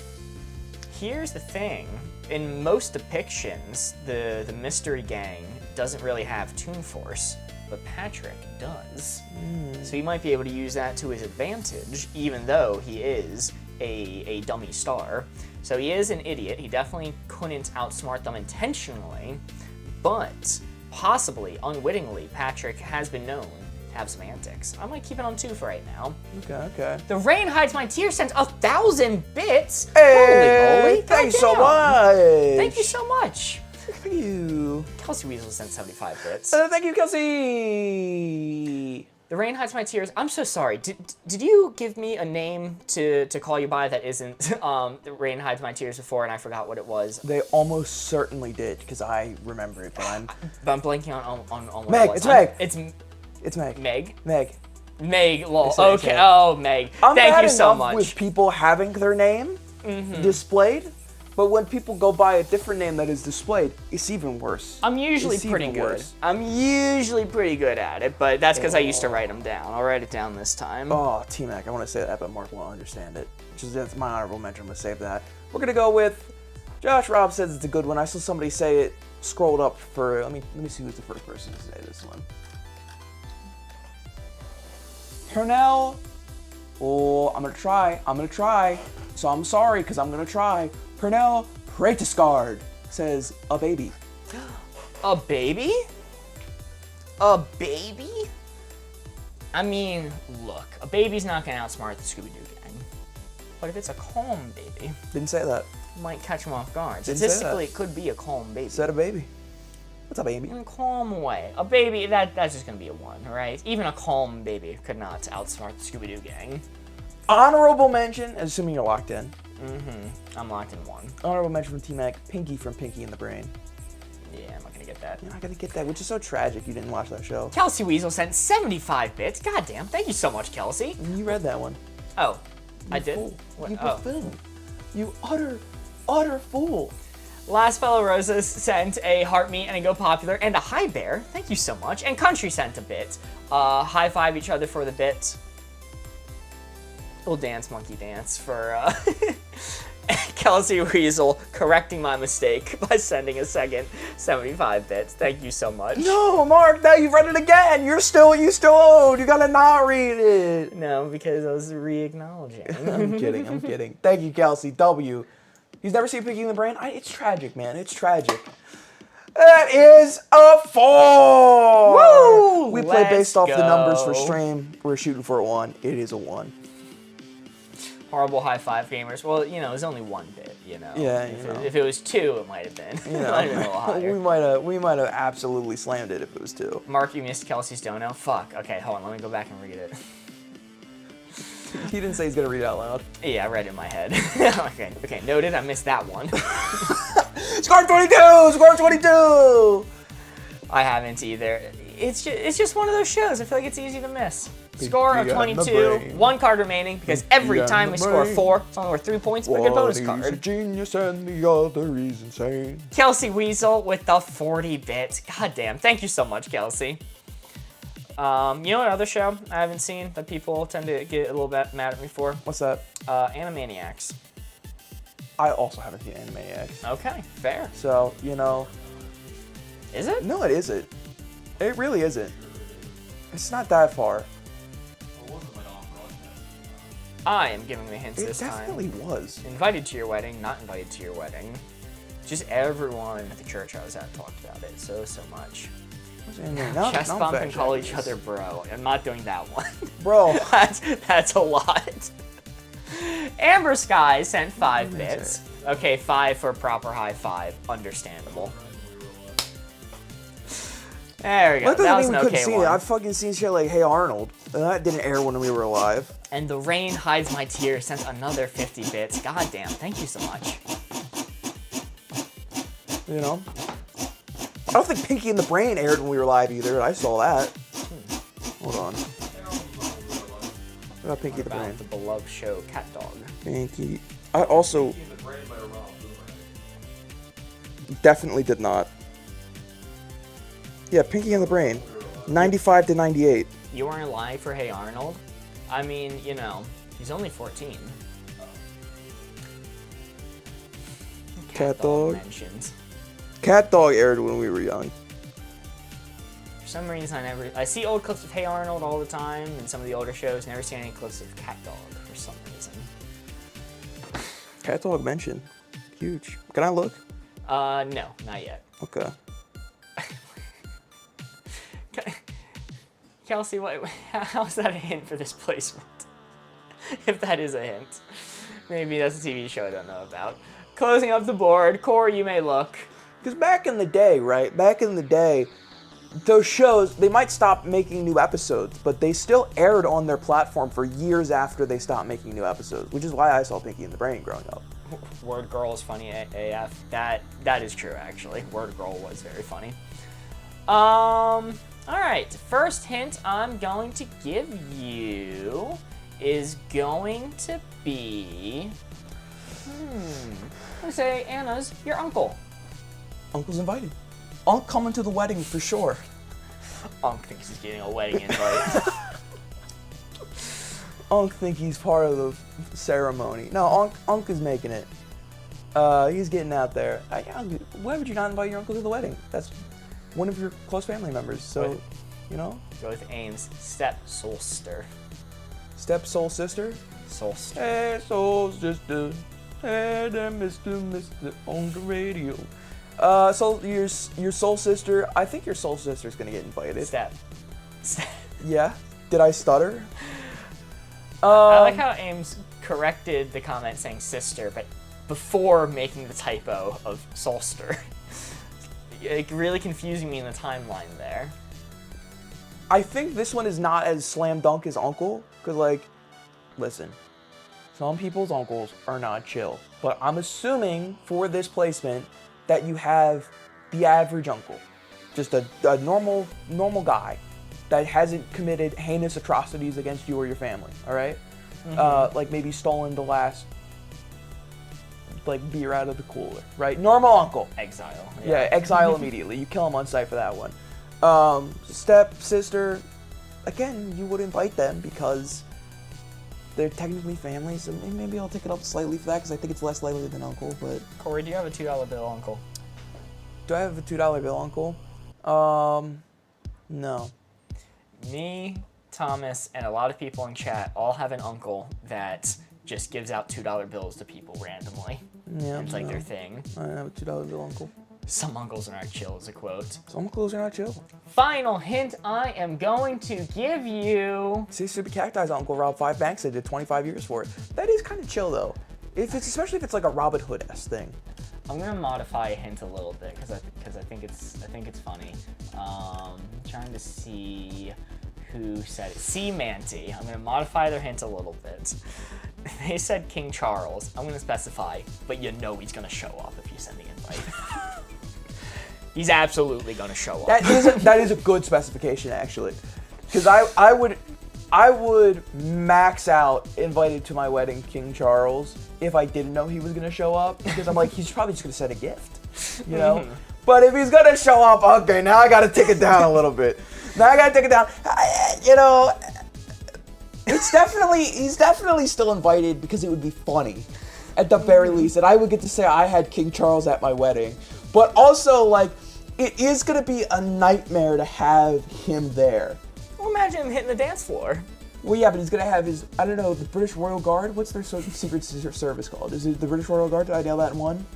Here's the thing. In most depictions, the mystery gang doesn't really have Toon Force, but Patrick does. So he might be able to use that to his advantage, even though he is a dummy star. So he is an idiot. He definitely couldn't outsmart them intentionally, but possibly, unwittingly, Patrick has been known to have some antics. I might keep it on 2 for right now. Okay. The Rain Hides My Tears sent 1,000 bits. Hey, Holy moly! thanks so Goddamn. much. Thank you so much. Thank you. Kelsey Weasel sent 75 bits. Thank you, Kelsey. The Rain Hides My Tears. I'm so sorry. Did you give me a name to call you by that isn't The Rain Hides My Tears before and I forgot what it was? They almost certainly did because I remember it, but I'm But I'm blanking on what Meg, it was. it's Meg. It's Meg. Meg. Meg. Meg, lol. Say it, Okay. say it. Oh, Meg. I'm Thank bad you so enough much. with people having their name displayed, but when people go by a different name that is displayed, it's even worse. I'm usually It's pretty even good. worse. I'm usually pretty good at it, but that's because I used to write them down. I'll write it down this time. Oh, T-Mac, I want to say that, but Mark won't understand it. That's my honorable mention. I'm going to save that. We're going to go with Josh Robb says it's a good one. I saw somebody say it scrolled up for, let me see who's the first person to say this one. Pernell, oh, I'm going to try. So I'm sorry, because I'm going to try. Pernell Pratiscard says a baby. A baby? A baby? I mean, look, a baby's not gonna outsmart the Scooby-Doo gang. But if it's a calm baby, Didn't say that. it might catch him off guard. Didn't say that. Statistically, it could be a calm baby. Said a baby. What's a baby? In a calm way. A baby, that's just gonna be a 1, right? Even a calm baby could not outsmart the Scooby-Doo gang. Honorable mention, assuming you're locked in. I'm locked in 1. Honorable mention from T-Mac, Pinky from Pinky in the Brain. Yeah, I'm not gonna get that. You're not gonna get that, which is so tragic you didn't watch that show. Kelsey Weasel sent 75 bits. Goddamn, thank you so much, Kelsey. You read that one. Oh, I did? Fool. What? You Oh. buffoon. You utter fool. Last Fellow Roses sent a heart meat and a go popular and a hi bear. Thank you so much. And Country sent a bit. High five each other for the bit. Little dance, monkey dance for Kelsey Weasel correcting my mistake by sending a second 75 bits. Thank you so much. No, Mark, now you've read it again. You still owed. You gotta not read it. No, because I was re-acknowledging. I'm kidding. Thank you, Kelsey. W. He's never seen Pinky in the Brain? It's tragic, man. It's tragic. That is a 4. Woo! We play based off the numbers for go. stream. We're shooting for a 1. It is a 1. Horrible high five gamers. Well, you know, it was only 1 bit, you know. Yeah, If it was 2, it might have been. You It might have been a little higher. we might have absolutely slammed it if it was 2. Mark, you missed Kelsey's dono? Fuck. Okay, hold on. Let me go back and read it. He didn't say he's gonna read it out loud. Yeah, I read it in my head. Okay, noted. I missed that one. Score 22! Score 22! I haven't either. It's just one of those shows. I feel like it's easy to miss. Score of Pinky on the 22, brain. 1 card remaining, because every on time the we score brain. 4, it's only worth 3 points, but a good bonus One is a card. genius and the other is insane. Kelsey Weasel with the 40 bits. God damn. Thank you so much, Kelsey. You know what other show I haven't seen that people tend to get a little bit mad at me for? What's that? Animaniacs. I also haven't seen Animaniacs. Okay, fair. So, you know, Is it? no, it isn't. It really isn't. It's not that far. It wasn't like on broadcast. I am giving the hints It this time. definitely was. Invited to your wedding, not invited to your wedding. Just everyone at the church I was at talked about it so much. What's Animaniacs? Now- Chest now I'm bump and fact call checking each this. other bro. I'm not doing that one. Bro. That's a lot. Amber Sky sent 5 What bits. Okay, 5 for proper high five. Understandable. There we go. That doesn't That was mean an we couldn't okay see one. it. I've fucking seen shit like Hey Arnold. And that didn't air when we were alive. And The Rain Hides My Tears sent another 50 bits. God damn, thank you so much. You know? I don't think Pinky and the Brain aired when we were live either. I saw that. Hold on. What about Pinky the Brain? About the beloved show Cat Dog. Pinky. I also In the brain by Rob Boomerang. definitely did not. Yeah, Pinky and the Brain. 95 to 98. You weren't alive for Hey Arnold? I mean, you know, he's only 14. Cat Dog. mentions. Cat Dog aired when we were young. For some reason, I see old clips of Hey Arnold all the time in some of the older shows. Never see any clips of Cat Dog for some reason. Cat Dog mentioned. Huge. Can I look? No, not yet. Okay. Kelsey, how's that a hint for this placement? If that is a hint. Maybe that's a TV show I don't know about. Closing up the board, Corey, you may look. Because back in the day, right? Back in the day, those shows, they might stop making new episodes, but they still aired on their platform for years after they stopped making new episodes, which is why I saw Pinky and the Brain growing up. Word Girl is funny AF. That is true, actually. Word Girl was very funny. All right, first hint I'm going to give you is going to be, I'm gonna say Anna's your uncle. Uncle's invited. Unc coming to the wedding for sure. Unc thinks he's getting a wedding invite. Unc think he's part of the ceremony. No, Unc is making it. He's getting out there. Why would you not invite your uncle to the wedding? That's one of your close family members. So, you know. Go with Ames, step soul sister. Step soul sister. Soul sister. Hey, soul sister. Hey, there, Mr. on the radio. So your soul sister. I think your soul sister's gonna get invited. Step. Yeah. Did I stutter? I like how Ames corrected the comment saying sister, but before making the typo of Solster. Like, really confusing me in the timeline there. I think this one is not as slam dunk as Uncle, because, like, listen, some people's uncles are not chill. But I'm assuming for this placement that you have the average uncle. Just a normal guy that hasn't committed heinous atrocities against you or your family, all right? Mm-hmm. Like maybe stolen the last beer out of the cooler, right? Normal uncle. Exile. Yeah, exile immediately. You kill him on sight for that one. Step sister, again, you would invite them because they're technically family, so maybe I'll take it up slightly for that because I think it's less likely than uncle, but... Corey, do you have a $2 bill uncle? Do I have a $2 bill uncle? No. Me, Thomas, and a lot of people in chat all have an uncle that just gives out $2 bills to people randomly. Yeah, it's like their thing. I have a $2 bill uncle. Some uncles are not chill is a quote. Some uncles are not chill. Final hint I am going to give you. See, Super Cacti's uncle robbed 5 banks and did 25 years for it. That is kind of chill though. Especially if it's like a Robin Hood-esque thing. I'm gonna modify a hint a little bit because I think it's funny. Trying to see who said it. C Manty. I'm gonna modify their hint a little bit. They said King Charles. I'm gonna specify, but you know he's gonna show up if you send the invite. He's absolutely gonna show up. That is a good specification actually, because I would max out invited to my wedding King Charles if I didn't know he was gonna show up, because I'm like, he's probably just gonna send a gift, you know. Mm-hmm. But if he's gonna show up, okay, now I gotta take it down a little bit. Now I gotta take it down. You know, he's definitely still invited because it would be funny, at the very least, and I would get to say I had King Charles at my wedding. But also, like, it is gonna be a nightmare to have him there. Well, imagine him hitting the dance floor. Well, yeah, but he's gonna have his, I don't know, the British Royal Guard? What's their secret service called? Is it the British Royal Guard? Did I nail that in one?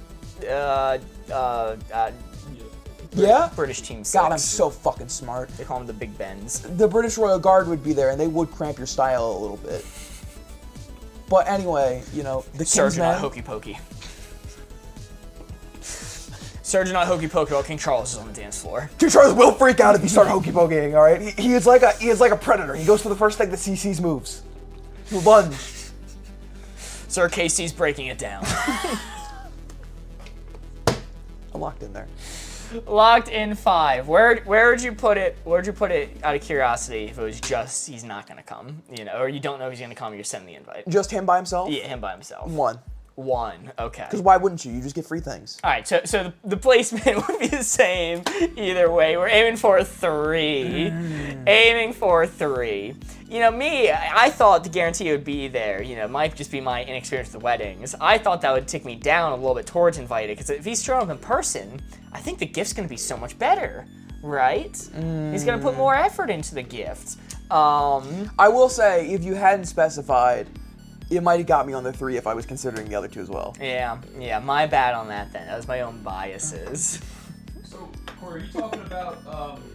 Yeah? British Team 6. God, I'm so fucking smart. They call them the Big Bens. The British Royal Guard would be there, and they would cramp your style a little bit. But anyway, you know, the Surgeon Kingsman... not hokey pokey. Surgeon not hokey pokey while King Charles is on the dance floor. King Charles will freak out if you start hokey poking, all right? He is like a predator. He goes for the first thing that he sees moves. He'll lunge. Sir Casey's breaking it down. I'm locked in there. Locked in 5. Where would you put it? Where'd you put it out of curiosity if it was just he's not gonna come, you know, or you don't know he's gonna come, you're sending the invite? Just him by himself? Yeah, him by himself. 1. 1, okay. Because why wouldn't you? You just get free things. All right, so the placement would be the same either way. We're aiming for 3. Aiming for 3. You know, me, I thought the guarantee would be there. You know, it might just be my inexperience with weddings. I thought that would tick me down a little bit towards invited, because if he's showing up in person, I think the gift's gonna be so much better, right? He's gonna put more effort into the gift. I will say, if you hadn't specified, it might have got me on the 3 if I was considering the other 2 as well. Yeah, my bad on that then. That was my own biases. So, Corey, are you talking about,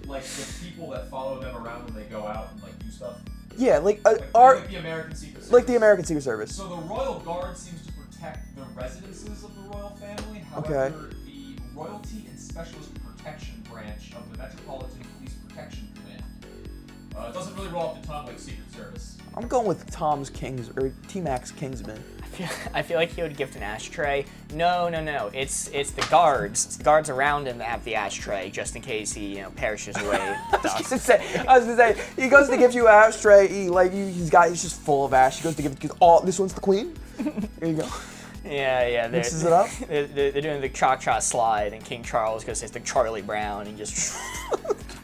like, the people that follow them around when they go out and, like, do stuff? Yeah, like the American Secret Service. Like the American Secret Service. So the Royal Guard seems to protect the residences of the royal family. However, Okay. the Royalty and Specialist Protection Branch of the Metropolitan Police Protection Command. It doesn't really roll off the tongue like Secret Service. I'm going with T-Max Kingsman. I I feel like he would gift an ashtray. No. It's the guards. It's the guards around him that have the ashtray, just in case he, perishes away. I was gonna say, he goes to give you an ashtray. He's just full of ash. He goes to give this one's the queen. Here you go. Yeah. Mixes it up. They're doing the cha-cha slide, and King Charles goes to the Charlie Brown and just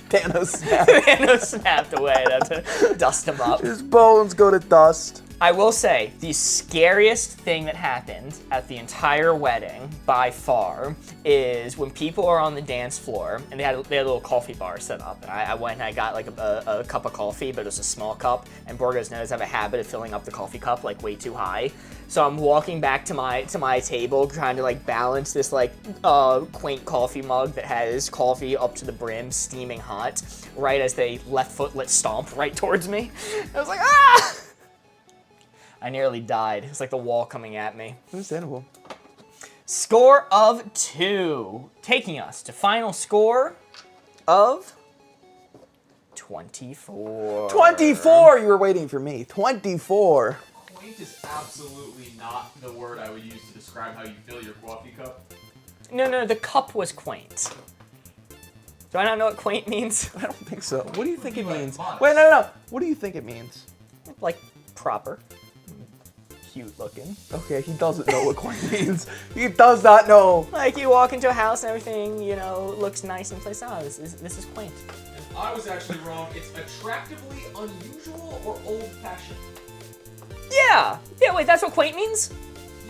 Thanos snapped away. That's to dust him up. His bones go to dust. I will say, the scariest thing that happened at the entire wedding, by far, is when people are on the dance floor, and they had a little coffee bar set up, and I went and I got like a cup of coffee, but it was a small cup, and Borgos knows I have a habit of filling up the coffee cup like way too high. So I'm walking back to my table, trying to like balance this like quaint coffee mug that has coffee up to the brim, steaming hot, right as they left footlet stomp right towards me. I was like, ah! I nearly died. It's like the wall coming at me. Understandable. Score of 2, taking us to final score of 24. 24. You were waiting for me. 24. Quaint is absolutely not the word I would use to describe how you fill your coffee cup. No, the cup was quaint. Do I not know what quaint means? I don't think so. What do you think it means? modest. Wait, no. What do you think it means? Like proper. Cute looking. Okay, he doesn't know what quaint means. He does not know. Like you walk into a house and everything, looks nice and place. Oh, this is quaint. And I was actually wrong. It's attractively unusual or old-fashioned. Yeah, wait, that's what quaint means?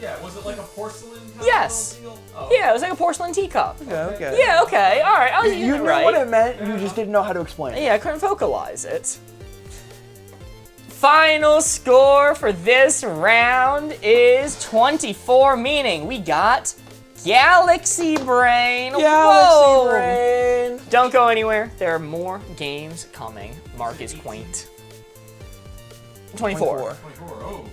Yeah, was it like a porcelain kind Yes. of deal? Oh. Yeah, it was like a porcelain teacup. Okay. Yeah, okay, all right, I was using You it knew right. what it meant, you just didn't know how to explain it. Yeah, I couldn't vocalize it. Final score for this round is 24, meaning we got Galaxy Brain. Whoa. Brain. Don't go anywhere. There are more games coming. Mark is quaint. 24. 24, oh.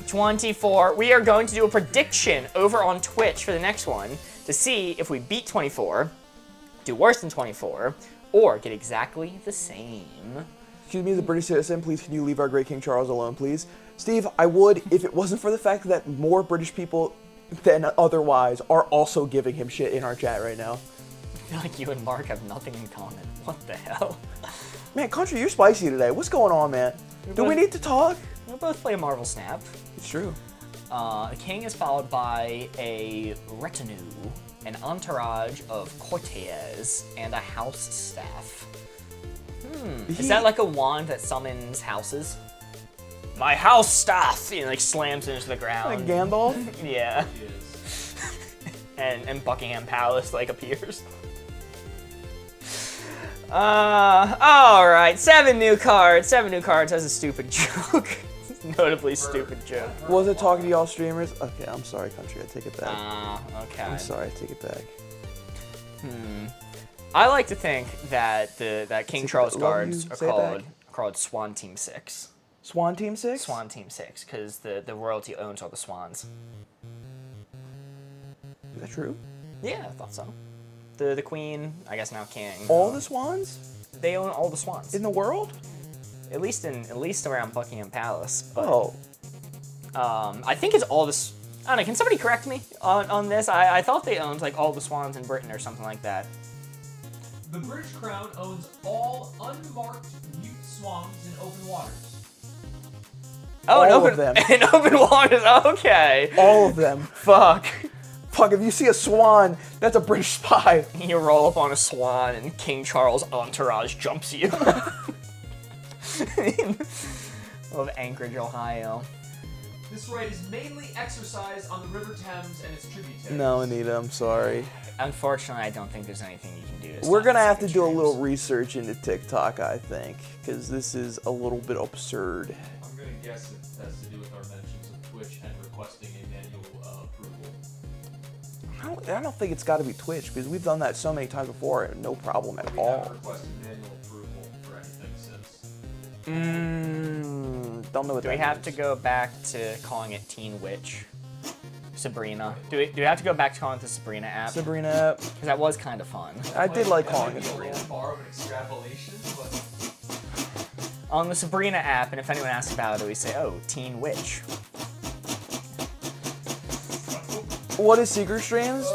24. We are going to do a prediction over on Twitch for the next one to see if we beat 24, do worse than 24, or get exactly the same. Excuse me, the British citizen, please can you leave our great King Charles alone, please? Steve, I would if it wasn't for the fact that more British people than otherwise are also giving him shit in our chat right now. I feel like you and Mark have nothing in common. What the hell? Man, Country, you're spicy today. What's going on, man? Do we need to talk? We'll both play a Marvel Snap. It's true. The king is followed by a retinue, an entourage of courtiers, and a house staff. Is that like a wand that summons houses? My house staff! Like slams into the ground. Like Gandalf? Yeah. He is. and Buckingham Palace like appears. Alright, 7 new cards. 7 new cards. That's a stupid joke. Notably stupid joke. Was it talking to y'all streamers? Okay, I'm sorry, Country. I take it back. Okay. I'm sorry, I take it back. I like to think that that King Charles love guards you, are say it called Swan Team 6. Swan Team 6? Swan Team 6, because the royalty owns all the swans. Is that true? Yeah, I thought so. The queen, I guess now king. All the swans? They own all the swans. In the world? At least around Buckingham Palace. But, Oh. I think it's all this. I don't know. Can somebody correct me on this? I thought they owned like all the swans in Britain or something like that. The British Crown owns all unmarked mute swans in open waters. Oh, All of them. In open waters. Okay. All of them. Fuck. Fuck, if you see a swan, that's a British spy. You roll up on a swan and King Charles' entourage jumps you. Of Anchorage, Ohio. This right is mainly exercised on the River Thames and its tributaries. No, Anita, I'm sorry. Unfortunately, I don't think there's anything you can do to We're stop gonna the have to second do a streams. little research into TikTok, I think, because this is a little bit absurd. I'm gonna guess it has to do with our mentions of Twitch and requesting a manual approval. I don't think it's got to be Twitch, because we've done that so many times before, and no problem at We all. haven't requested manual approval for anything since. Don't know what Do that we have means. to go back to calling it Teen Witch? Sabrina. Do we have to go back to calling it the Sabrina app? Sabrina, Because that was kind of fun. I did like calling That it might be a Sabrina. little far of an extrapolation, but On the Sabrina app, and if anyone asks about it, we say, oh, Teen Witch. What is secret streams?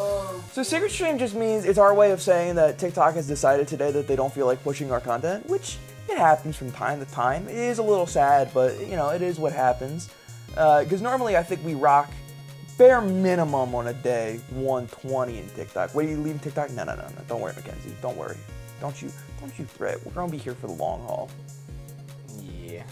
So secret stream just means it's our way of saying that TikTok has decided today that they don't feel like pushing our content, which it happens from time to time. It is a little sad, but you know, it is what happens. Because normally I think we rock bare minimum on a day 120 in TikTok. Wait, you leaving TikTok? No. Don't worry, Mackenzie. Don't worry. Don't you fret. We're gonna be here for the long haul. Yeah.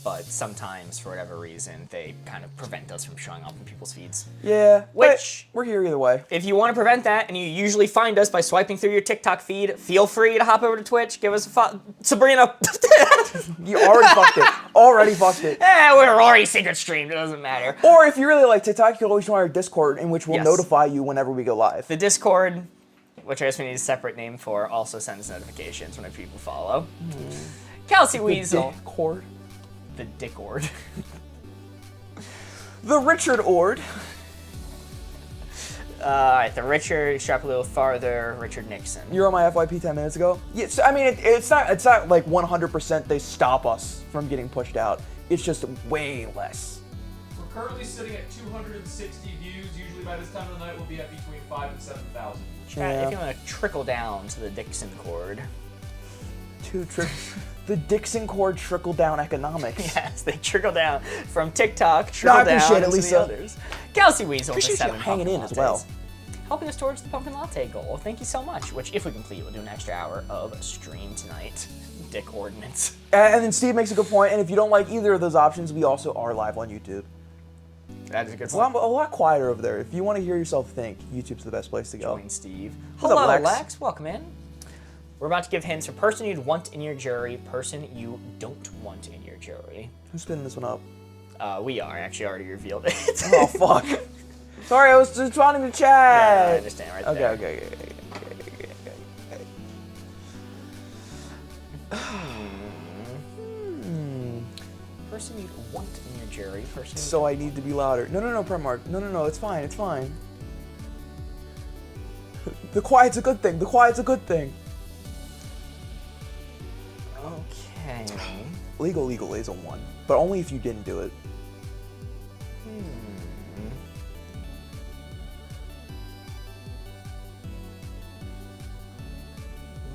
But sometimes, for whatever reason, they kind of prevent us from showing up in people's feeds. Yeah, Which, we're here either way. if you want to prevent that, and you usually find us by swiping through your TikTok feed, feel free to hop over to Twitch, give us a Sabrina. You already fucked it. Already fucked it. We're already secret streamed, it doesn't matter. Or if you really like TikTok, you can always join our Discord, in which we'll Yes. notify you whenever we go live. The Discord, which I guess we need a separate name for, also sends notifications when people follow. Kelsey Weasel. Discord. The Dickord. The Richard Ord. Alright, the Richard, strap a little farther, Richard Nixon. You're on my FYP 10 minutes ago. Yeah, so, I mean, it's not like 100% they stop us from getting pushed out. It's just way less. We're currently sitting at 260 views. Usually by this time of the night, we'll be at between 5,000 and 7,000. If you want to trickle down to the Dixon chord. The Dixon chord trickle down economics. Yes, they trickle down from TikTok, trickle I down appreciate it, to Lisa. the others. Kelsey Weasel with Appreciate you 7 hanging pumpkin in as lattes, well. helping us towards the pumpkin latte goal. Thank you so much. Which, if we complete, we'll do an extra hour of stream tonight. Dick ordinance. And then Steve makes a good point, and if you don't like either of those options, we also are live on YouTube. That is a good Well, point. I'm a lot quieter over there. If you want to hear yourself think, YouTube's the best place to go. Join Steve. What's up, Hello, Lex? Lex. Welcome in. We're about to give hints for person you'd want in your jury, person you don't want in your jury. Who's spinning this one up? We are. I actually already revealed it. Oh, fuck. Sorry, I was just responding to Yeah, I chat. understand right Okay, there. okay. Person you'd want in your jury, person. So I need to be louder. No, Primark. No, it's fine, it's fine. The quiet's a good thing. The quiet's a good thing. Okay. Legal is a 1, but only if you didn't do it.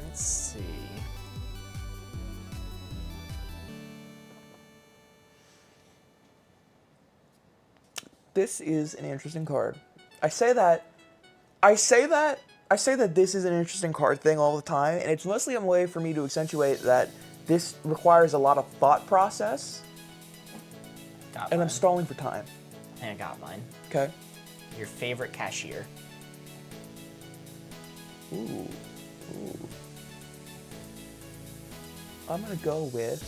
Let's see. This is an interesting card. I say that this is an interesting card thing all the time, and it's mostly a way for me to accentuate that this requires a lot of thought process, Got and mine. I'm stalling for time. I got mine. Okay. Your favorite cashier. Ooh. I'm gonna go with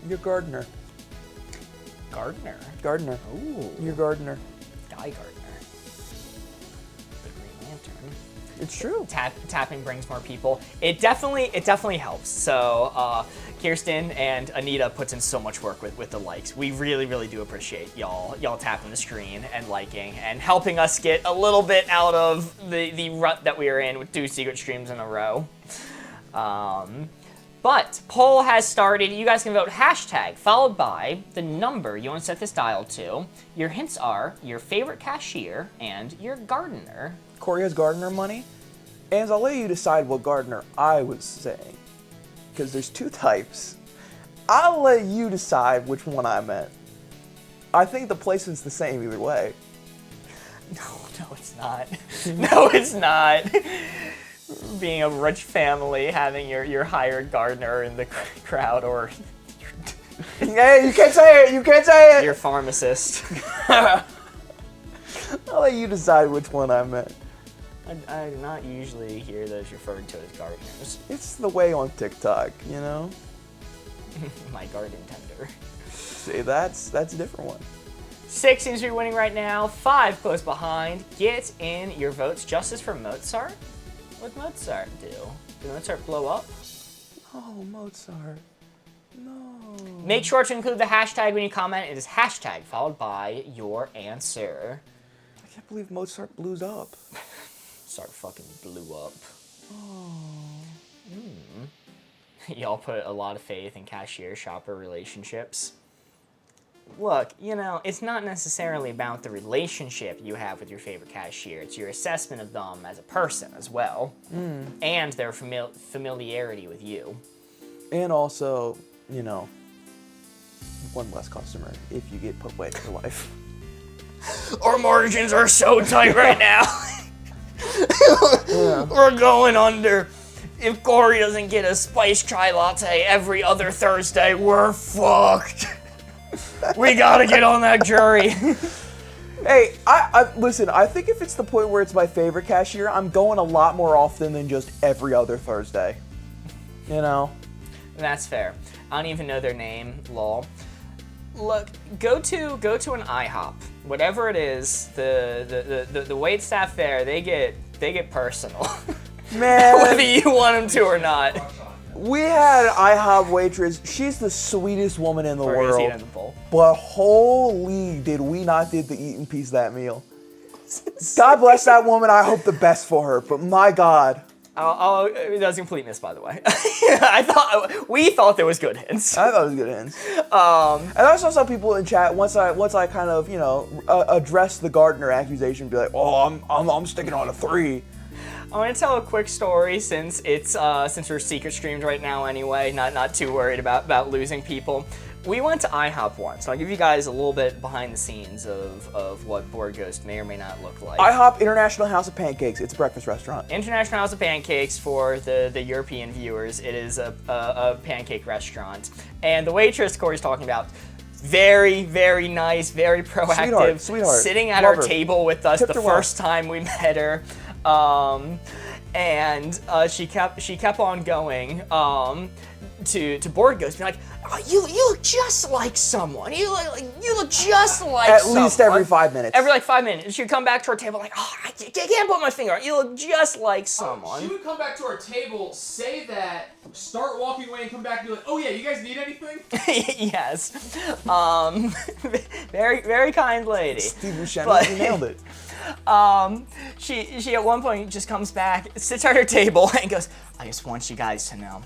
your gardener. Gardener. Gardener. Ooh. Your gardener. Guy Gardner. The Green Lantern. It's true. Tapping brings more people. It definitely helps. So Kirsten and Anita puts in so much work with the likes. We really do appreciate y'all tapping the screen and liking and helping us get a little bit out of the rut that we are in with 2 secret streams in a row. But poll has started. You guys can vote hashtag followed by the number you want to set this dial to. Your hints are your favorite cashier and your gardener. Corey has gardener money, and I'll let you decide what gardener I was saying, because there's 2 types. I'll let you decide which one I meant. I think the placement's the same either way. No, it's not. No, it's not. Being a rich family, having your hired gardener in the crowd, or Hey, you can't say it! You can't say it! your pharmacist. I'll let you decide which one I meant. I do not usually hear those referred to as gardeners. It's the way on TikTok, you know? My garden tender. See, that's a different one. 6 seems to be winning right now. 5 close behind. Get in your votes. Justice for Mozart? What did Mozart do? Did Mozart blow up? Oh, Mozart. No. Make sure to include the hashtag when you comment. It is hashtag followed by your answer. I can't believe Mozart blew up. Mozart fucking blew up. Oh. Y'all put a lot of faith in cashier-shopper relationships. Look, you know, it's not necessarily about the relationship you have with your favorite cashier. It's your assessment of them as a person as well. And their familiarity with you. And also, you know, one less customer if you get put away for life. Our margins are so tight right now. We're going under. If Corey doesn't get a spiced chai latte every other Thursday, we're fucked. We gotta get on that jury. Hey, I listen, I think if it's the point where it's my favorite cashier, I'm going a lot more often than just every other Thursday. You know? That's fair. I don't even know their name, lol. Look, go to an IHOP. Whatever it is, the wait staff there, they get personal. Man. Whether you want them to or not. We had an IHOP waitress. She's the sweetest woman in the world. In the bowl. But holy, did we not did the eating piece of that meal. God bless that woman. I hope the best for her. But my God. That was a complete miss, by the way. We thought there was good hints. I thought it was good hints. And I saw some people in chat once I kind of, you know, addressed the Gardner accusation, be like, oh, I'm sticking on a 3. I want to tell a quick story since we're secret streamed right now anyway. Not too worried about losing people. We went to IHOP once. I'll give you guys a little bit behind the scenes of what Board Ghost may or may not look like. IHOP, International House of Pancakes. It's a breakfast restaurant. International House of Pancakes, for the European viewers, it is a pancake restaurant. And the waitress Corey's talking about, very, very nice, very proactive. Sweetheart. Sitting at Love our her. table with us Tipped the her well. first time we met her. She kept on going to Board Ghost, being like, oh, you look just like someone. You look just like At someone. least every 5 minutes. Every like 5 minutes, she'd come back to our table like, oh, I can't put my finger on it. You look just like someone. She would come back to our table, say that, start walking away, and come back and be like, oh yeah, you guys need anything? Yes. Very, very kind lady. Steve Buscemi, you nailed it. She at one point just comes back, sits at her table, and goes, I just want you guys to know,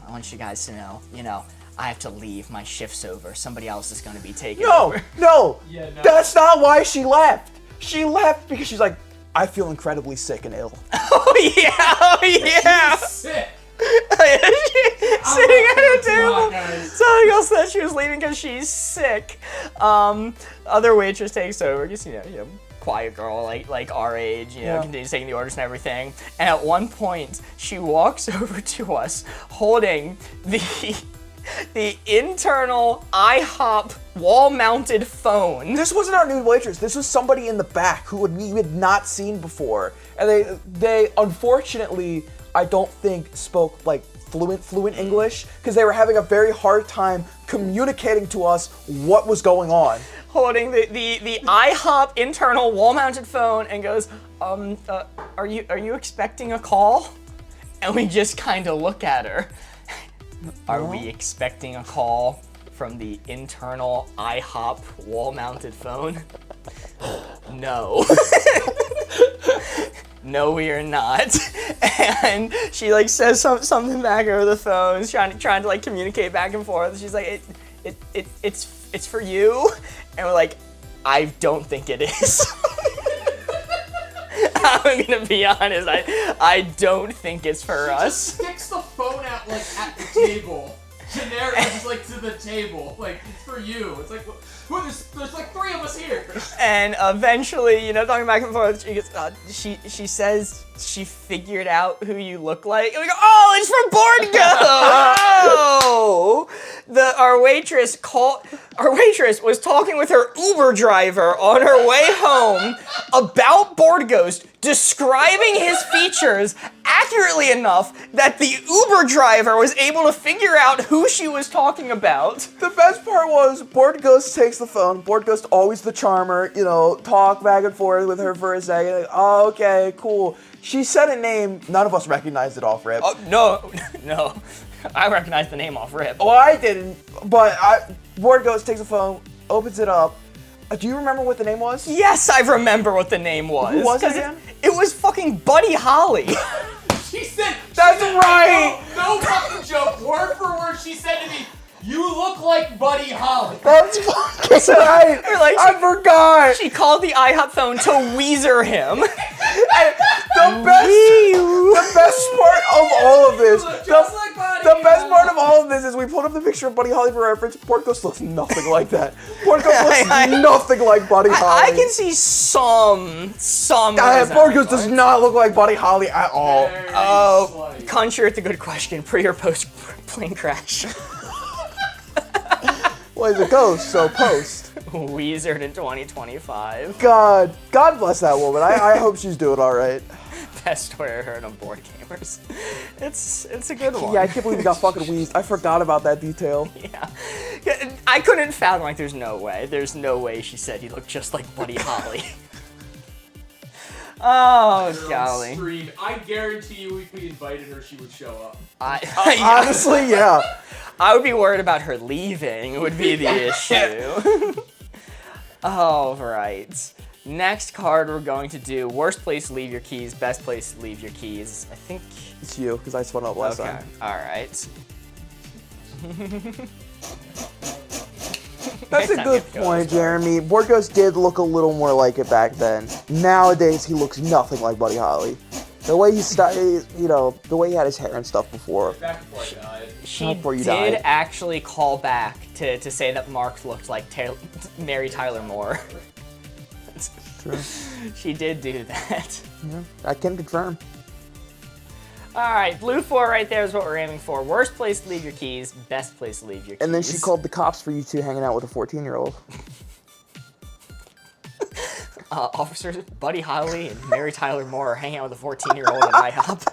you know, I have to leave. My shift's over. Somebody else is going to be taking over. No, Yeah, no. that's not why she left. She left because she's like, I feel incredibly sick and ill. Oh yeah. Sick. Sitting at her table, guys. telling us that she was leaving because she's sick. Other waitress takes over, just you know, quiet girl like our age, you know, continues taking the orders and everything. And at one point, she walks over to us holding the internal IHOP wall-mounted phone. This wasn't our new waitress. This was somebody in the back who we had not seen before. And they unfortunately, I don't think spoke like fluent English because they were having a very hard time communicating to us what was going on. Holding the IHOP internal wall-mounted phone and goes, are you expecting a call? And we just kind of look at her. Are we expecting a call from the internal IHOP wall-mounted phone? No. No, we are not. And she like says something back over the phone, trying to like communicate back and forth. She's like, it's for you. And we're like, I don't think it is. I'm gonna be honest, I don't think it's for us. Just sticks the phone out like at the table. Generic, just like to the table. Like, it's for you. It's like, there's like 3 of us here. And eventually, you know, talking back and forth, she gets, she says she figured out who you look like. And we go, oh, it's from Board Ghost! Oh! Our waitress was talking with her Uber driver on her way home about Board Ghost, describing his features accurately enough that the Uber driver was able to figure out who she was talking about. The best part was Board Ghost takes the phone. Board Ghost, always the charmer, you know, talk back and forth with her for a second. Like, oh, okay, cool. She said a name. None of us recognized it off rip. No. I recognized the name off rip. Well, I didn't, but Board Ghost takes the phone, opens it up. Do you remember what the name was? Yes, I remember what the name was. Who was it again? It was fucking Buddy Holly. She said, That's right! No fucking joke, word for word she said to me, "You look like Buddy Holly." That's fucking right. Or like I forgot. She called the IHOP phone to Weezer him. The best part of all of this. Just like Buddy The best Holly. part of all of this is we pulled up the picture of Buddy Holly for reference. Portgos looks nothing like that. Portgos looks nothing like Buddy Holly. I can see some. Portgos does not look like Buddy Holly at all. Very Oh, slight. Conjure at the good question. Pre or post plane crash? Well, he's a ghost, so post. Weezer in 2025. God bless that woman. I hope she's doing all right. Best way I heard on Board Gamers. It's a good one. Yeah, I can't believe he got fucking wheezed. I forgot about that detail. Yeah. I couldn't fathom, like, there's no way she said he looked just like Buddy Holly. Oh, golly. Screen. I guarantee you if we invited her, she would show up. Honestly, yeah. I would be worried about her leaving, would be the issue. All right. Next card we're going to do worst place to leave your keys, best place to leave your keys. I think It's you, because I spun up last time. All right. That's a good point, Jeremy. Portgos did look a little more like it back then. Nowadays, he looks nothing like Buddy Holly. The way he started, the way he had his hair and stuff before. Back before I died. She Before you did died. actually call back to say that Mark looked like Mary Tyler Moore. True. She did do that. Yeah, I can confirm. All right, blue 4 right there is what we're aiming for. Worst place to leave your keys, best place to leave your keys. And then she called the cops for you two hanging out with a 14-year-old. Officers Buddy Holly and Mary Tyler Moore are hanging out with a 14-year-old at IHOP.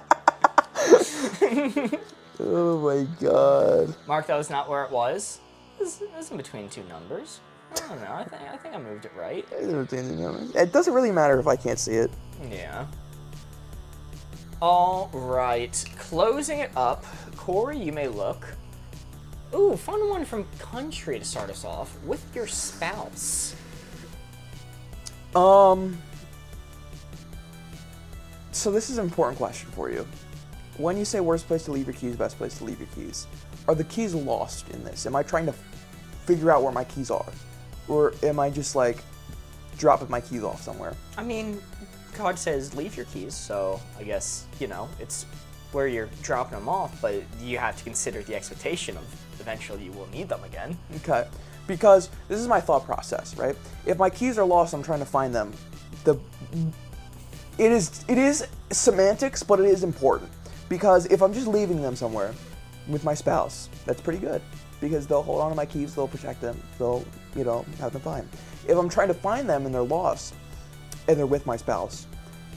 Oh my god. Mark, that was not where it was. This is in between two numbers. I don't know. I think I moved it right. It doesn't really matter if I can't see it. Yeah. All right. Closing it up. Corey, you may look. Ooh, fun one from country to start us off. With your spouse. So this is an important question for you. When you say worst place to leave your keys, best place to leave your keys, are the keys lost in this? Am I trying to figure out where my keys are? Or am I just like dropping my keys off somewhere? I mean, God says leave your keys, so I guess, it's where you're dropping them off, but you have to consider the expectation of eventually you will need them again. Okay. Because this is my thought process, right? If my keys are lost, I'm trying to find them. It is semantics, but it is important. Because if I'm just leaving them somewhere with my spouse, that's pretty good. Because they'll hold on to my keys, they'll protect them, they'll, have them fine. If I'm trying to find them and they're lost, and they're with my spouse,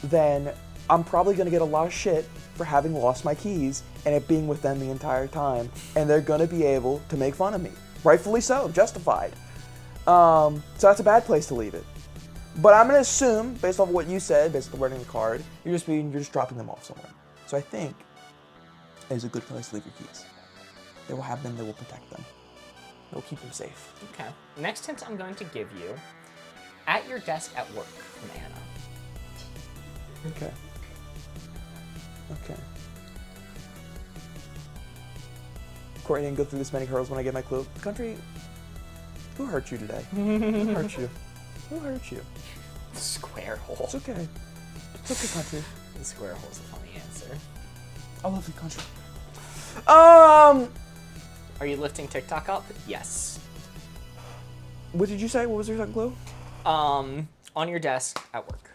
then I'm probably gonna get a lot of shit for having lost my keys and it being with them the entire time, and they're gonna be able to make fun of me. Rightfully so, justified. So that's a bad place to leave it. But I'm gonna assume, based off what you said, based on the wording of the card, you're just dropping them off somewhere. So I think it's a good place to leave your keys. They will have them, they will protect them. They'll keep them safe. Okay. Next hint I'm going to give you, at your desk at work from Anna. Okay. Okay. Corey didn't go through this many hurdles when I get my clue. Country, who hurt you today? Who hurt you? Who hurt you? Square hole. It's okay. It's okay, country. The square hole's a funny answer. I love you, country. Are you lifting TikTok up? Yes. What did you say? What was your second clue? On your desk at work.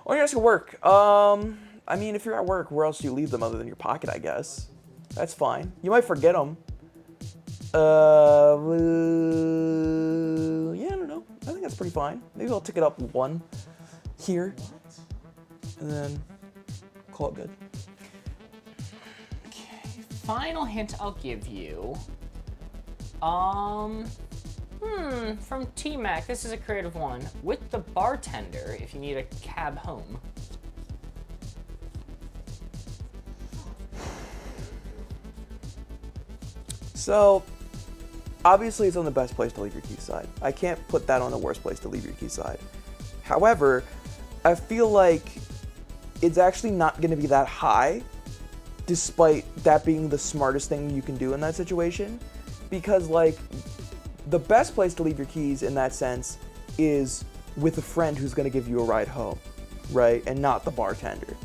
On your desk at work. I mean, if you're at work, where else do you leave them other than your pocket, I guess? That's fine. You might forget them. Yeah, I don't know. I think that's pretty fine. Maybe I'll tick it up one here, and then call it good. Okay. Final hint I'll give you. From T-Mac, this is a creative one. With the bartender, if you need a cab home. So, obviously it's on the best place to leave your key side. I can't put that on the worst place to leave your key side. However, I feel like it's actually not going to be that high despite that being the smartest thing you can do in that situation, because like the best place to leave your keys in that sense is with a friend who's going to give you a ride home, right? And not the bartender.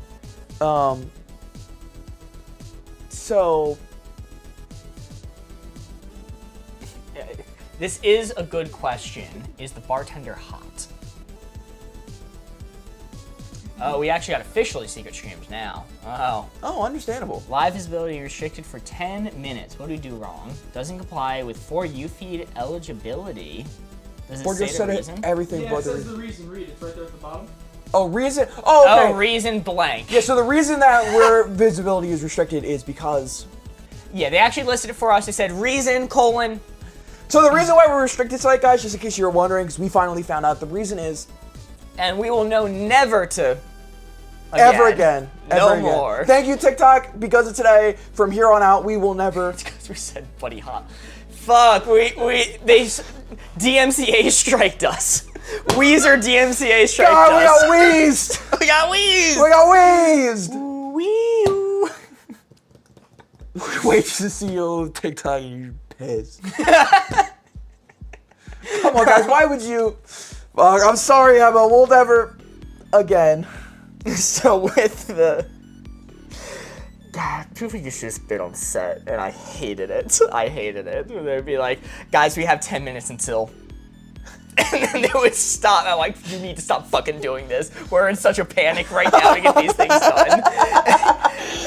So this is a good question. Is the bartender hot? Oh, we actually got officially secret streams now. Oh, understandable. Live visibility restricted for 10 minutes. What do we do wrong? Doesn't comply with 4U feed eligibility. Does it Or say just the said reason? everything Yeah, but it says the reason. Read. It's right there at the bottom. Oh, reason. Oh, okay. Oh, reason blank. Yeah, so the reason that where visibility is restricted is because. Yeah, they actually listed it for us. They said reason, colon. So the reason why we're restricted tonight, guys, just in case you were wondering, because we finally found out, the reason is. And we will know never to. Ever again. No Ever again. more. Thank you, TikTok. Because of today, from here on out, we will never. Because we said buddy hot. Fuck, they DMCA striked us. Weezer DMCA striked God, we us. got wheezed. We got wheezed. We got wheezed. Wee. Wait to see you on TikTok and you pissed. Come on, guys. Why would you? Fuck, I'm sorry, Emma. We'll never again. So with the... God, people used to just been on set, and I hated it. I hated it. They'd be like, guys, we have 10 minutes until... And then they would stop. I'm like, you need to stop fucking doing this. We're in such a panic right now to get these things done.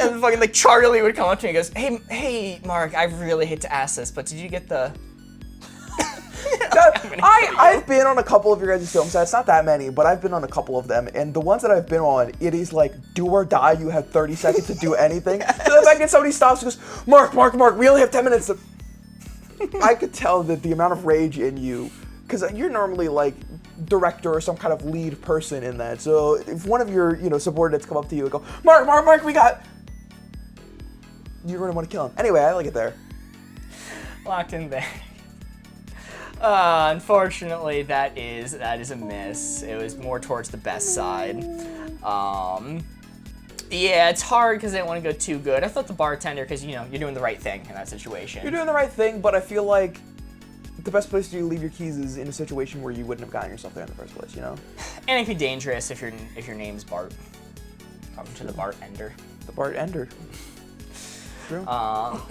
And fucking like Charlie would come up to me and goes, hey, Mark, I really hate to ask this, but did you get the... I've been on a couple of your guys' film sets, not that many, but I've been on a couple of them, and the ones that I've been on, it is like, do or die, you have 30 seconds to do anything. So the fact that somebody stops and goes, Mark, we only have 10 minutes to... I could tell that the amount of rage in you, because you're normally like director or some kind of lead person in that, so if one of your, subordinates come up to you and go, Mark, we got... You really want to kill him. Anyway, I like it there. Locked in there. Unfortunately, that is a miss. It was more towards the best side. Yeah, it's hard because I didn't want to go too good. I thought the bartender, because you're doing the right thing in that situation. You're doing the right thing, but I feel like the best place to leave your keys is in a situation where you wouldn't have gotten yourself there in the first place, And it could be dangerous if your name's Bart. Talking to the bartender. The bartender. True. Oh,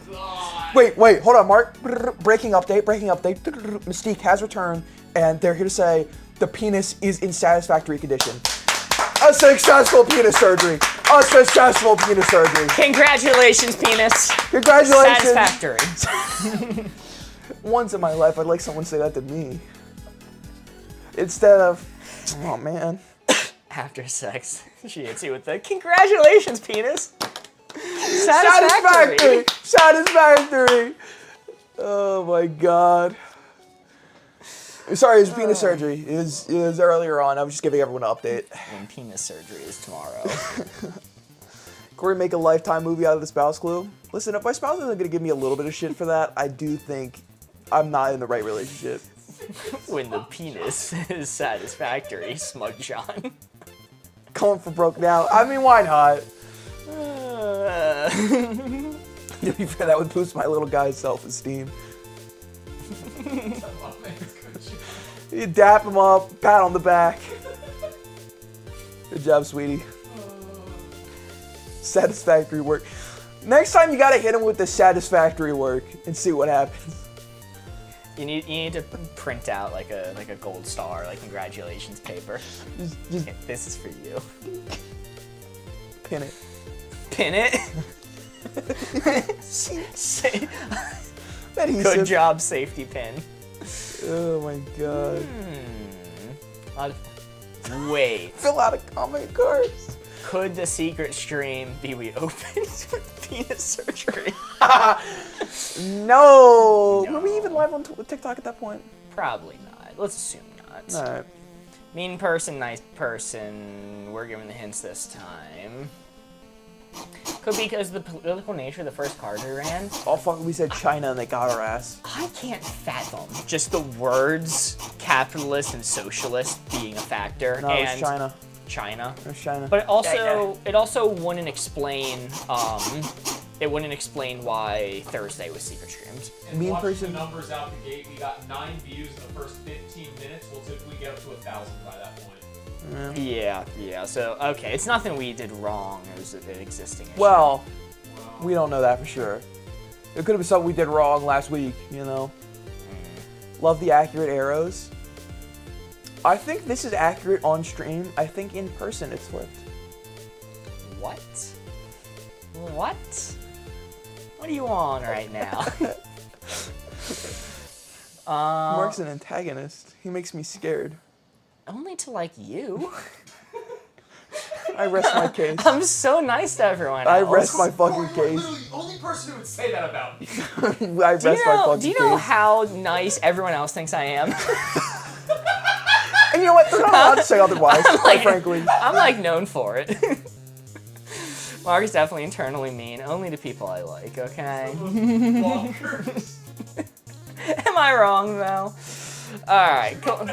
God. Wait, hold on, Mark. Breaking update. Mystique has returned, and they're here to say the penis is in satisfactory condition. A successful penis surgery. Congratulations, penis. Congratulations. Satisfactory. Once in my life, I'd like someone to say that to me. Instead of, oh man. After sex, she hits you with the congratulations, penis. Satisfactory. Oh my God. Sorry, it was penis surgery. It was earlier on. I was just giving everyone an update. When penis surgery is tomorrow. Corey, make a Lifetime movie out of the spouse clue. Listen, if my spouse isn't gonna give me a little bit of shit for that, I do think I'm not in the right relationship. When the penis is satisfactory, Smug John. Going for broke now. I mean, why not? To be fair, that would boost my little guy's self-esteem. You dap him up, pat on the back. Good job, sweetie. Satisfactory work. Next time you gotta hit him with the satisfactory work and see what happens. You need to print out like a gold star, like congratulations paper. Just This is for you. pin it. Pin it. Say, Adhesive. good job, safety pin. Oh my God. Wait. Fill out a comment cards. Could the secret stream be reopened with penis surgery? No. Were we even live on TikTok at that point? Probably not. Let's assume not. All right. Mean person, nice person. We're giving the hints this time. Could be because of the political nature of the first card we ran. Oh fuck, we said China and they got our ass. I can't fathom just the words capitalist and socialist being a factor. No, and it's China. China. There's China. But it also wouldn't explain why Thursday was secret streamed. And Mean watching person. the numbers out the gate, we got 9 views in the first 15 minutes. We'll typically get up to 1,000 by that point. Yeah. So okay, it's nothing we did wrong. It was an existing issue. Well, we don't know that for sure. It could have been something we did wrong last week, you know? Love the accurate arrows. I think this is accurate on stream. I think in person it's flipped. What? What? What are you on right now? Mark's an antagonist. He makes me scared. Only to like you. I rest my case. I'm so nice to everyone else. I rest my fucking You're case. literally the only person who would say that about me. I rest my fucking Do you know case. how nice everyone else thinks I am? And you know what? They're not allowed to say otherwise, quite frankly. I'm like known for it. Mark is definitely internally mean, only to people I like, okay? Bonkers. Am I wrong though? Alright, cool.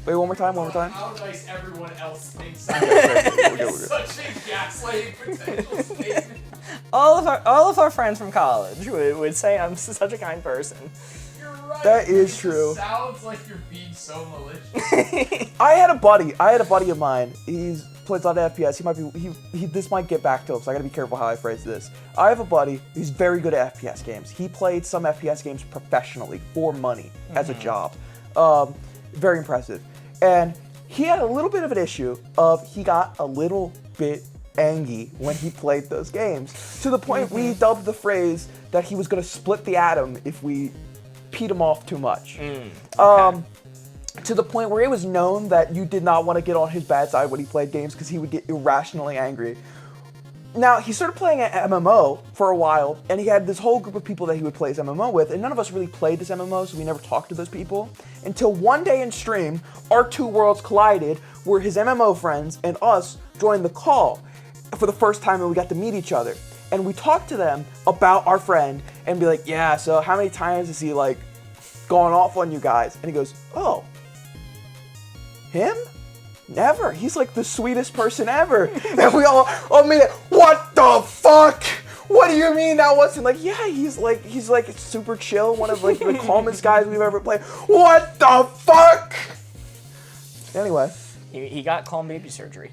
Wait, one more time. How nice everyone else thinks I We're am. good. It's such a gaslighting potential statement. All of our friends from college would say I'm such a kind person. You're right. That is It just true. sounds like you're being so malicious. I had a buddy of mine. He's plays a lot of FPS. He might be. This might get back to him, so I gotta be careful how I phrase this. I have a buddy who's very good at FPS games. He played some FPS games professionally for money as a job. Very impressive. And he had a little bit of an issue of he got a little bit angry when he played those games, to the point we dubbed the phrase that he was gonna split the atom if we peed him off too much. Okay. To the point where it was known that you did not want to get on his bad side when he played games because he would get irrationally angry. Now, he started playing an MMO for a while, and he had this whole group of people that he would play his MMO with, and none of us really played this MMO, so we never talked to those people. Until one day in stream, our two worlds collided, where his MMO friends and us joined the call for the first time, and we got to meet each other. And we talked to them about our friend, and be like, yeah, so how many times has he, like, gone off on you guys? And he goes, oh, him? Never. He's like the sweetest person ever. And we all mean, what the fuck? What do you mean that wasn't? Like, yeah, he's like super chill, one of like the calmest guys we've ever played. What the fuck? Anyway, He got calm baby surgery.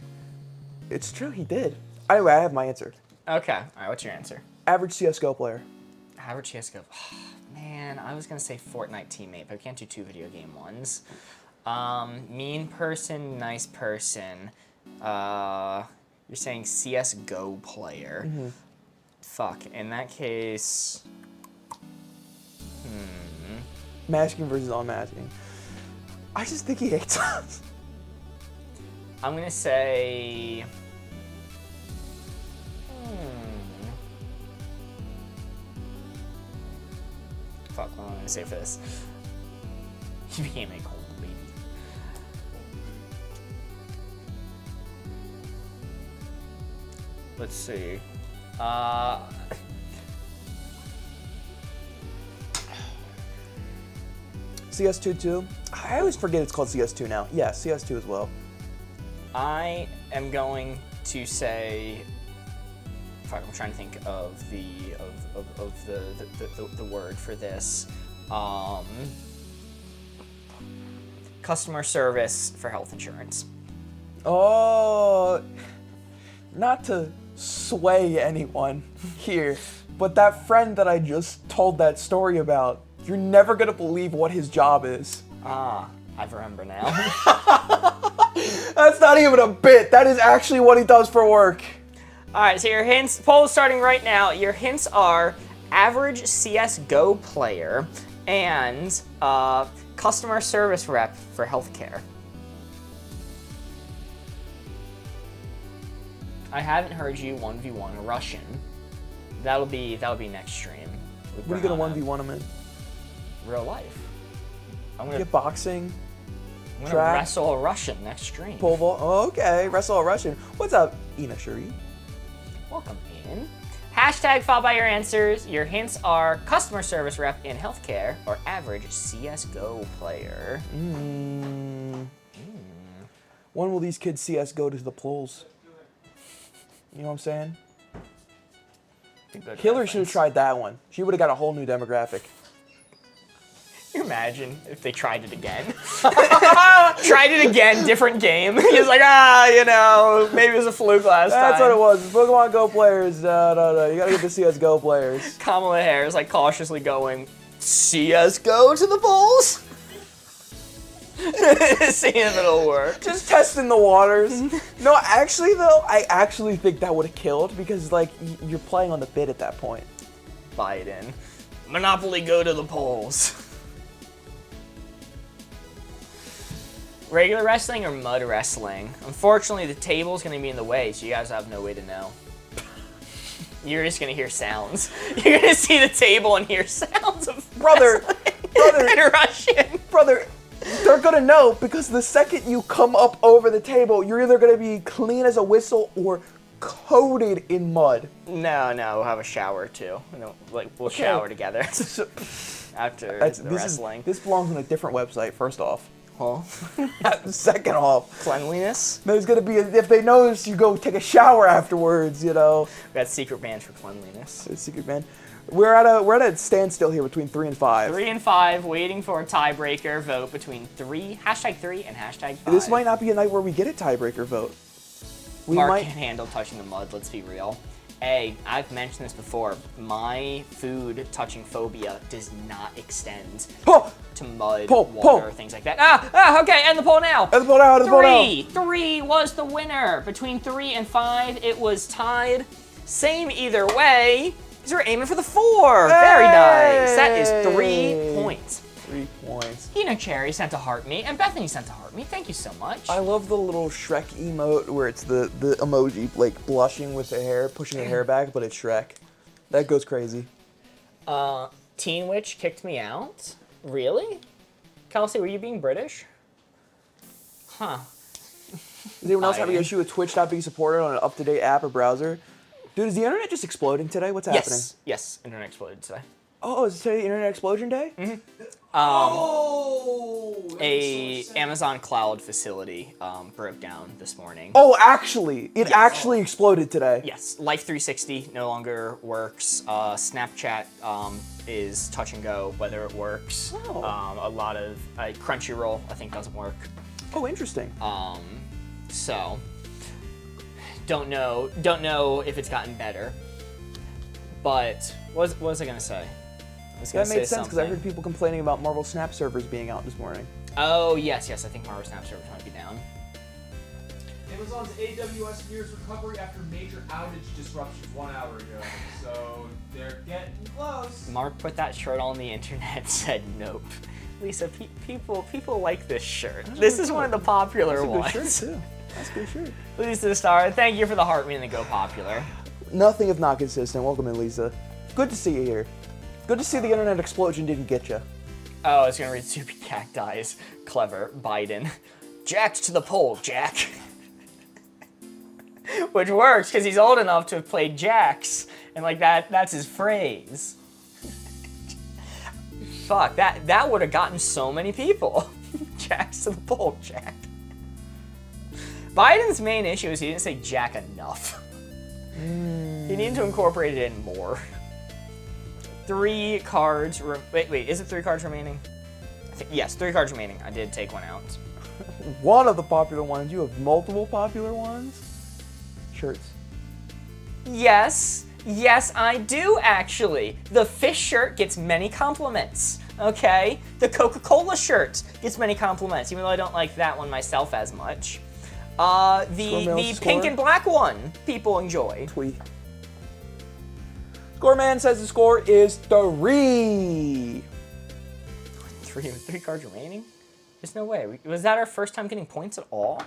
it's true, he did. Anyway, I have my answer. Okay. All right. What's your answer? Average CS:GO player. Average CS:GO. Man, I was gonna say Fortnite teammate, but we can't do two video game ones. Mean person, nice person. You're saying CS:GO player. Fuck. In that case, Masking versus unmasking. I just think he hates us. I'm gonna say. Fuck. What am I gonna say for this? He became a cold baby. Let's see. CS2 too. I always forget it's called CS2 now. Yeah, CS2 as well. I am going to say. Fuck, I'm trying to think of the word for this. Customer service for health insurance. Oh, not to sway anyone here, but that friend that I just told that story about, you're never gonna believe what his job is. Ah, I remember now. That's not even a bit. That is actually what he does for work. All right, so your hints, poll is starting right now. Your hints are average CS:GO player and customer service rep for healthcare. I haven't heard you 1v1 Russian. That'll be next stream. What are you gonna 1v1 him in? Real life. I'm gonna Get boxing, track, wrestle a Russian next stream. pole vault. Oh, okay, wrestle a Russian. What's up, Ina Shuri? Welcome in. Hashtag followed by your answers. Your hints are customer service rep in healthcare or average CS:GO player. When will these kids see us go to the polls? You know what I'm saying? Hillary should have tried that one. She would have got a whole new demographic. Can you imagine if they tried it again? Tried it again, different game. He's like, maybe it was a fluke last time. That's what it was. Pokemon Go players. No. You gotta get the CSGO players. Kamala Harris like cautiously going, CSGO to the polls? Seeing if it'll work. Just testing the waters. No, actually though, I actually think that would have killed because like you're playing on the bid at that point. Biden. Monopoly go to the polls. Regular wrestling or mud wrestling? Unfortunately, the table's gonna be in the way, so you guys have no way to know. You're just gonna hear sounds. You're gonna see the table and hear sounds of Brother, and Russian. Brother, they're gonna know because the second you come up over the table, you're either gonna be clean as a whistle or coated in mud. No, we'll have a shower too. We'll shower together after the wrestling. This belongs on a different website, first off. Huh? Second off. Cleanliness? There's gonna be, if they notice you go take a shower afterwards, We got secret bans for cleanliness. Secret ban. We're at a standstill here between 3 and 5. 3 and 5, waiting for a tiebreaker vote between #3 and #5. This might not be a night where we get a tiebreaker vote. Mark can't handle touching the mud, let's be real. I've mentioned this before, my food touching phobia does not extend to mud, water, things like that. Okay, end the poll now. End the poll now, end the poll now. 3 was the winner. Between 3 and 5, it was tied. Same either way, because we're aiming for the 4. Very nice. That is 3 points. 3 points. Cherry sent a heart me, and Bethany sent a heart me. Thank you so much. I love the little Shrek emote where it's the emoji like blushing with the hair, pushing the hair back, but it's Shrek. That goes crazy. Teen Witch kicked me out. Really? Kelsey, were you being British? Huh. Is anyone else having an issue with Twitch not being supported on an up-to-date app or browser? Dude, is the internet just exploding today? What's happening? Yes, internet exploded today. Oh, is today Internet Explosion Day? Mm-hmm. Amazon cloud facility broke down this morning. Oh, actually, it actually exploded today. Yes, Life 360 no longer works. Snapchat is touch and go whether it works. Oh. A lot of Crunchyroll I think doesn't work. Oh, interesting. So don't know if it's gotten better. But what was I gonna say? That made sense because I heard people complaining about Marvel Snap servers being out this morning. Oh, yes, I think Marvel Snap servers might be down. Amazon's AWS nears recovery after major outage disruptions 1 hour ago, so they're getting close. Mark put that shirt on the internet and said nope. Lisa, people like this shirt. This is one of the popular ones. That's a good shirt, too. That's a good shirt. Lisa Star, thank you for the heart me and the go popular. Nothing if not consistent. Welcome in, Lisa. Good to see you here. Good to see the internet explosion didn't get you. Oh, I was gonna read Soupy Cacti's clever Biden. Jacked to the poll, Jack. Which works because he's old enough to have played jacks, and like that's his phrase. Fuck, that would have gotten so many people. Jacks to the poll, Jack. Biden's main issue is he didn't say Jack enough. He needed to incorporate it in more. 3 cards. Wait, is it 3 cards remaining? Yes, 3 cards remaining. I did take one out. One of the popular ones. You have multiple popular ones? Shirts. Yes, I do actually. The fish shirt gets many compliments. Okay? The Coca-Cola shirt gets many compliments, even though I don't like that one myself as much. The pink and black one, people enjoy. Tweet. Scoreman says the score is 3. 3 cards remaining? There's no way. Was that our first time getting points at all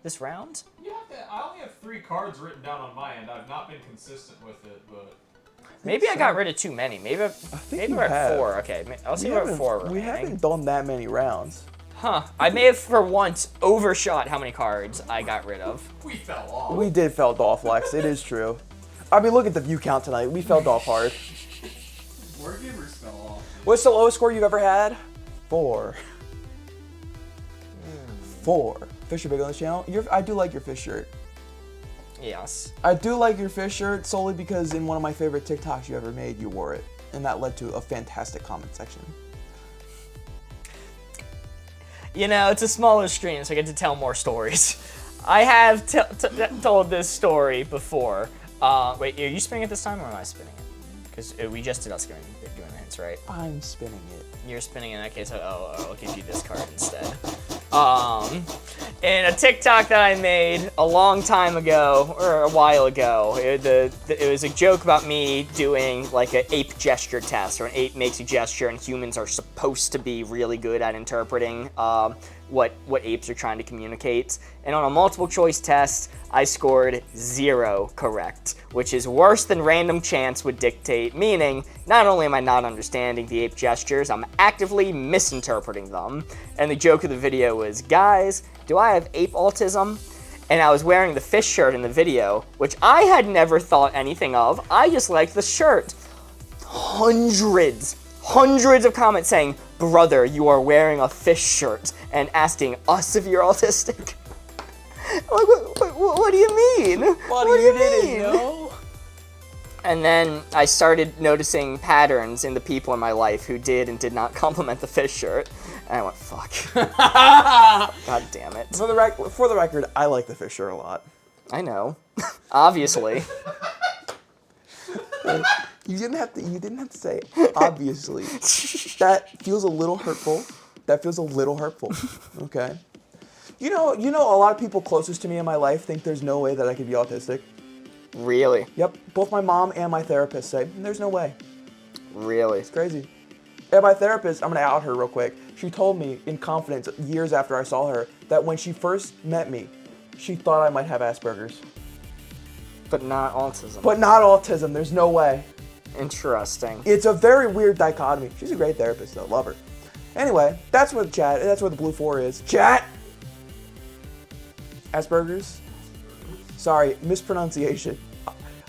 this round? Yeah, I only have 3 cards written down on my end. I've not been consistent with it, but... Maybe I got rid of too many. Maybe we're at 4. Okay, I'll see we're at 4 remaining. We haven't done that many rounds. Huh. I may have for once overshot how many cards I got rid of. We fell off. We did fell off, Lex. It is true. I mean, look at the view count tonight. We fell off hard. Board gamers fell off. What's the lowest score you've ever had? 4. 4. Fish are big on this channel. I do like your fish shirt. Yes. I do like your fish shirt solely because in one of my favorite TikToks you ever made, you wore it. And that led to a fantastic comment section. You know, it's a smaller stream, so I get to tell more stories. I have told this story before. Wait, are you spinning it this time, or am I spinning it? Because we just did us doing the hints, right? I'm spinning it. You're spinning in that case. I'll give you this card instead. In a TikTok that I made a long time ago, or a while ago, it was a joke about me doing like an ape gesture test, or an ape makes a gesture and humans are supposed to be really good at interpreting what apes are trying to communicate. And on a multiple choice test, I scored 0 correct, which is worse than random chance would dictate, meaning not only am I not understanding the ape gestures, I'm actively misinterpreting them. And the joke of the video was, guys, do I have ape autism? And I was wearing the fish shirt in the video, which I had never thought anything of. I just liked the shirt. Hundreds of comments saying, brother, you are wearing a fish shirt, and asking us if you're autistic. Like, what do you mean? What do you didn't mean? know? And then I started noticing patterns in the people in my life who did and did not compliment the fish shirt. And I went, fuck. God damn it. For the record, I like the fish shirt a lot. I know. Obviously. You didn't have to say obviously. That feels a little hurtful. Okay. You know, a lot of people closest to me in my life think there's no way that I could be autistic. Really? Yep. Both my mom and my therapist say there's no way. Really? It's crazy. And my therapist, I'm gonna out her real quick. She told me in confidence years after I saw her that when she first met me, she thought I might have Asperger's. But not autism. But not autism. There's no way. Interesting. It's a very weird dichotomy. She's a great therapist, though. Love her. Anyway, that's what the blue 4 is. Chat! Asperger's? Sorry, mispronunciation.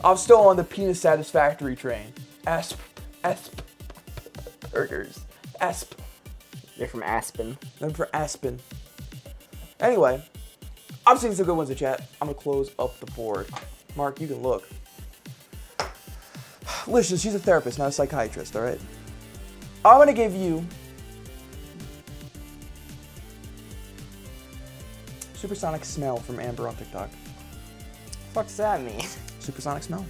I'm still on the penis satisfactory train. Asperger's. You're from Aspen. I'm for Aspen. Anyway, I'm seeing some good ones in chat. I'm gonna close up the board. Mark, you can look. Listen, she's a therapist, not a psychiatrist, all right? I'm gonna give you supersonic smell from Amber on TikTok. What does that mean? Supersonic smell.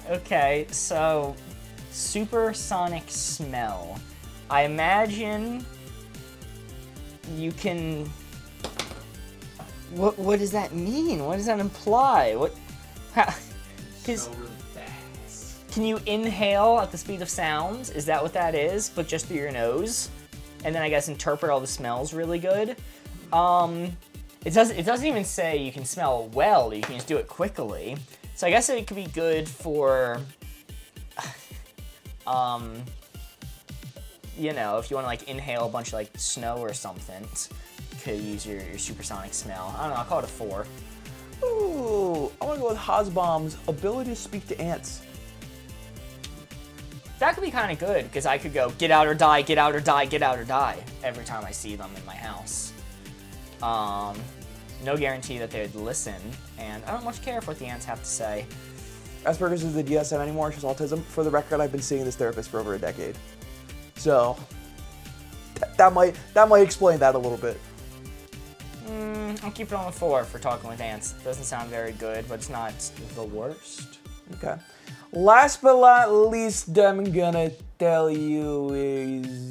Okay, so supersonic smell. I imagine you can. What does that mean? What does that imply? Because can you inhale at the speed of sound? Is that what that is? But just through your nose, and then I guess interpret all the smells really good. It doesn't even say you can smell well. You can just do it quickly. So I guess it could be good for, you know, if you want to like inhale a bunch of like snow or something, you could use your supersonic smell. I don't know. I'll call it a 4. Ooh, I want to go with Hosbaum's ability to speak to ants. That could be kind of good because I could go get out or die, get out or die, get out or die every time I see them in my house. No guarantee that they'd listen, and I don't much care for what the ants have to say. Asperger's is the DSM anymore, she's autism. For the record, I've been seeing this therapist for over a decade. So, that might explain that a little bit. I'll keep it on a 4 for talking with ants. Doesn't sound very good, but it's not the worst. Okay. Last but not least, I'm gonna tell you is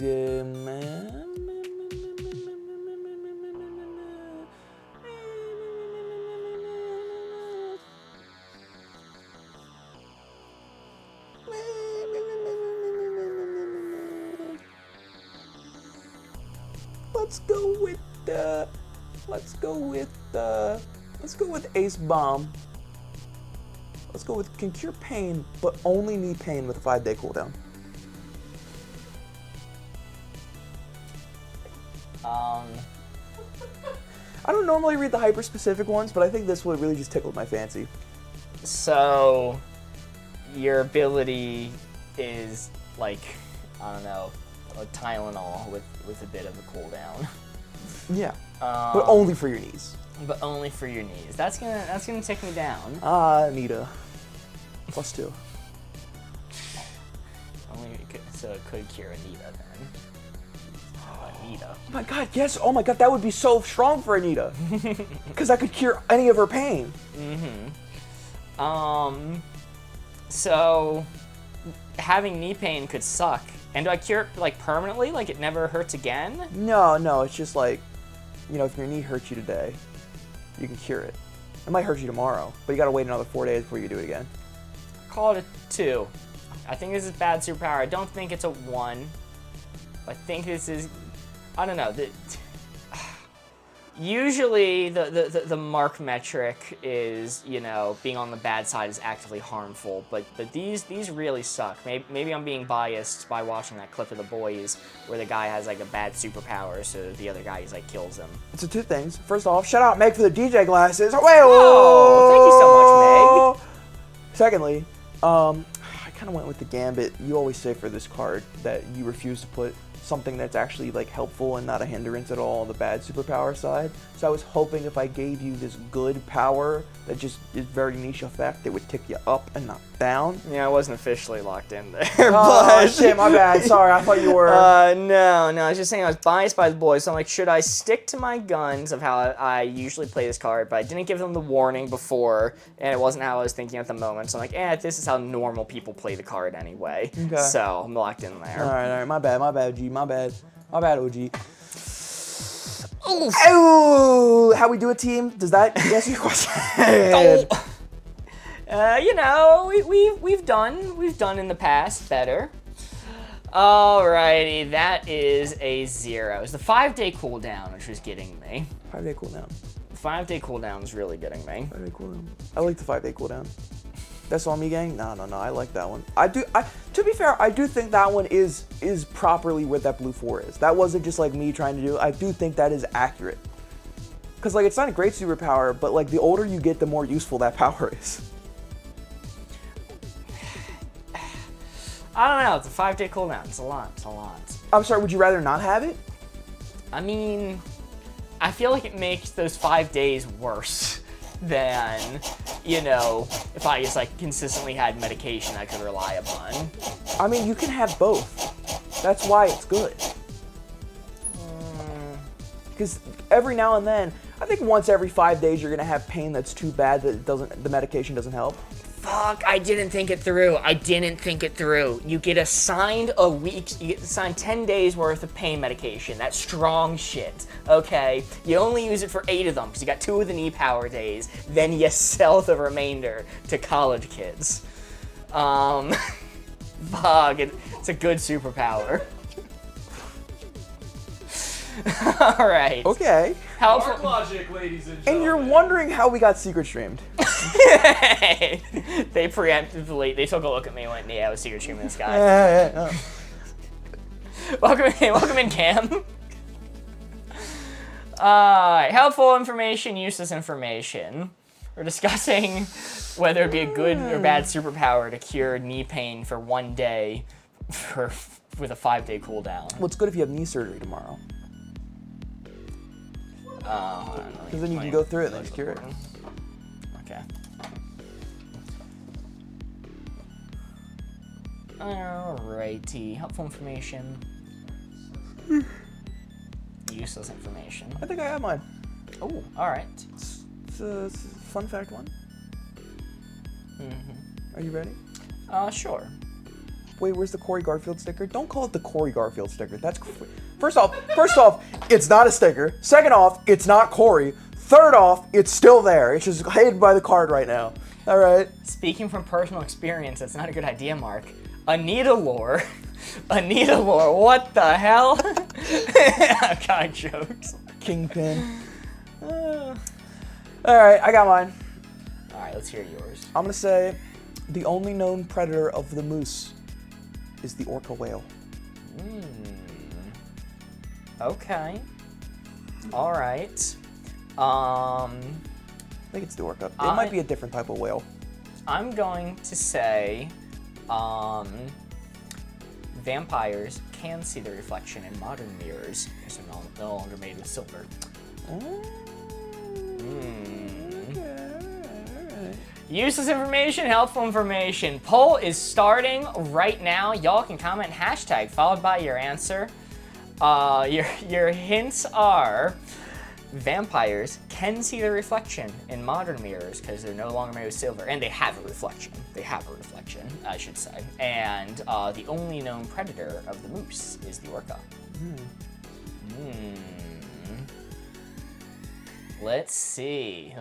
let's go with Ace Bomb. Let's go with can cure pain, but only knee pain with a 5-day cooldown. I don't normally read the hyper-specific ones, but I think this one really just tickled my fancy. So, your ability is like, I don't know, a Tylenol with a bit of a cooldown. Yeah. But only for your knees. But only for your knees. That's gonna take me down. Nita. +2. So it could cure Anita then. Anita. Oh my god, yes. Oh my god, that would be so strong for Anita. Because that could cure any of her pain. So having knee pain could suck. And do I cure it like permanently? Like it never hurts again? No, it's just like, if your knee hurts you today, you can cure it. It might hurt you tomorrow, but you gotta wait another 4 days before you do it again. Call it a 2. I think this is bad superpower. I don't think it's a 1. I think this is, I don't know. Usually the mark metric is, being on the bad side is actively harmful, but these really suck. Maybe I'm being biased by watching that clip of The Boys where the guy has like a bad superpower, so the other guy kills him. So 2 things. First off, shout out Meg for the DJ glasses. Wait, oh, thank you so much, Meg. Secondly, I kind of went with the gambit. You always say for this card that you refuse to put something that's actually like helpful and not a hindrance at all on the bad superpower side. So I was hoping if I gave you this good power that just is very niche effect, it would tick you up and not down. Yeah, I wasn't officially locked in there. Oh shit, my bad. Sorry, I thought you were. No, I was just saying I was biased by The Boys, so I'm like, should I stick to my guns of how I usually play this card, but I didn't give them the warning before, and it wasn't how I was thinking at the moment, so I'm like, this is how normal people play the card anyway. Okay. So I'm locked in there. Alright, my bad, G, my bad, OG. Oof. Oh, how we do a team? Does that answer your question? We've done in the past better. Alrighty, that is a 0. It's the 5-day cooldown, which was getting me. 5-day cooldown. 5-day cooldown is really getting me. 5-day cooldown. I like the 5-day cooldown. That's on me, gang? No, I like that one. To be fair, I do think that one is properly what that blue 4 is. That wasn't just like me trying to do. I do think that is accurate. Because like it's not a great superpower, but like the older you get, the more useful that power is. I don't know, it's a 5-day cooldown. It's a lot. I'm sorry, would you rather not have it? I mean, I feel like it makes those 5 days worse than, if I just like consistently had medication I could rely upon. I mean, you can have both. That's why it's good. Because every now and then, I think once every 5 days you're gonna have pain that's too bad that the medication doesn't help. Fuck, I didn't think it through. You get assigned 10 days worth of pain medication. That's strong shit, okay? You only use it for 8 of them because you got 2 of the knee power days. Then you sell the remainder to college kids. Fuck, it's a good superpower. All right. Okay. Hard logic, ladies and gentlemen. And you're wondering how we got secret streamed. They preemptively, they took a look at me and went, yeah, I was secret streaming this guy. Welcome in, Cam. Helpful information, useless information. We're discussing whether it'd be a good or bad superpower to cure knee pain for 1 day with a 5-day cooldown. Well, it's good if you have knee surgery tomorrow. Because then you can go through it and then just cure it. Okay. Alrighty. Helpful information. Useless information. I think I have mine. Oh, alright. It's a fun fact one. Are you ready? Sure. Wait, where's the Corey Garfield sticker? Don't call it the Corey Garfield sticker. That's first off, it's not a sticker. Second off, it's not Corey. Third off, it's still there. It's just hidden by the card right now. All right. Speaking from personal experience, that's not a good idea, Mark. Anita lore. What the hell? God jokes. Kingpin. All right, I got mine. All right, let's hear yours. I'm gonna say, the only known predator of the moose is the orca whale. Okay. All right. I think it's the orca. It might be a different type of whale. I'm going to say, vampires can see the reflection in modern mirrors because they're no longer made with silver. Useless information, helpful information. Poll is starting right now. Y'all can comment hashtag followed by your answer. Your hints are vampires can see their reflection in modern mirrors because they're no longer made of silver, and they have a reflection. They have a reflection, I should say. And the only known predator of the moose is the orca. Let's see.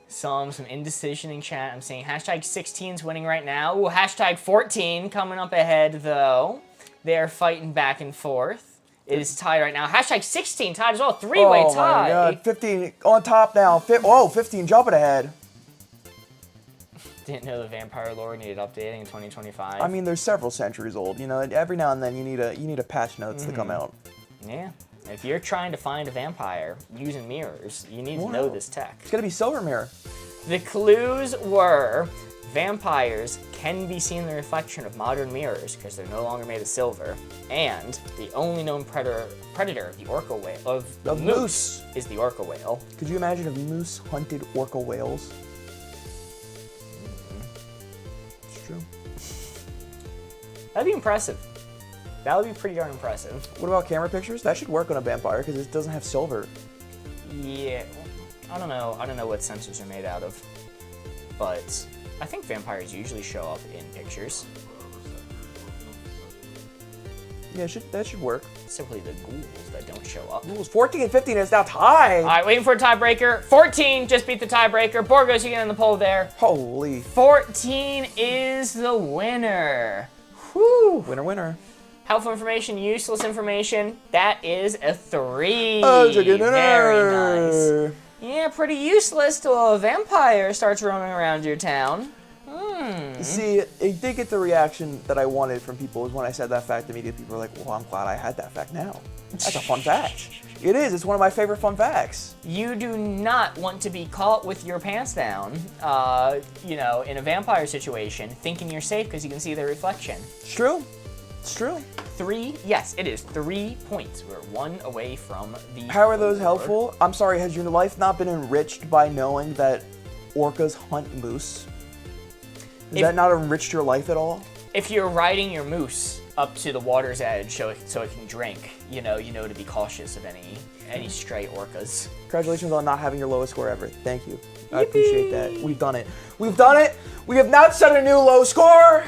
Some indecision in chat. I'm seeing hashtag 16's winning right now. Ooh, hashtag 14 coming up ahead, though. They're fighting back and forth. It is tied right now. Hashtag 16 tied as well. Three-way tie. Oh, my God. 15 on top now. 15 jumping ahead. Didn't know the vampire lore needed updating in 2025. I mean, they're several centuries old. You know, every now and then you need a patch notes to come out. Yeah. If you're trying to find a vampire using mirrors, you need to know this tech. It's gonna be silver mirror. The clues were vampires can be seen in the reflection of modern mirrors because they're no longer made of silver, and the only known predator of the orca whale of moose is the orca whale. Could you imagine if moose hunted orca whales? It's true. That'd be impressive. That would be pretty darn impressive. What about camera pictures? That should work on a vampire because it doesn't have silver. Yeah, I don't know. I don't know what sensors are made out of, but I think vampires usually show up in pictures. Yeah, that should work. Simply the ghouls that don't show up. Ghouls 14 and 15 is now tied. All right, waiting for a tiebreaker. 14 just beat the tiebreaker. Borgos, you get in the poll there. Holy. 14 is the winner. Whew. Winner, winner. Helpful information, useless information. That is a 3. Oh, it's a good Very nice. Yeah, pretty useless till a vampire starts roaming around your town. See, it did get the reaction that I wanted from people is when I said that fact immediately. People were like, well, I'm glad I had that fact now. That's a fun fact. It is. It's one of my favorite fun facts. You do not want to be caught with your pants down, you know, in a vampire situation, thinking you're safe because you can see their reflection. It's true. It's true. 3, yes, it is 3 points. We're 1 away from the. How are those helpful? I'm sorry, has your life not been enriched by knowing that orcas hunt moose? Has that not enriched your life at all? If you're riding your moose up to the water's edge so it can drink, you know to be cautious of any stray orcas. Congratulations on not having your lowest score ever. Thank you. I appreciate that. We've done it. We've done it. We have not set a new low score.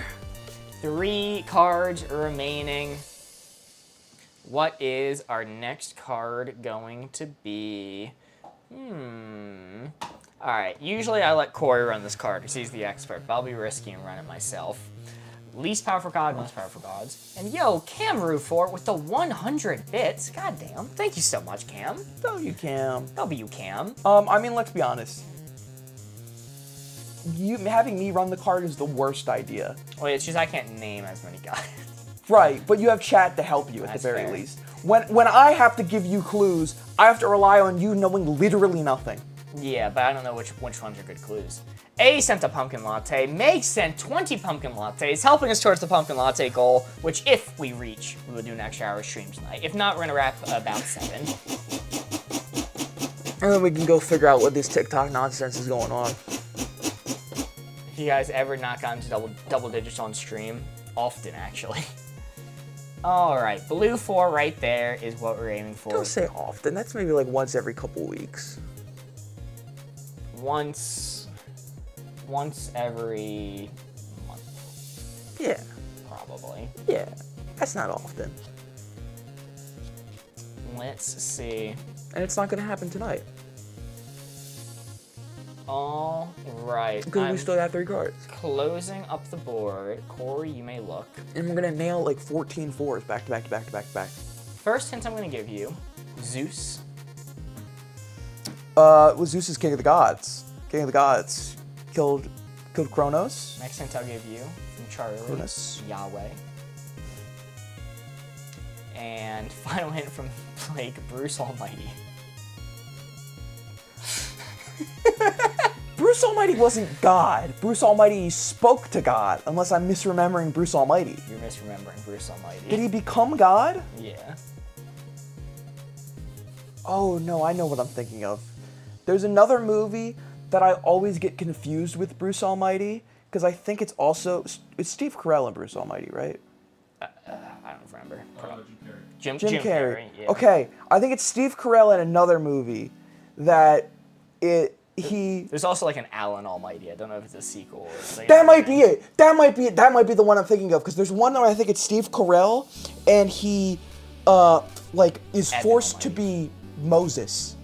3 cards remaining. What is our next card going to be? All right, usually I let Corey run this card because he's the expert, but I'll be risky and run it myself. Least powerful god, most powerful gods. And yo, Cam Rufort with the 100 bits. God damn. Thank you so much, Cam. W Cam. W Cam. I mean, let's be honest. Having me run the card is the worst idea. Well, it's just I can't name as many guys. Right, but you have chat to help you at That's the very fair. least. When I have to give you clues, I have to rely on you knowing literally nothing. Yeah, but I don't know which ones are good clues. A sent a pumpkin latte. Meg sent 20 pumpkin lattes, helping us towards the pumpkin latte goal, which if we reach, we will do an extra hour stream tonight. If not, we're gonna wrap about 7. And then we can go figure out what this TikTok nonsense is going on. If you guys ever not gotten to double digits on stream, often actually. All right, blue 4 right there is what we're aiming for. Don't say often. That's maybe like once every couple weeks. Once every month. Yeah. Probably. Yeah. That's not often. Let's see. And it's not going to happen tonight. All right. Because we still have 3 cards. Closing up the board. Corey, you may look. And we're going to nail like 14 4s back to back to back to back to back. First hint I'm going to give you, Zeus. Well, Zeus is king of the gods. King of the gods. Killed Kronos. Next hint I'll give you, from Charlie, Kronos. Yahweh. And final hint from Blake, Bruce Almighty. Bruce Almighty wasn't God. Bruce Almighty spoke to God, unless I'm misremembering Bruce Almighty. You're misremembering Bruce Almighty. Did he become God? Yeah. Oh no, I know what I'm thinking of. There's another movie that I always get confused with Bruce Almighty because I think it's Steve Carell and Bruce Almighty, right? I don't remember. Jim Carrey. Jim Carrey. Yeah. Okay, I think it's Steve Carell in another movie that There's also like an Alan Almighty. I don't know if it's a sequel. Or That might be it. That might be the one I'm thinking of because there's one where I think it's Steve Carell and he is forced to be Moses.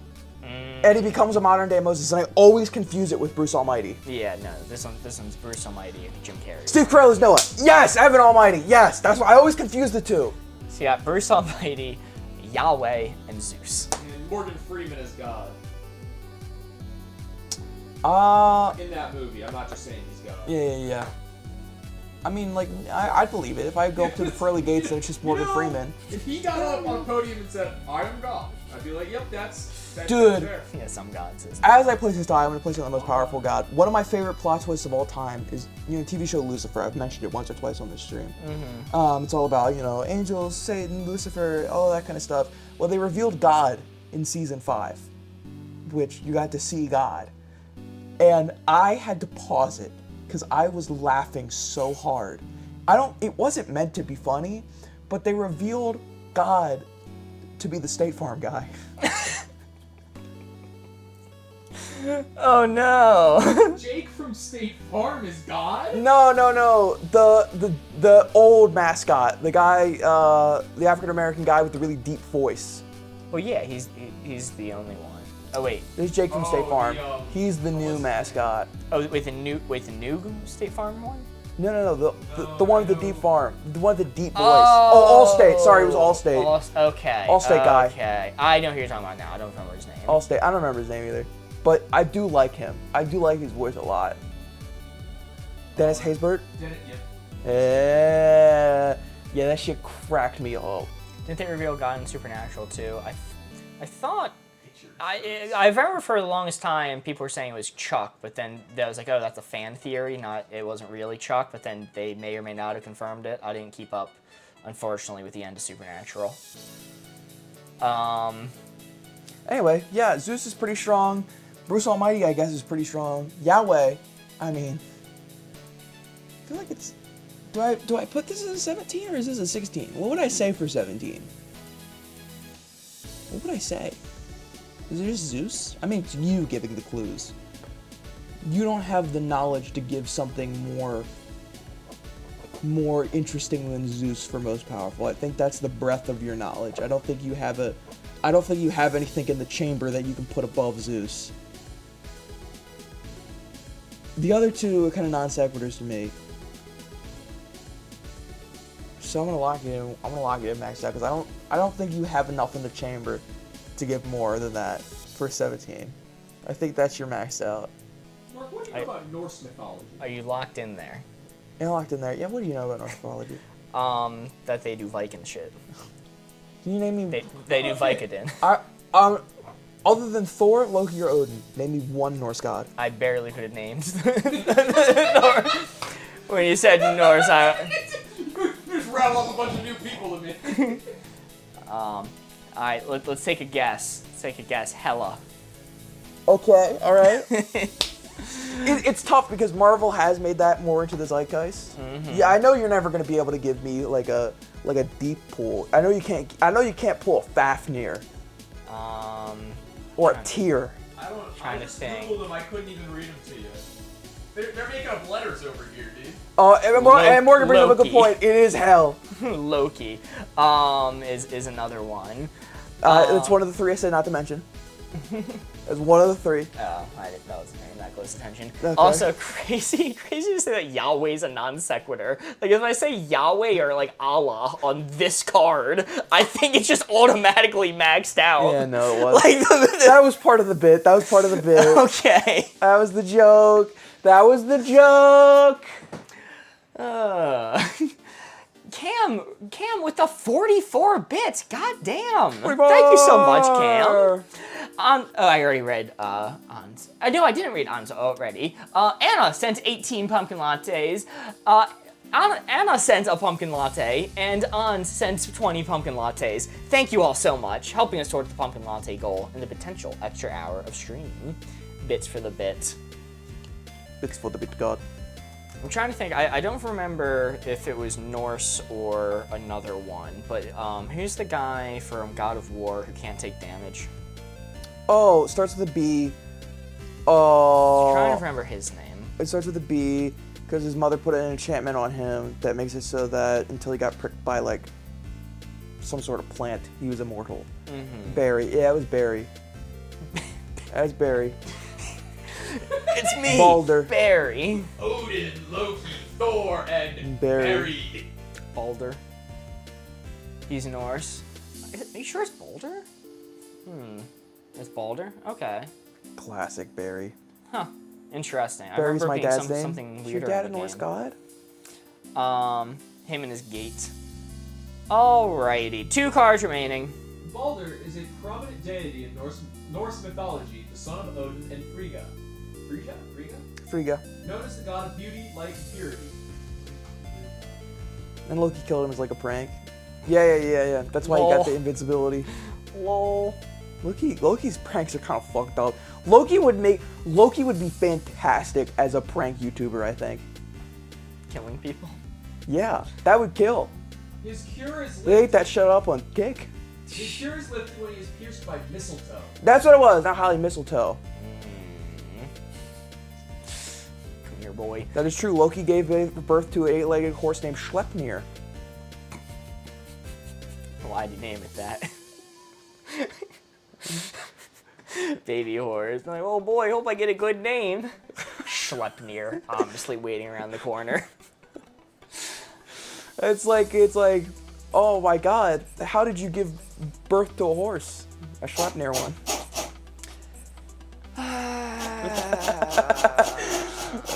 And he becomes a modern day Moses, and I always confuse it with Bruce Almighty. Yeah, no, this one's Bruce Almighty and Jim Carrey. Steve Carell is Noah. Yes, Evan Almighty. Yes, that's why I always confuse the two. So you got Bruce Almighty, Yahweh, and Zeus. And Morgan Freeman is God. In that movie, I'm not just saying he's God. Yeah. I mean, like, I'd believe it. If I go up to the pearly gates and it's just Morgan Freeman. If he got up on a podium and said, I am God, I'd be like, yep, that's Dude. there. Yeah, some gods. As I place this die, I'm going to place it on the most powerful god. One of my favorite plot twists of all time is, TV show Lucifer. I've mentioned it once or twice on this stream. It's all about, angels, Satan, Lucifer, all that kind of stuff. Well, they revealed God in season 5, which you got to see God. And I had to pause it because I was laughing so hard. It wasn't meant to be funny, but they revealed God to be the State Farm guy. Oh no! Jake from State Farm is God? No. The old mascot, the guy, the African American guy with the really deep voice. Well, yeah, he's the only one. Oh wait. There's Jake from State Farm. He's the new what's his mascot. Oh, with the new State Farm one? No, the one with the deep farm, the one with the deep voice. Allstate. Sorry, it was Allstate. Okay. Allstate guy. Okay. I know who you're talking about now. I don't remember his name. Allstate. I don't remember his name either, but I do like him. I do like his voice a lot. Dennis Haysbert. Yep. Yeah, that shit cracked me up. Didn't they reveal God in Supernatural too? I thought. I remember for the longest time people were saying it was Chuck, but then that was like, oh, that's a fan theory, it wasn't really Chuck, but then they may or may not have confirmed it. I didn't keep up, unfortunately, with the end of Supernatural. Anyway, yeah, Zeus is pretty strong. Bruce Almighty, I guess, is pretty strong. Yahweh, I mean, I feel like it's... Do I put this as a 17 or is this a 16? What would I say for 17? What would I say? Is it just Zeus? I mean, it's you giving the clues. You don't have the knowledge to give something more interesting than Zeus for most powerful. I think that's the breadth of your knowledge. I don't think you have anything in the chamber that you can put above Zeus. The other two are kind of non sequiturs to me. So I'm gonna lock it in. I'm gonna lock it in maxed out because I don't think you have enough in the chamber to give more than that for 17. I think that's your maxed out. Mark, what do you know about Norse mythology? Are you locked in there? And locked in there. Yeah, what do you know about Norse mythology? That they do Viking shit. Can you name me? They do Vicodin. Other than Thor, Loki, or Odin, name me one Norse god. I barely could have named. When you said Norse, Just rattle off a bunch of new people to me. Alright, let's take a guess. Let's take a guess. Hela. Okay, alright. It's tough because Marvel has made that more into the zeitgeist. Mm-hmm. Yeah, I know you're never gonna be able to give me like a deep pull. I know you can't pull a Fafnir. Or a Tyr. I just Googled them, I couldn't even read them to you. They're making up letters over here, dude. And Morgan brings up a good point. It is hell. Loki is another one. It's one of the three I said not to mention. It's one of the three. Oh, I didn't know it was paying that close attention. Okay. Also, crazy to say that Yahweh's a non sequitur. Like, if I say Yahweh or like Allah on this card, I think it's just automatically maxed out. Yeah, no, it was. That was part of the bit. Okay. That was the joke. Cam with the 44 bits. God damn. Thank you so much, Cam. I already read An's. No, I didn't read An's already. Anna sent 18 pumpkin lattes. Anna sent a pumpkin latte, and An sent 20 pumpkin lattes. Thank you all so much, helping us towards the pumpkin latte goal and the potential extra hour of stream. Bits for the bit. Bits for the bit god. I'm trying to think. I don't remember if it was Norse or another one, but who's the guy from God of War who can't take damage? Oh, it starts with a B. I'm Oh. trying to remember his name. It starts with a B because his mother put an enchantment on him that makes it so that until he got pricked by like some sort of plant, he was immortal. Barry. Yeah, it was Barry. That was Barry. It's me, Balder. Barry. Odin, Loki, Thor, and Barry. Barry. Balder. He's Norse. Are you sure it's Balder? It's Balder? Okay. Classic Barry. Huh. Interesting. I Barry's remember my being dad's name. something Is weird your dad a in the Norse game. god? Him and his gate. Alrighty, 2 cards remaining. Balder is a prominent deity in Norse mythology, the son of Odin and Frigga. Frigga. Known as the god of beauty, light, and purity. And Loki killed him as like a prank. Yeah. That's why he got the invincibility. Lol. Loki's pranks are kind of fucked up. Loki would be fantastic as a prank YouTuber, I think. Killing people. Yeah, that would kill. His cure is They ate lifted. that shit up on Kick. His cure is lifted when he is pierced by mistletoe. That's what it was, not Holly Mistletoe. Come here, boy. That is true. Loki gave birth to an 8-legged horse named Schleppnir. Why'd you name it that? Baby horse. Like, oh boy, hope I get a good name. Schleppnir, obviously waiting around the corner. It's like, oh my god, how did you give birth to a horse? A Schleppnir one.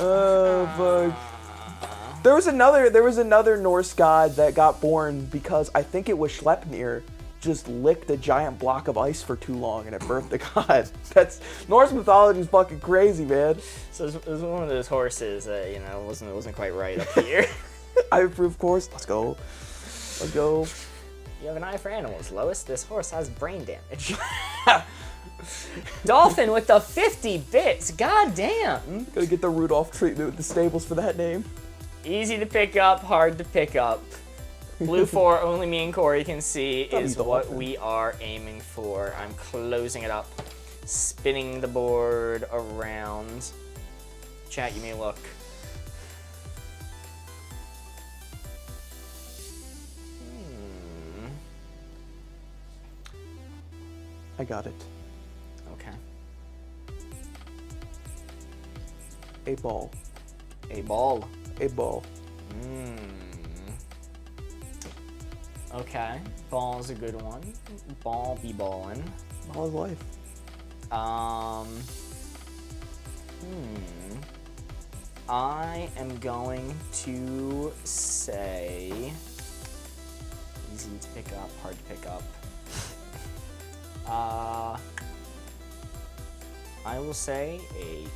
Oh fuck. There was another Norse god that got born because I think it was Schleppnir just licked a giant block of ice for too long and it birthed the god. That's Norse mythology is fucking crazy, man. So it was one of those horses that, you know, wasn't quite right up here. I approve course. Let's go. You have an eye for animals, Lois. This horse has brain damage. Dolphin with the 50 bits. God damn. Gotta get the Rudolph treatment with the stables for that name. Easy to pick up, hard to pick up. Blue 4, only me and Corey can see, is what we are aiming for. I'm closing it up, spinning the board around. Chat, you may look. I got it. Okay. A ball. A ball. A ball. Okay. Ball's a good one. Ball be ballin'. All his life. I am going to say easy to pick up, hard to pick up. I will say a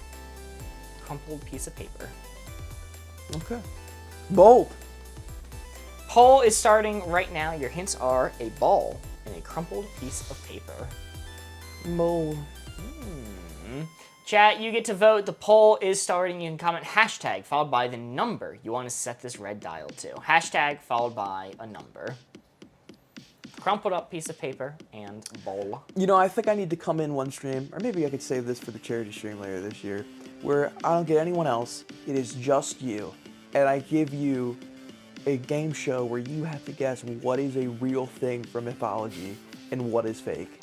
crumpled piece of paper. Okay. Bold. Poll is starting right now. Your hints are a ball and a crumpled piece of paper. Bold. Chat, you get to vote. The poll is starting. You can comment hashtag followed by the number you want to set this red dial to. Hashtag followed by a number. Crumpled up piece of paper and bowl. You know, I think I need to come in one stream, or maybe I could save this for the charity stream later this year, where I don't get anyone else. It is just you. And I give you a game show where you have to guess what is a real thing from mythology and what is fake.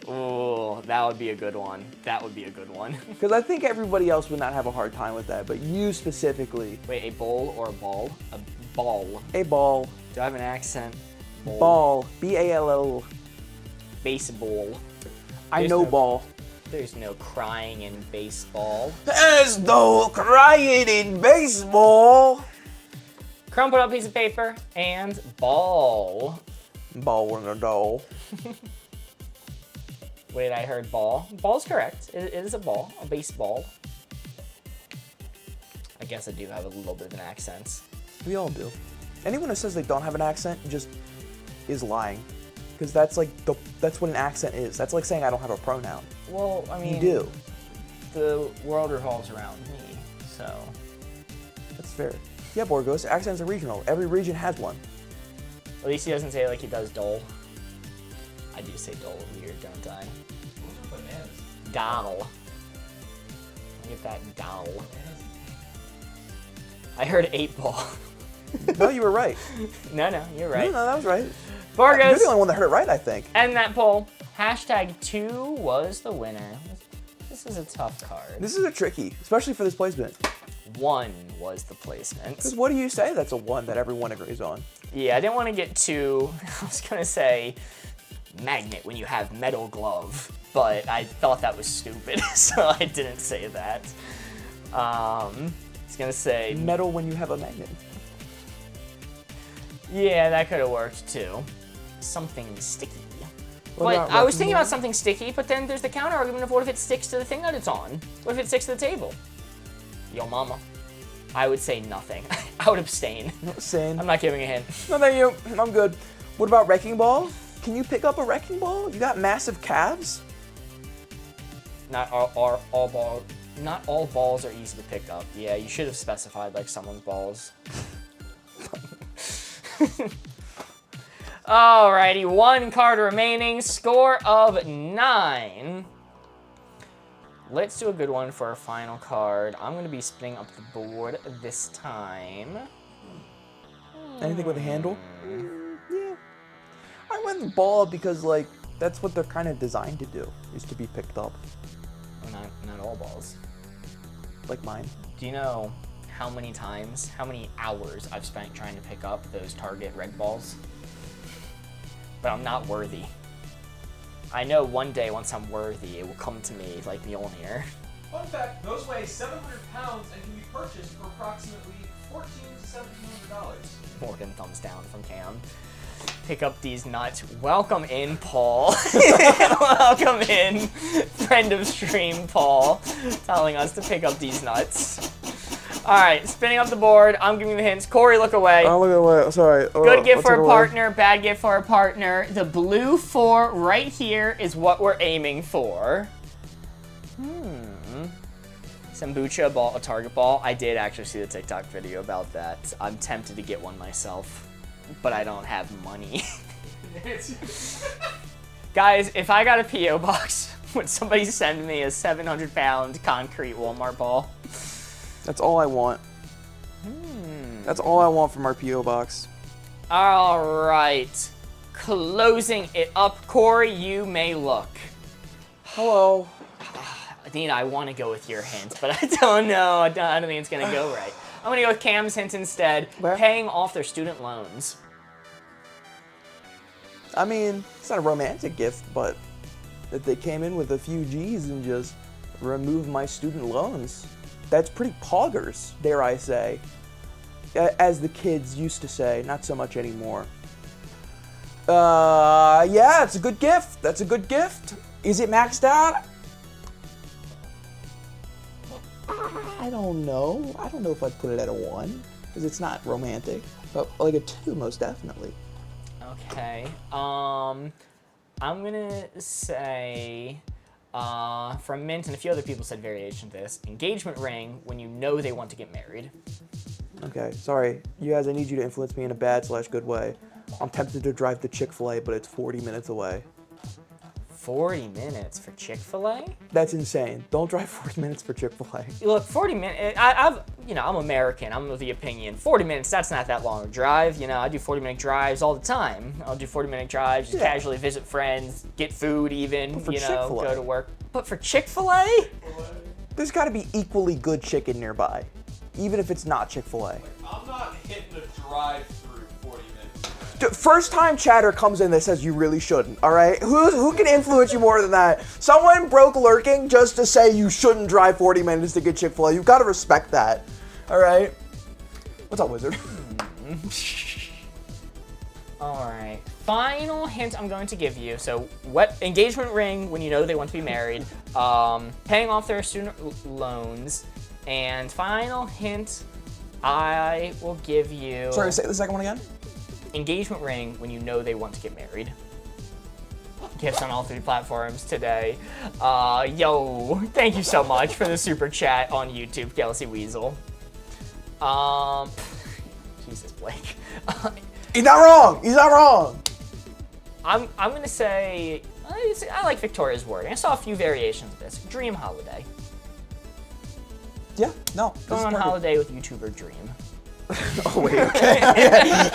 Oh, that would be a good one. That would be a good one. Because I think everybody else would not have a hard time with that, but you specifically. Wait, a bowl or a ball? A ball. A ball. Do I have an accent? Ball. B-A-L-L. Baseball. I know ball. There's no crying in baseball. There's no crying in baseball. Crumpled up piece of paper and ball. Ball in a doll. Wait, I heard ball. Ball's correct. It is a ball, a baseball. I guess I do have a little bit of an accent. We all do. Anyone who says they don't have an accent just is lying. Because that's like that's what an accent is. That's like saying I don't have a pronoun. Well, I mean, You do. The world revolves around me, so. That's fair. Yeah, Borgos, accents are regional. Every region has one. At least he doesn't say it like he does Dole. I do say Dole weird, don't I? Those are bananas. Dol. I get that Dol. I heard 8-ball. No, you were right. No, you're right. No, that was right. Borgos. You're the only one that heard it right, I think. And that poll. Hashtag 2 was the winner. This is a tough card. This is a tricky, especially for this placement. 1 was the placement. Because what do you say that's a 1 that everyone agrees on? Yeah, I didn't want to get too, I was going to say magnet when you have metal glove, but I thought that was stupid, so I didn't say that. I was going to say Metal when you have a magnet. Yeah, that could have worked too. Something sticky. What But about I was thinking wrecking about something sticky, but then there's the counter argument of what if it sticks to the thing that it's on? What if it sticks to the table? Yo mama. I would say nothing. I would abstain. Same. I'm not giving a hint. No, thank you. I'm good. What about wrecking ball? Can you pick up a wrecking ball? You got massive calves? Not all balls. Not all balls are easy to pick up. Yeah, you should have specified like someone's balls. Alrighty, 1 card remaining. Score of 9. Let's do a good one for our final card. I'm going to be spinning up the board this time. Anything with a handle? Yeah. I went with ball because, like, that's what they're kind of designed to do, is to be picked up. Well, not all balls. Like mine. Do you know how many hours I've spent trying to pick up those Target red balls? But I'm not worthy. I know one day once I'm worthy, it will come to me like Mjolnir. Fun fact, those weigh 700 pounds and can be purchased for approximately $1,400 to $1,700. Morgan thumbs down from Cam. Pick up these nuts. Welcome in, Paul. Welcome in, friend of stream, Paul, telling us to pick up these nuts. All right, spinning up the board. I'm giving the hints. Corey, look away. Oh, look away. Sorry. Good gift for a partner, bad gift for a partner. The blue 4 right here is what we're aiming for. Sambucha ball, a target ball. I did actually see the TikTok video about that. I'm tempted to get one myself, but I don't have money. Guys, if I got a P.O. box, would somebody send me a 700-pound concrete Walmart ball? That's all I want. That's all I want from our P.O. box. All right. Closing it up. Corey, you may look. Hello. Dina, I want to go with your hint, but I don't know. I don't think it's going to go right. I'm going to go with Cam's hint instead. Where? Paying off their student loans. I mean, it's not a romantic gift, but if they came in with a few G's and just removed my student loans, that's pretty poggers, dare I say. As the kids used to say, not so much anymore. Yeah, it's a good gift. That's a good gift. Is it maxed out? I don't know. I don't know if I'd put it at a 1, because it's not romantic. But like a 2, most definitely. Okay. I'm gonna say, from Mint and a few other people said variation of this, engagement ring when you know they want to get married. Okay, sorry. You guys, I need you to influence me in a bad/good way. I'm tempted to drive to Chick-fil-A, but it's 40 minutes away. 40 minutes for Chick-fil-A? That's insane. Don't drive 40 minutes for Chick-fil-A. Look, 40 minutes, I'm American. I'm of the opinion. 40 minutes, that's not that long a drive. You know, I do 40-minute drives all the time. I'll do 40-minute drives, just casually visit friends, get food even, for go Chick-fil-A. to work. But for Chick-fil-A? There's got to be equally good chicken nearby, even if it's not Chick-fil-A. I'm not hitting a drive-through 40 minutes. First time chatter comes in that says you really shouldn't, all right? Who can influence you more than that? Someone broke lurking just to say you shouldn't drive 40 minutes to get Chick-fil-A. You've got to respect that, all right? What's up, wizard? All right. Final hint I'm going to give you. So, engagement ring when you know they want to be married, paying off their student loans, and final hint I will give you Sorry, say the second one again. engagement ring when you know they want to get married. Gifts on all 3 platforms today. Yo, thank you so much for the super chat on YouTube, Kelsey Weasel. Jesus, Blake. He's not wrong. He's not wrong. I'm gonna say I like Victoria's word. I saw a few variations of this. Dream holiday. Yeah. No. Going on holiday with YouTuber Dream. Oh wait. Okay.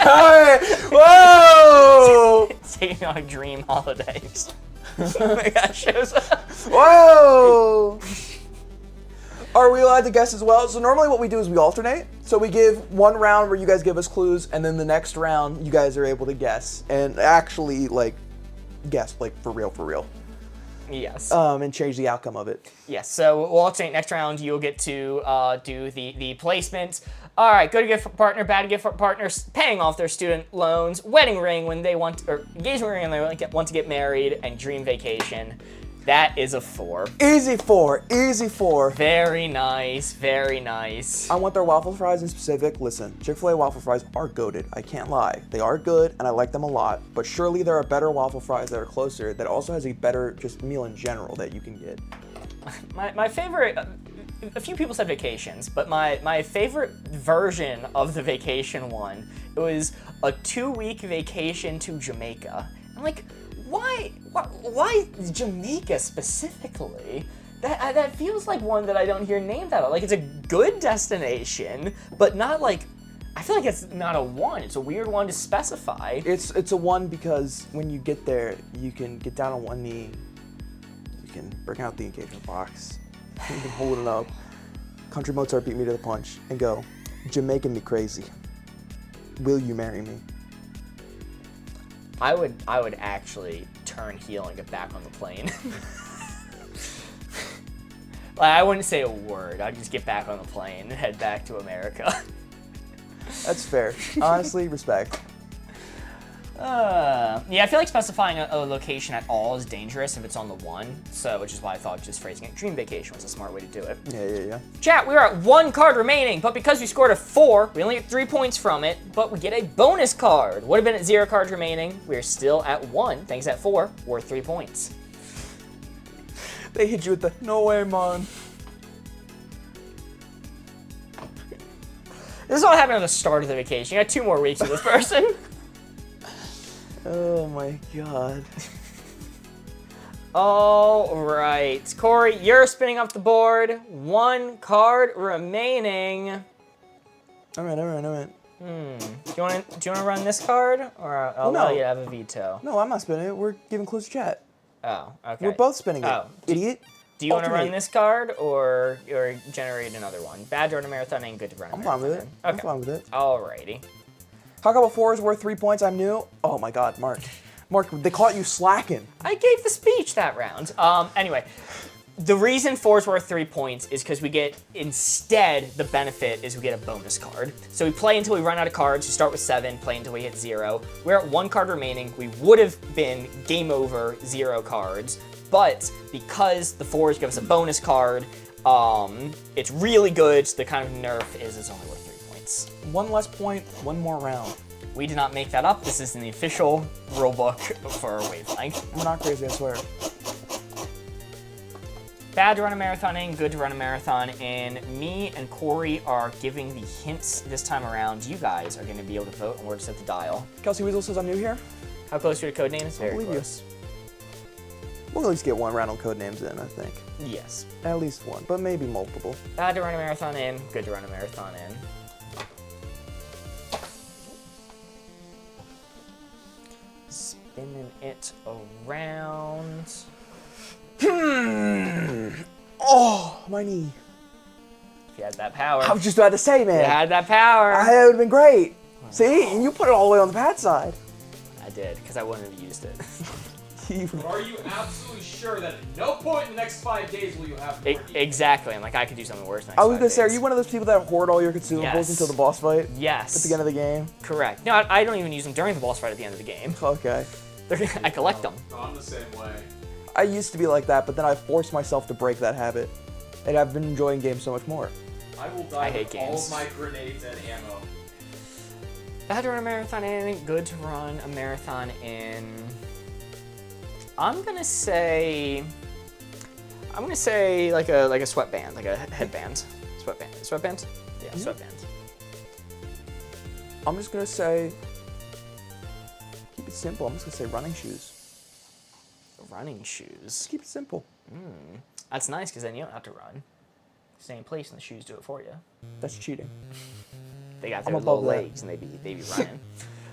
Alright. Whoa. Taking on a dream holidays. Oh my gosh, shows up. Whoa. Are we allowed to guess as well? So normally what we do is we alternate. So we give one round where you guys give us clues, and then the next round you guys are able to guess and actually like guess like for real. Yes. And change the outcome of it. Yes. So we'll alternate next round. You'll get to do the placement. All right. Good gift for partner. Bad gift for partners. Paying off their student loans. Wedding ring when they want, or engagement ring when they want to get married, and dream vacation. That is a 4. Easy 4. Easy 4. Very nice. Very nice. I want their waffle fries in specific. Listen, Chick-fil-A waffle fries are goated. I can't lie. They are good, and I like them a lot. But surely there are better waffle fries that are closer that also has a better just meal in general that you can get. My favorite, a few people said vacations, but my favorite version of the vacation one, it was a 2-week vacation to Jamaica. I'm like, why Jamaica specifically? That feels like one that I don't hear named that. Like, it's a good destination, but not like, I feel like it's not a 1. It's a weird one to specify. It's a 1 because when you get there, you can get down on one knee, you can bring out the engagement box, you can hold it up, Country Mozart beat me to the punch, and go, Jamaican me crazy. Will you marry me? I would actually turn heel and get back on the plane. Like, I wouldn't say a word. I'd just get back on the plane and head back to America. That's fair. Honestly, respect. Yeah, I feel like specifying a location at all is dangerous if it's on the 1, so which is why I thought just phrasing it dream vacation was a smart way to do it. Yeah. Chat, we are at 1 card remaining, but because we scored a 4, we only get 3 points from it, but we get a bonus card. Would have been at 0 cards remaining. We're still at 1, thanks at 4, worth 3 points. They hit you with the, no way, man. This is all happened at the start of the vacation. You got 2 more weeks with this person. Oh my god. All right, Corey, you're spinning up the board. 1 card remaining. All right. Do you want to run this card, or I'll allow you to have a veto? No, I'm not spinning it. We're giving clues to chat. Oh, okay. We're both spinning it. Oh. Idiot. Do you want to run Alternate. this card or generate another one? Bad to run a marathon ain't good to run a I'm marathon. fine with it. Okay. I'm fine with it. Alrighty. How come a 4 is worth 3 points? I'm new. Oh my god, Mark. Mark, they caught you slacking. I gave the speech that round. Anyway, the reason 4 is worth 3 points is because we get, instead, the benefit is we get a bonus card. So we play until we run out of cards. We start with 7, play until we hit 0. We're at 1 card remaining. We would have been game over, 0 cards. But because the 4s give us a bonus card, it's really good. So the kind of nerf is it's only worth 3 points. 1 less point, 1 more round. We did not make that up. This is in the official rulebook for Wavelength. I'm not crazy, I swear. Bad to run a marathon in, good to run a marathon in. Me and Corey are giving the hints this time around. You guys are going to be able to vote, and we're just at the dial. Kelsey Weasel says I'm new here. How close are your code names? Very believe you. close. We'll at least get 1 round on code names in, I think. Yes. At least 1, but maybe multiple. Bad to run a marathon in, good to run a marathon in. Spinning it around. Oh, my knee. If you had that power. I was just about to say, man. You had that power. That would have been great. See, and you put it all the way on the bad side. I did, because I wouldn't have used it. But are you absolutely sure that at no point in the next 5 days will you have more? Exactly. I'm like, I could do something worse next I was going to say, are days. you one of those people that hoard all your consumables Yes. until the boss fight? Yes. At the end of the game? Correct. No, I don't even use them during the boss fight at the end of the game. Okay. I collect them. No, I'm the same way. I used to be like that, but then I forced myself to break that habit. And I've been enjoying games so much more. I will I die hate with all games. of my grenades and ammo. Bad to run a marathon in, good to run a marathon in. I'm gonna say like a sweatband, like a headband. Sweatband? Yeah, sweatband. I'm just gonna say, keep it simple. I'm just gonna say running shoes. Running shoes. Just keep it simple. That's nice because then you don't have to run. Stay in place and the shoes do it for you. That's cheating. They got I'm their above little that. legs and they be running.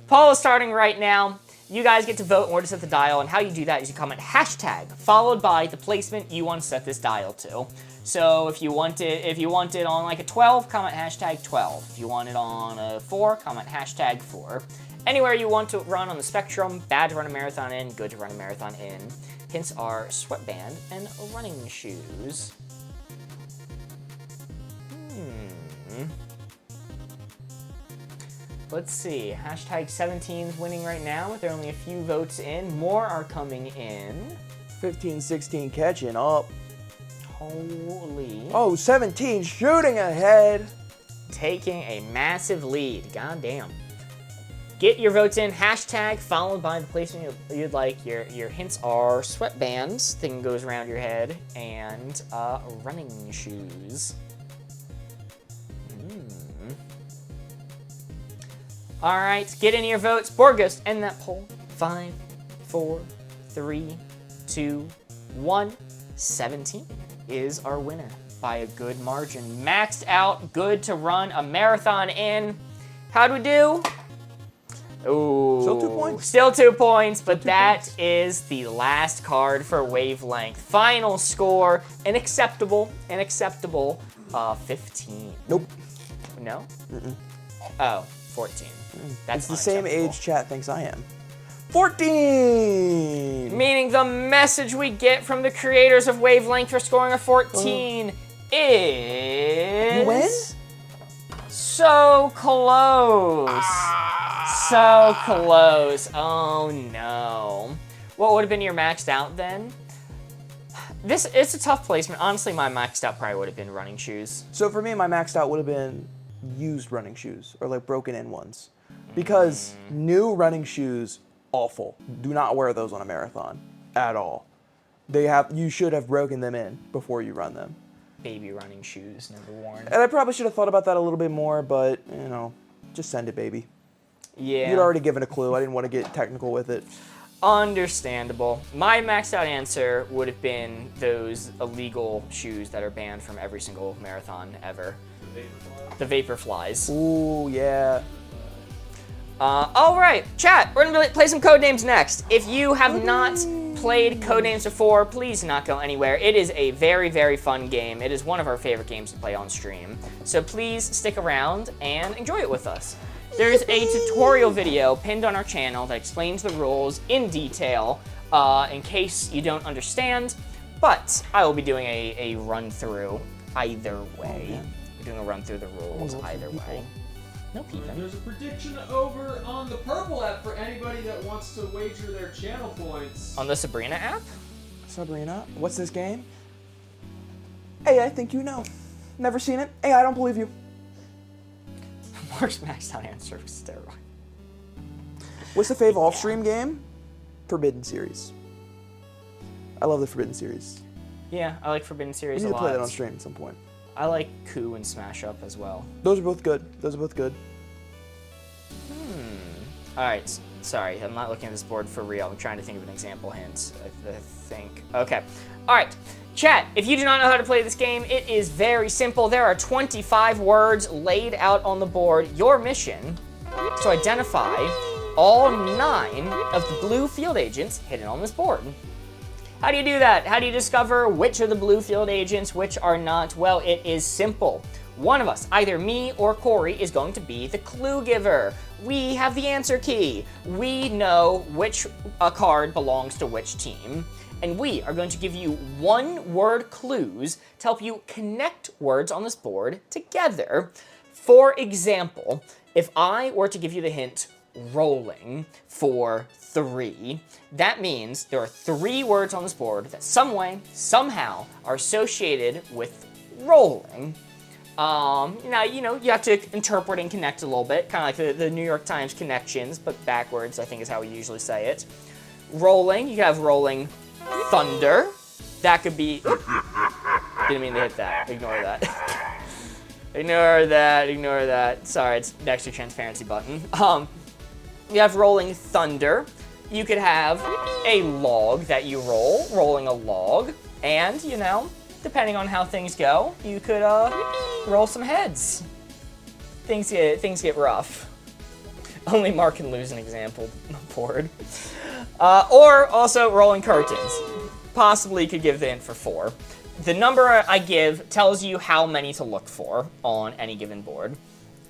Poll is starting right now. You guys get to vote on where to set the dial, and how you do that is you comment hashtag followed by the placement you want to set this dial to. So if you want it on like a 12, comment hashtag 12. If you want it on a 4, comment hashtag 4. Anywhere you want to run on the spectrum, bad to run a marathon in, good to run a marathon in. Hints are sweatband and running shoes. Let's see, hashtag 17's winning right now with only a few votes in. More are coming in. 15, 16 catching up. Holy. Oh, 17 shooting ahead. Taking a massive lead, goddamn. Get your votes in, hashtag followed by the placement you'd like. Your hints are sweatbands, thing goes around your head, and running shoes. All right, get in your votes. Board Ghost, end that poll. 5, 4, 3, 2, 1. 17 is our winner by a good margin. Maxed out, good to run a marathon in. How'd we do? Ooh. Still 2 points. Still 2 points, but that is the last card for Wavelength. Final score, an acceptable 15. Nope. No? Oh, 14. That's It's the same unacceptable. age chat thinks I am. 14! Meaning the message we get from the creators of Wavelength for scoring a 14 is... You win? So close. So close. Oh no. What would have been your maxed out then? It's a tough placement. Honestly, my maxed out probably would have been running shoes. So for me, my maxed out would have been used running shoes or like broken in ones. Because new running shoes, awful. Do not wear those on a marathon at all. You should have broken them in before you run them. Baby running shoes, never worn. And I probably should have thought about that a little bit more, but you know, just send it, baby. Yeah. You'd already given a clue. I didn't want to get technical with it. Understandable. My maxed out answer would have been those illegal shoes that are banned from every single marathon ever. The vapor flies. Ooh, yeah. All right, chat, we're gonna play some Codenames next. If you have not played Codenames before, please do not go anywhere. It is a very, very fun game. It is one of our favorite games to play on stream. So please stick around and enjoy it with us. There's a tutorial video pinned on our channel that explains the rules in detail in case you don't understand, but I will be doing a run through either way. We're doing a run through the rules either way. No peeping. There's a prediction over on the Purple app for anybody that wants to wager their channel points. On the Sabrina app? Sabrina, what's this game? Hey, I think you know. Never seen it? Hey, I don't believe you. Mark's maxed out answer was steroid. What's the fave off-stream game? Forbidden Series. I love the Forbidden Series. Yeah, I like Forbidden We Series need a to play that on lot. stream at some point. I like Coup and Smash Up as well. Those are both good. Those are both good. Alright, sorry, I'm not looking at this board for real. I'm trying to think of an example hint, I think. Okay. Alright, chat, if you do not know how to play this game, it is very simple. There are 25 words laid out on the board. Your mission is to identify all 9 of the blue field agents hidden on this board. How do you do that? How do you discover which are the blue field agents, which are not? Well, it is simple. One of us, either me or Corey, is going to be the clue giver. We have the answer key. We know which card belongs to which team. And we are going to give you one-word clues to help you connect words on this board together. For example, if I were to give you the hint, rolling, for 3, that means there are 3 words on this board that some way, somehow, are associated with rolling. Now, you have to interpret and connect a little bit, kind of like the New York Times connections, but backwards, I think is how we usually say it. Rolling, you have rolling thunder. That could be, didn't mean to hit that, ignore that. Ignore that. Sorry, it's the extra transparency button. You have rolling thunder. You could have a log that you roll, rolling a log, and, depending on how things go, you could roll some heads. Things get rough. Only Mark can lose an example board. Or also rolling curtains. Possibly you could give the hint for 4. The number I give tells you how many to look for on any given board.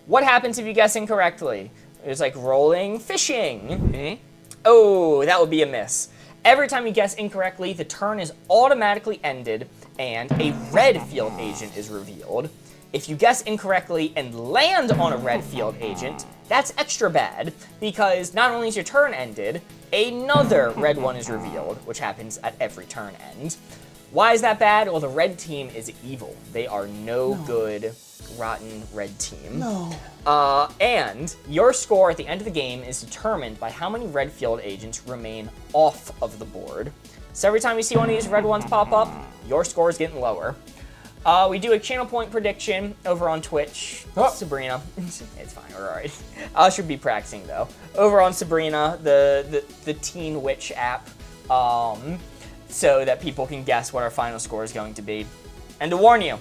What happens if you guess incorrectly? It's like rolling fishing. Oh, that would be a miss. Every time you guess incorrectly, the turn is automatically ended and a red field agent is revealed. If you guess incorrectly and land on a red field agent, that's extra bad because not only is your turn ended, another red one is revealed, which happens at every turn end. Why is that bad? Well, the red team is evil. They are no good, rotten red team. And your score at the end of the game is determined by how many red field agents remain off of the board. So every time you see one of these red ones pop up, your score is getting lower. We do a channel point prediction over on Twitch. Sabrina, it's fine, we're all right. I should be practicing though. Over on Sabrina, the Teen Witch app, so that people can guess what our final score is going to be. And to warn you,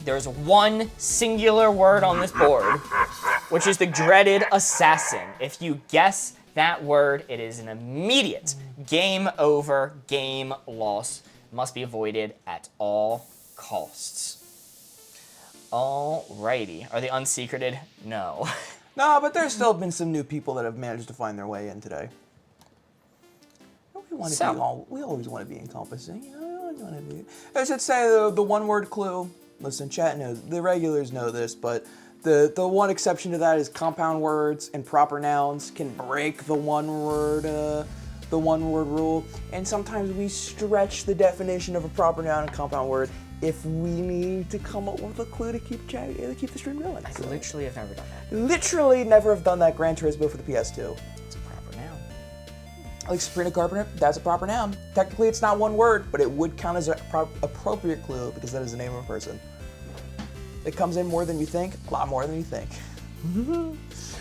there's one singular word on this board, which is the dreaded assassin. If you guess that word, it is an immediate game over, game loss. Must be avoided at all costs. Alrighty. Are they unsecreted? No. No, but there's still been some new people that have managed to find their way in today. We always want to be encompassing. I should say the one-word clue. Listen, chat knows, the regulars know this, but the one exception to that is compound words and proper nouns can break the one-word rule. And sometimes we stretch the definition of a proper noun and compound word if we need to come up with a clue to keep the stream going. I literally have never done that. Literally never have done that. Gran Turismo for the PS2. It's a proper noun. Like Sabrina Carpenter, that's a proper noun. Technically, it's not one word, but it would count as an appropriate clue because that is the name of a person. It comes in more than you think, a lot more than you think.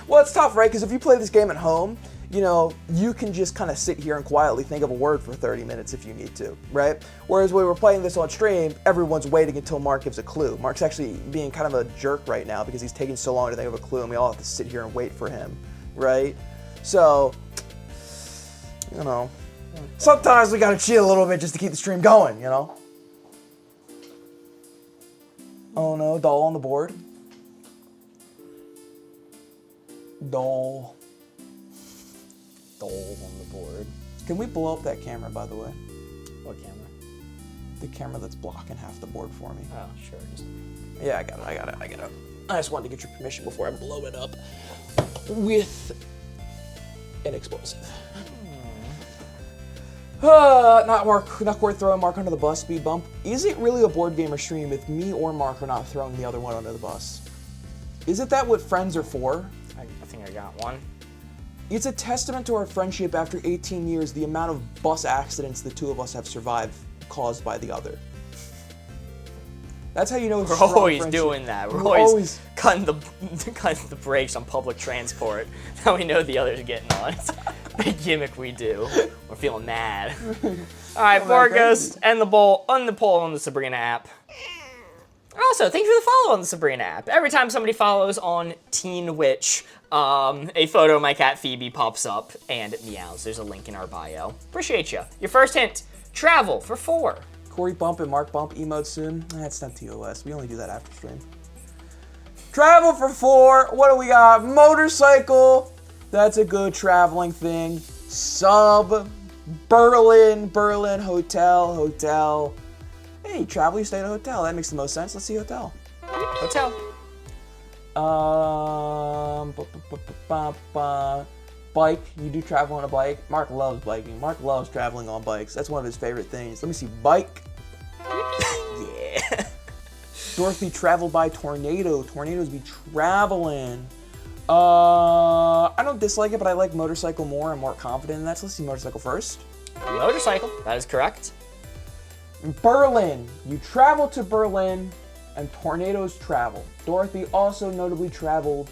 Well, it's tough, right? Because if you play this game at home, you can just kind of sit here and quietly think of a word for 30 minutes if you need to, right? Whereas when we're playing this on stream, everyone's waiting until Mark gives a clue. Mark's actually being kind of a jerk right now because he's taking so long to think of a clue and we all have to sit here and wait for him, right? So, sometimes we gotta cheat a little bit just to keep the stream going, Oh no, doll on the board. Doll on the board. Can we blow up that camera, by the way? What camera? The camera that's blocking half the board for me. Oh, sure. Yeah, I got it. I just wanted to get your permission before I blow it up with an explosive. Not worth throwing Mark under the bus, speed bump. Is it really a board gamer stream if me or Mark are not throwing the other one under the bus? Isn't that what friends are for? I think I got one. It's a testament to our friendship after 18 years, the amount of bus accidents the two of us have survived caused by the other. That's how you know it's We're always doing that. We're always cutting the brakes on public transport. Now we know the others are getting on. It's a big gimmick we do. We're feeling mad. All right, before it goes, end the poll on the Sabrina app. Also, thank you for the follow on the Sabrina app. Every time somebody follows on Teen Witch, a photo of my cat Phoebe pops up and it meows. There's a link in our bio. Appreciate you. Your first hint, travel for 4. Corey Bump and Mark Bump emote soon. That's not TOS. We only do that after stream. Travel for 4. What do we got? Motorcycle. That's a good traveling thing. Sub. Berlin. Hotel. Hey, you travel, you stay at a hotel. That makes the most sense. Let's see hotel. Hotel. Bike. You do travel on a bike. Mark loves biking. Mark loves traveling on bikes. That's one of his favorite things. Let me see. Bike. Yeah. Dorothy traveled by tornado. Tornadoes be traveling. I don't dislike it, but I like motorcycle more. I'm more confident in that. So let's see motorcycle first. Motorcycle. That is correct. Berlin. You travel to Berlin, and tornadoes travel. Dorothy also notably traveled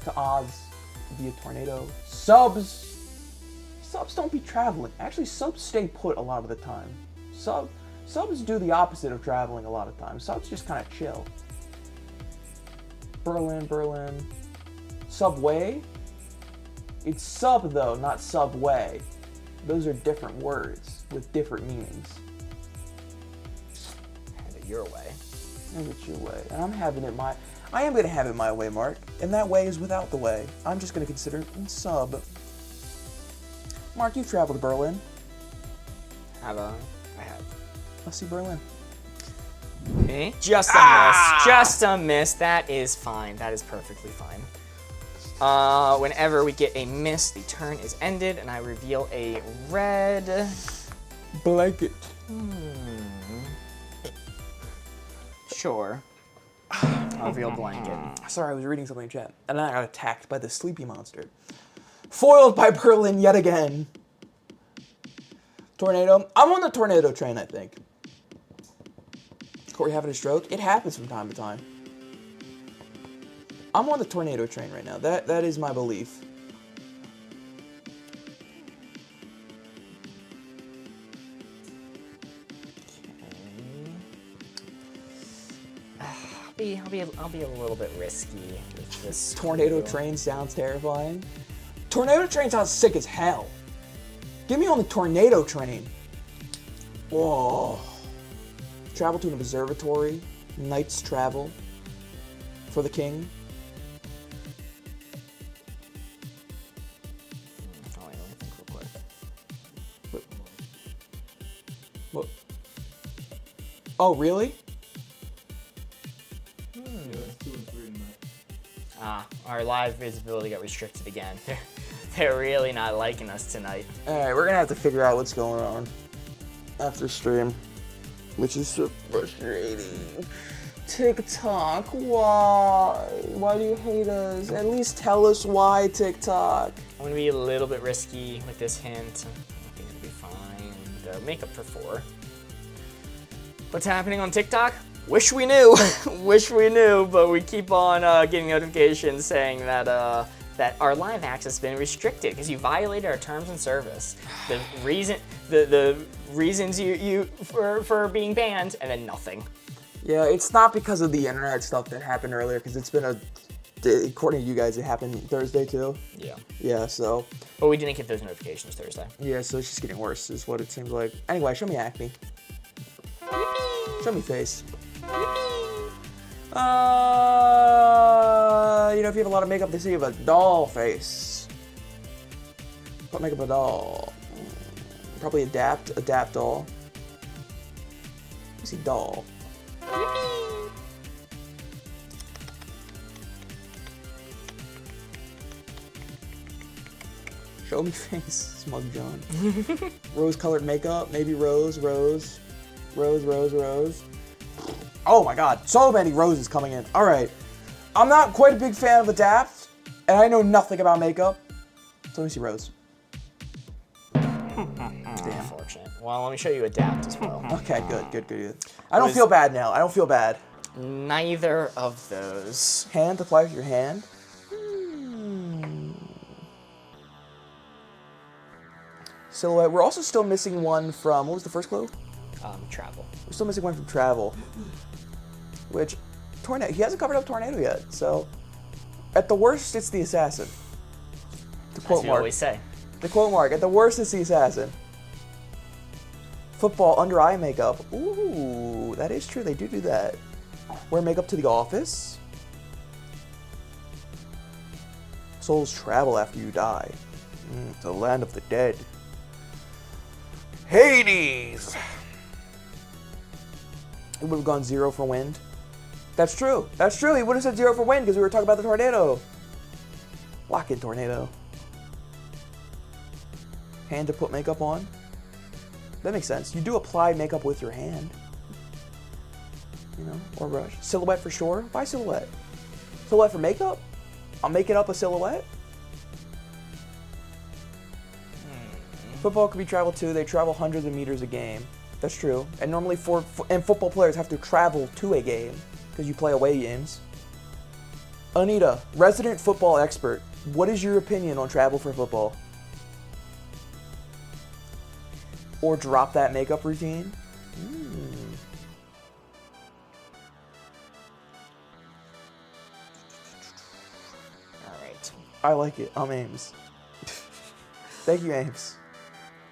to Oz via tornado. Subs don't be traveling. Actually, subs stay put a lot of the time. Subs do the opposite of traveling a lot of times. Subs just kind of chill. Berlin. Subway? It's sub though, not subway. Those are different words with different meanings. Have it your way. Have it your way. And I am gonna have it my way, Mark. And that way is without the way. I'm just gonna consider it sub. Mark, you've traveled to Berlin. I have. Let's see Berlin. Okay. Just a miss. Just a miss. That is fine. That is perfectly fine. Whenever we get a miss, the turn is ended, and I reveal a red blanket. Sure. I'll reveal blanket. Sorry, I was reading something in chat, and then I got attacked by the sleepy monster. Foiled by Berlin yet again. Tornado. I'm on the tornado train, I think. Corey having a stroke? It happens from time to time. I'm on the tornado train right now. That is my belief. I'll be a little bit risky with this. Tornado train sounds terrifying. Tornado train sounds sick as hell. Get me on the tornado train. Whoa. Travel to an observatory. Knight's travel. For the king. Oh, wait, let me think real quick. What? Oh, really? Yeah, it's 2 and 3 tonight. Our live visibility got restricted again. They're really not liking us tonight. Alright, we're gonna have to figure out what's going on after stream, which is so frustrating. TikTok, why? Why do you hate us? At least tell us why, TikTok. I'm gonna be a little bit risky with this hint. I think it'll be fine. Makeup for 4. What's happening on TikTok? Wish we knew. Wish we knew, but we keep on getting notifications saying that that our live access has been restricted because you violated our terms and service. The reasons you for being banned, and then nothing. Yeah, it's not because of the internet stuff that happened earlier, because it's been according to you guys, it happened Thursday too. Yeah. Yeah, so. But we didn't get those notifications Thursday. Yeah, so it's just getting worse, is what it seems like. Anyway, show me acne. Show me face. You know, if you have a lot of makeup, they say you have a doll face. Put makeup on a doll. Probably adapt doll. I see doll. Show me face, Smug John. Rose-colored makeup, maybe rose. Oh my god, so many roses coming in. Alright. I'm not quite a big fan of Adapt, and I know nothing about makeup. So let me see Rose. Damn. Unfortunate. Well, let me show you Adapt as well. Okay, good. I don't feel bad now. I don't feel bad. Neither of those. Hand, apply with your hand. Silhouette. We're also still missing one from, what was the first clue? Travel. We're still missing one from Travel. Which, Tornado, he hasn't covered up Tornado yet, so at the worst, it's the Assassin. To quote As we Mark. always say. To quote Mark, at the worst, it's the Assassin. Football, under eye makeup. Ooh, that is true, they do that. Wear makeup to the office. Souls travel after you die. The land of the dead. Hades! It would have gone 0 for wind. That's true. That's true. He would have said 0 for wind because we were talking about the tornado. Lock in tornado. Hand to put makeup on. That makes sense. You do apply makeup with your hand. you know, or brush. Silhouette for sure. Why silhouette? Silhouette for makeup? I'm making up a silhouette? Football can be traveled too. They travel hundreds of meters a game. That's true. And normally football players have to travel to a game because you play away games. Anita, resident football expert, what is your opinion on travel for football? Or drop that makeup routine? Alright. I like it. I'm Ames. Thank you, Ames.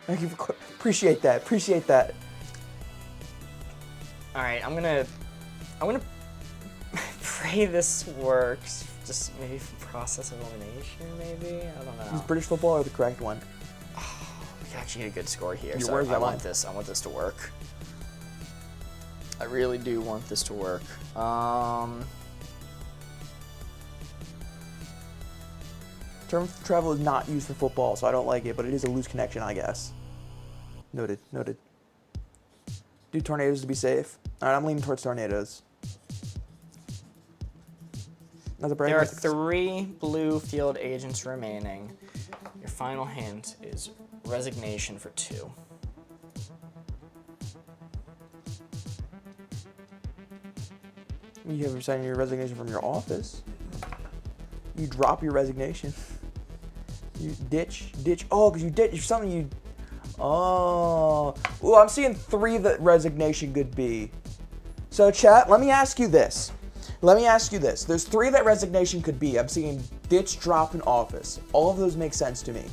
Thank you for appreciate that. Appreciate that. Alright, I'm gonna pray this works. Just maybe for process of elimination, maybe? I don't know. Is British football or the correct one? We can actually get a good score here. Your So words I are want mine. this. I want this to work. I really do want this to work. Term of travel is not used for football, so I don't like it, but it is a loose connection, I guess. Noted. Noted. Do tornadoes to be safe? Alright, I'm leaning towards tornadoes. Another break. There are 3 blue field agents remaining. Your final hint is resignation for 2. You have resigned your resignation from your office. You drop your resignation. You ditch. Oh, because you ditch something you. Oh. Well, I'm seeing 3 that resignation could be. So, chat, let me ask you this. There's 3 that resignation could be. I'm seeing ditch, drop, and office. All of those make sense to me.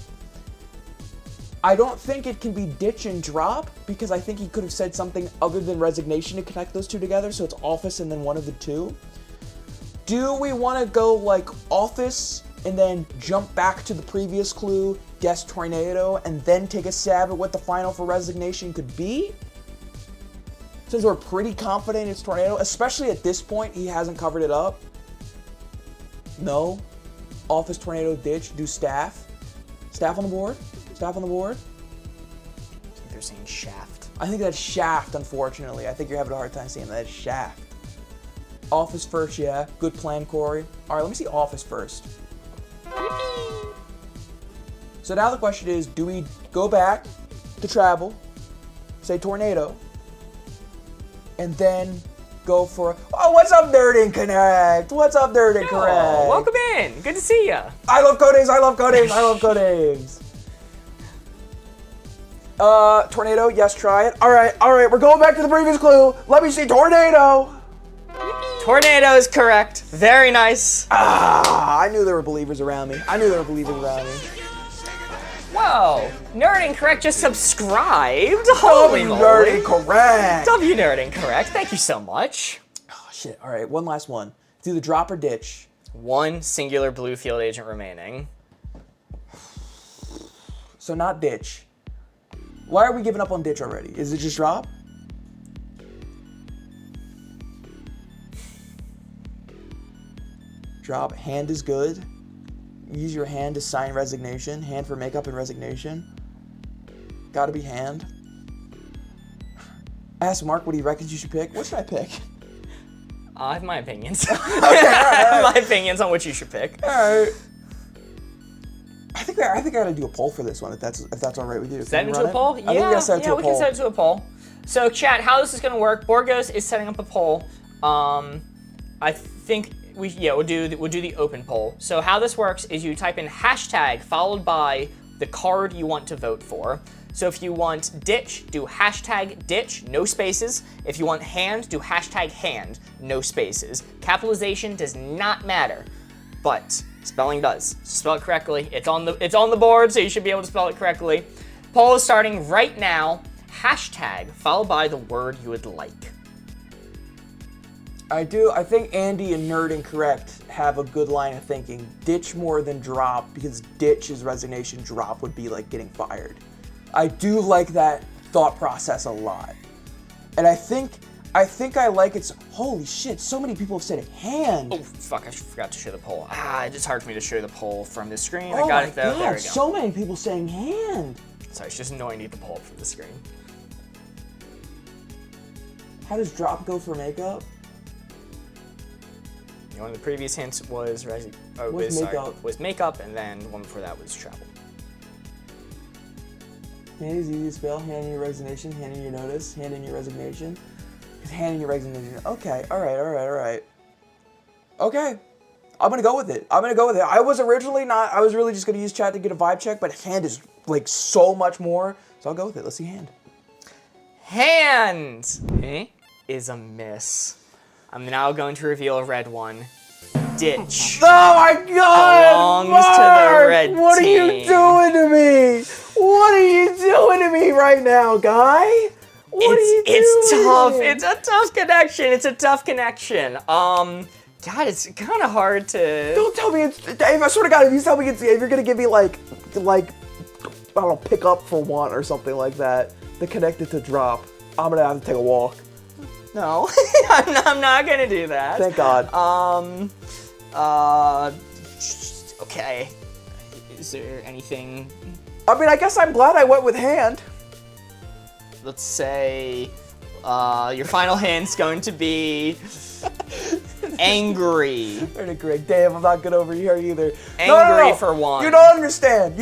I don't think it can be ditch and drop because I think he could have said something other than resignation to connect those 2 together, so it's office and then one of the 2. Do we want to go like office and then jump back to the previous clue, guess tornado, and then take a stab at what the final for resignation could be? Since we're pretty confident it's tornado, especially at this point, he hasn't covered it up. No. Office, tornado, ditch, do staff. Staff on the board? Staff on the board? I think they're saying shaft. I think that's shaft, unfortunately. I think you're having a hard time seeing that. It's shaft. Office first, yeah. Good plan, Corey. All right, let me see office first. So now the question is, do we go back to travel, say tornado, and then go for, oh, what's up, Nerd and Connect? What's up, Nerd and Connect? Oh, welcome in. Good to see ya. I love codenames, I love codenames. Tornado, yes, try it. All right, we're going back to the previous clue. Let me see tornado. Tornado is correct. Very nice. I knew there were believers around me. Whoa, Nerd Incorrect just subscribed. Holy moly. Nerd Incorrect. W Nerd Incorrect. Thank you so much. Oh, shit. All right, one last one. Do the drop or ditch. 1 singular blue field agent remaining. So not ditch. Why are we giving up on ditch already? Is it just drop? Drop. Hand is good. Use your hand to sign resignation. Hand for makeup and resignation. Gotta be hand. Ask Mark what he reckons you should pick. What should I pick? I have my opinions. I have my opinions on what you should pick. All right. I think I gotta do a poll for this one if that's all right with you. Set into a poll? I think we gotta set it to a we poll. can set it to a poll. So chat, how this is gonna work? Borgos is setting up a poll. I think we'll do the open poll. So how this works is you type in hashtag followed by the card you want to vote for. So if you want ditch, do hashtag ditch, no spaces. If you want hand, do hashtag hand, no spaces. Capitalization does not matter, but spelling does. So spell it correctly. It's on the board, so you should be able to spell it correctly. Poll is starting right now. Hashtag followed by the word you would like. I think Andy and Nerd Incorrect have a good line of thinking. Ditch more than drop, because ditch is resignation, drop would be like getting fired. I do like that thought process a lot. And I think I like it. Holy shit, so many people have said hand. Oh, fuck, I forgot to show the poll. It's hard for me to show the poll from the screen. Oh I got my it though. God, There we go. so many people saying hand. Sorry, it's just annoying to get the poll up from the screen. How does drop go for makeup? One of the previous hints was was makeup, and then one before that was travel. Hand is easy to spell. Hand in your resignation. Hand in your notice. Hand in your resignation. Hand in your resignation. Okay. All right. Okay. I'm gonna go with it. I was originally not. I was really just gonna use chat to get a vibe check, but hand is like so much more. So I'll go with it. Let's see hand. Hand is a miss. I'm now going to reveal a red one. Ditch. Oh my God! Belongs to the red What team. are you doing to me? What are you doing to me right now, guy? What are you doing? It's tough. to me? It's a tough connection. God, it's kind of hard to. Don't tell me it's. Dave, I swear to God, if you tell me it's, if you're gonna give me like, I don't know, pick up for one or something like that, the connected to drop, I'm gonna have to take a walk. No, I'm not gonna do that. Thank God. Okay. Is there anything? I mean, I guess I'm glad I went with hand. Let's say, your final hint's going to be angry. Pretty great. Damn, I'm not good over here either. Angry No. for one. You don't understand.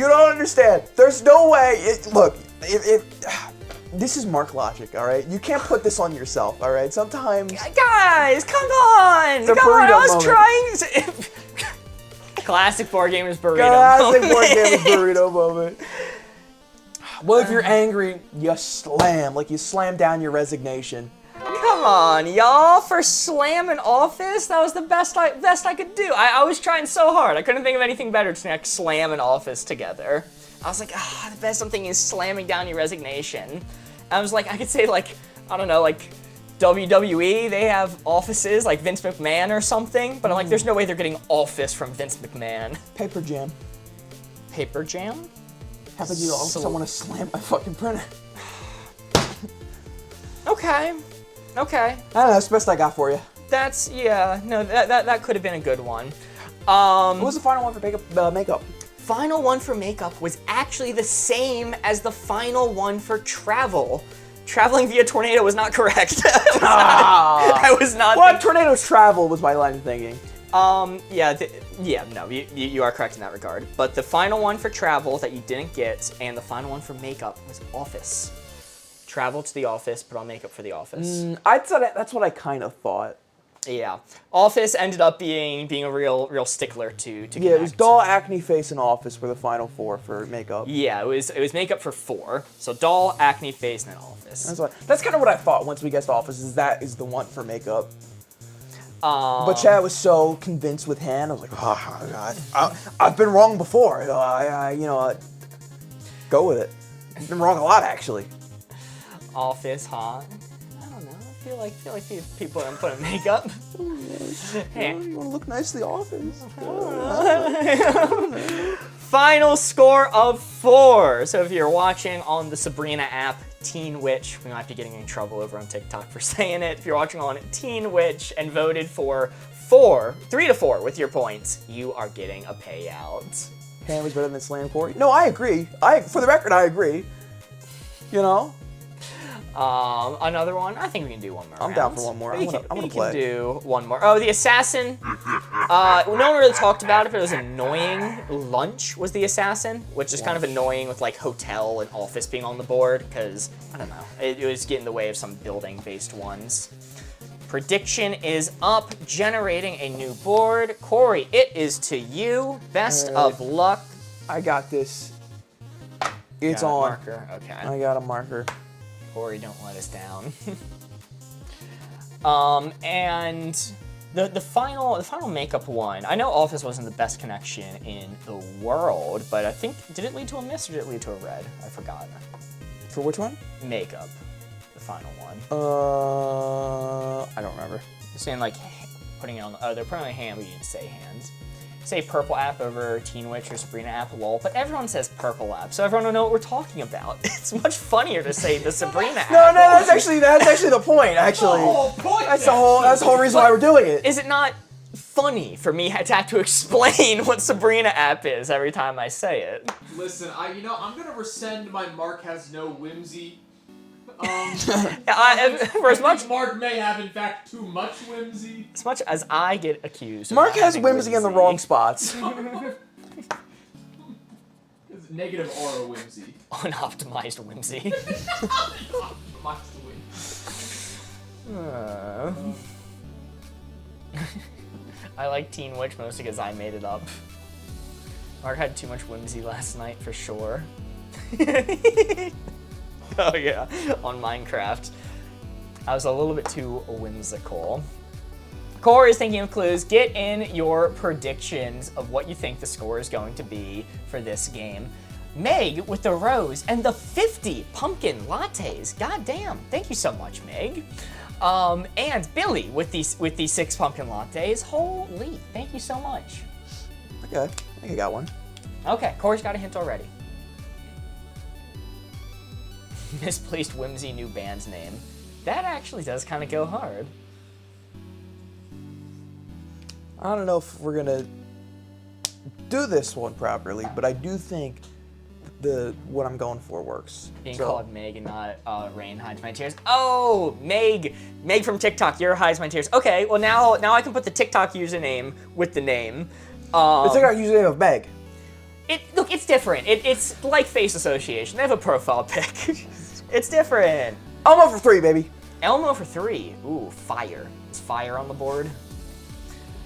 There's no way. Look, this is Mark logic, all right? You can't put this on yourself, all right? Sometimes. Guys, come on! The Come on, I burrito was moment. trying to... Classic board gamers burrito Classic moment. board game burrito moment. Well, if you're angry, you slam down your resignation. Come on, y'all, for slamming Office, that was the best I could do. I was trying so hard. I couldn't think of anything better to like slam and Office together. I was like, the best something is slamming down your resignation. I was like, I could say like, I don't know, like WWE, they have offices like Vince McMahon or something, but I'm like, there's no way they're getting Office from Vince McMahon. Paper jam. Paper jam? Happens to you all. Someone to slam my fucking printer. Okay. I don't know, that's the best I got for you. That's, yeah, no, that could have been a good one. What was the final one for makeup? Final one for makeup was actually the same as the final one for travel. Traveling via tornado was not correct. I was not. What? Tornadoes travel was my line of thinking. No, you are correct in that regard. But the final one for travel that you didn't get, and the final one for makeup was office. Travel to the office, put on makeup for the office. That's what I kind of thought. Yeah, Office ended up being a real stickler to Yeah, it was connect. doll, acne face, and Office were the final four for makeup. Yeah, it was makeup for 4. So doll, acne face, and then Office. That's kind of what I thought once we guessed Office. Is that is the one for makeup? But Chad was so convinced with hand. I was like, I've been wrong before. Go with it. I've been wrong a lot actually. Office, huh? I don't know. I feel like these people don't put on makeup. You want to look nice in the office. Final score of 4. So if you're watching on the Sabrina app, Teen Witch, we might be getting in trouble over on TikTok for saying it. If you're watching on Teen Witch and voted for 3 to 4 with your points, you are getting a payout. Hand was better than Slam Corey. No, I agree. For the record, I agree. You know. Another one. I think we can do one more. I'm down for one more. I want to play. We can do one more. Oh, the assassin. No one really talked about it, but it was annoying. Lunch was the assassin, which is kind of annoying with like hotel and office being on the board because I don't know. It was getting in the way of some building-based ones. Prediction is up, generating a new board. Corey, it is to you. Best of luck. I got this. It's Got a on. marker. Okay. I got a marker. Corey, don't let us down. And the final makeup one. I know Office wasn't the best connection in the world, but I think did it lead to a miss or did it lead to a red? I forgot. For which one? Makeup, the final one. I don't remember. You're saying like putting it on. They're putting on a hand, but you didn't say hands. Say purple app over Teen Witch or Sabrina app, lol, but everyone says purple app, so everyone will know what we're talking about. It's much funnier to say the Sabrina app. No, that's actually the point. Actually, that's the whole reason why we're doing it. Is it not funny for me to have to explain what Sabrina app is every time I say it? Listen, I'm gonna rescind my Mark has no whimsy For as much Mark may have, in fact, too much whimsy. as much as I get accused of Mark not has having whimsy in the wrong spots. It's negative aura whimsy. Unoptimized whimsy. Optimized whimsy. I like Teen Witch mostly because I made it up. Mark had too much whimsy last night for sure. Oh yeah, on Minecraft. I was a little bit too whimsical. Core is thinking of clues. Get in your predictions of what you think the score is going to be for this game. Meg with the rose and the 50 pumpkin lattes. God damn, thank you so much, Meg. And Billy with these 6 pumpkin lattes. Holy, thank you so much. Okay, I think I got one. Okay, Core's got a hint already. Misplaced whimsy new band's name. That actually does kind of go hard. I don't know if we're gonna do this one properly, but I do think what I'm going for works. Being called Meg and not Rain hides my tears. Oh, Meg from TikTok. Your hides my tears. Okay, well now I can put the TikTok username with the name. The TikTok username of Meg. Look, it's different. It's like face association. They have a profile pic. It's different. Elmo for 3, baby. Elmo for 3. Ooh, fire. Is fire on the board?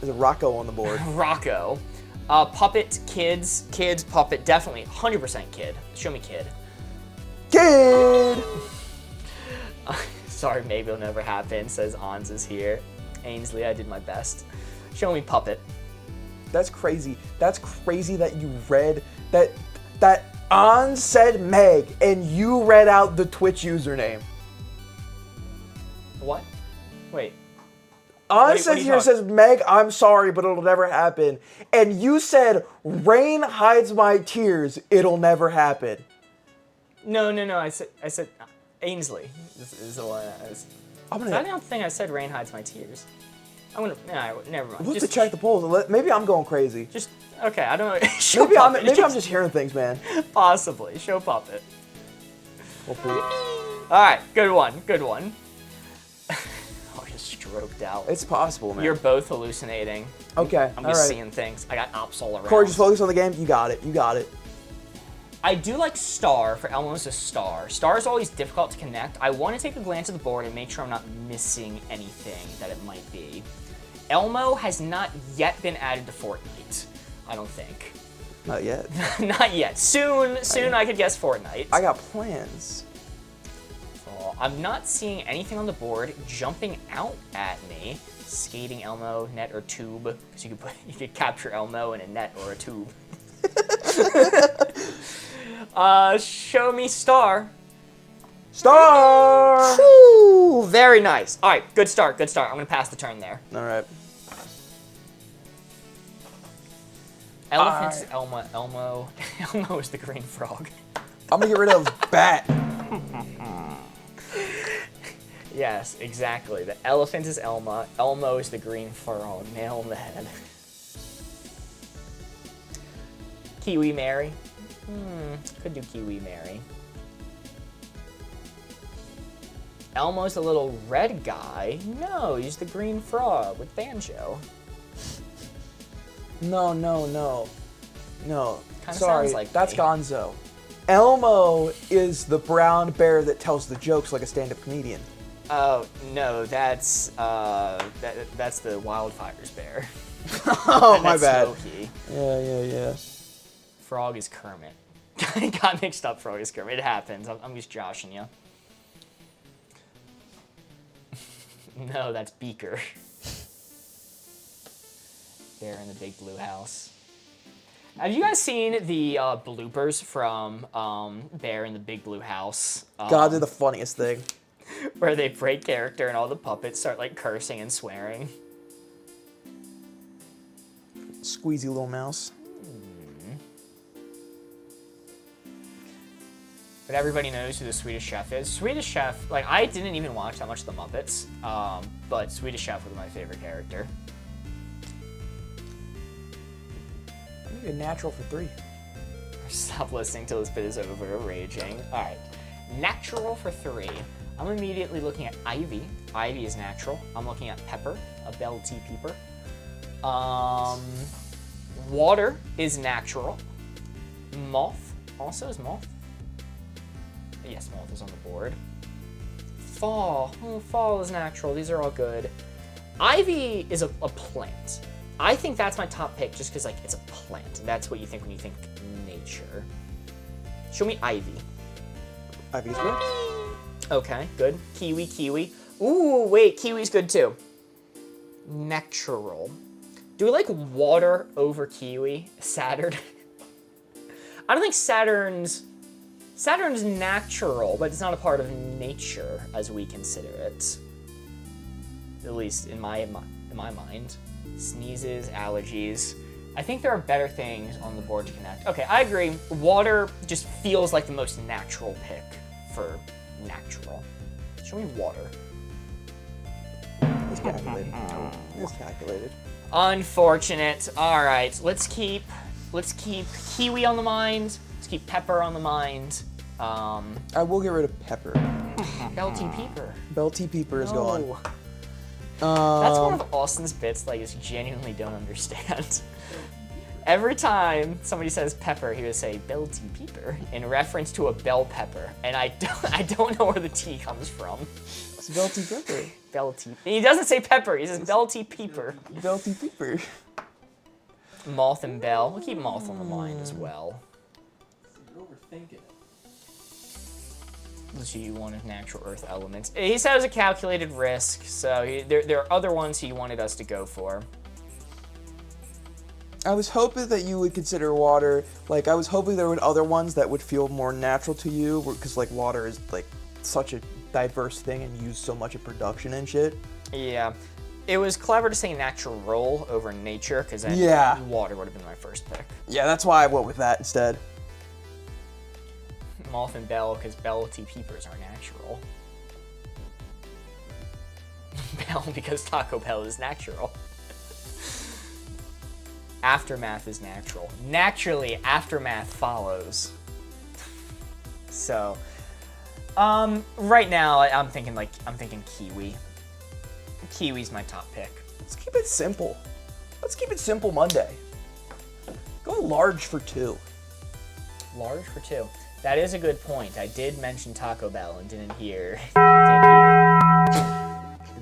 There's a Rocco on the board. Rocco. Puppet, kids, puppet, definitely. 100% kid. Show me kid. Kid! Sorry, maybe it'll never happen, says Ons is here. Ainsley, I did my best. Show me puppet. That's crazy. That's crazy that you read that Ons said Meg and you read out the Twitch username. What? Wait. Ons says here, says, Meg, I'm sorry, but it'll never happen. And you said, Rain hides my tears, it'll never happen. No. I said Ainsley. This is the one I don't think I said Rain hides my tears. Never mind. We'll have to check the polls. Maybe I'm going crazy. Okay, I don't know. Maybe I'm just hearing things, man. Possibly. Show puppet. Hopefully. Alright, good one. Oh, just stroked out. It's possible, man. You're both hallucinating. Okay, I'm just seeing things. I got ops all around. Corey, just focus on the game. You got it. I do like Star for Elmo's a Star. Star is always difficult to connect. I want to take a glance at the board and make sure I'm not missing anything that it might be. Elmo has not yet been added to Fortnite, I don't think. Not yet. Not yet. Soon I could guess Fortnite. I got plans. Oh, I'm not seeing anything on the board jumping out at me. Skating Elmo, net or tube, because you could capture Elmo in a net or a tube. Show me Star. Star! Woo, very nice. All right, good start. I'm gonna pass the turn there. All right. Elephant is Elmo. Elmo is the green frog. I'm gonna get rid of Bat. Yes, exactly. The elephant is Elmo. Elmo is the green frog. Nail on the head. Kiwi Mary. Could do Kiwi Mary. Elmo's the little red guy. No, he's the green frog with Banjo. No. Kinda Sorry, sounds like that's me. Gonzo. Elmo is the brown bear that tells the jokes like a stand-up comedian. Oh no, that's the Wildfires bear. Oh, my bad. Smokey. Yeah. Frog is Kermit. Got mixed up. Frog is Kermit. It happens. I'm just joshing you. No, that's Beaker. Bear in the Big Blue House. Have you guys seen the bloopers from Bear in the Big Blue House? God, they're the funniest thing. Where they break character and all the puppets start like cursing and swearing. Squeezy little mouse. But everybody knows who the Swedish Chef is. Swedish Chef, like, I didn't even watch that much of the Muppets, but Swedish Chef was my favorite character. I'm gonna get natural for 3. Stop listening till this bit is over, raging. All right, natural for 3. I'm immediately looking at ivy. Ivy is natural. I'm looking at pepper, a bell tea peeper. Water is natural. Moth also is moth. Yes, moth is on the board. Fall. Oh, fall is natural. These are all good. Ivy is a plant. I think that's my top pick just because, like, it's a plant. That's what you think when you think nature. Show me ivy. Ivy's good. Okay, good. Kiwi. Ooh, wait, kiwi's good too. Natural. Do we like water over kiwi? Saturn. I don't think Saturn's natural, but it's not a part of nature as we consider it. At least in my mind. Sneezes, allergies. I think there are better things on the board to connect. Okay, I agree. Water just feels like the most natural pick for natural. Show me water. It's calculated. It's calculated. Unfortunate. All right, let's keep kiwi on the mind. Let's keep pepper on the mind. I will get rid of pepper. Bell tea peeper. Bell tea peeper is gone. No. That's one of Austin's bits I just genuinely don't understand. Every time somebody says pepper, he would say bell tea peeper in reference to a bell pepper, and I don't know where the tea comes from. It's bell tea pepper. Bell tea. He doesn't say pepper. He says bell tea peeper. Bell tea peeper. Moth and bell. We'll keep moth on the mind as well. You're overthinking it. Let's see, one of natural earth elements. He said it was a calculated risk, so there are other ones he wanted us to go for. I was hoping that you would consider water. Like, I was hoping there were other ones that would feel more natural to you, because, like, water is, like, such a diverse thing and used so much in production and shit. Yeah. It was clever to say natural over nature, because then water would have been my first pick. Yeah, that's why I went with that instead. Moth and bell, because bell tea peepers are natural. Bell, because Taco Bell is natural. Aftermath is natural. Naturally, aftermath follows. So, right now I'm thinking kiwi. Kiwi's my top pick. Let's keep it simple. Let's keep it simple Monday. Go large for 2. Large for 2. That is a good point. I did mention Taco Bell and didn't hear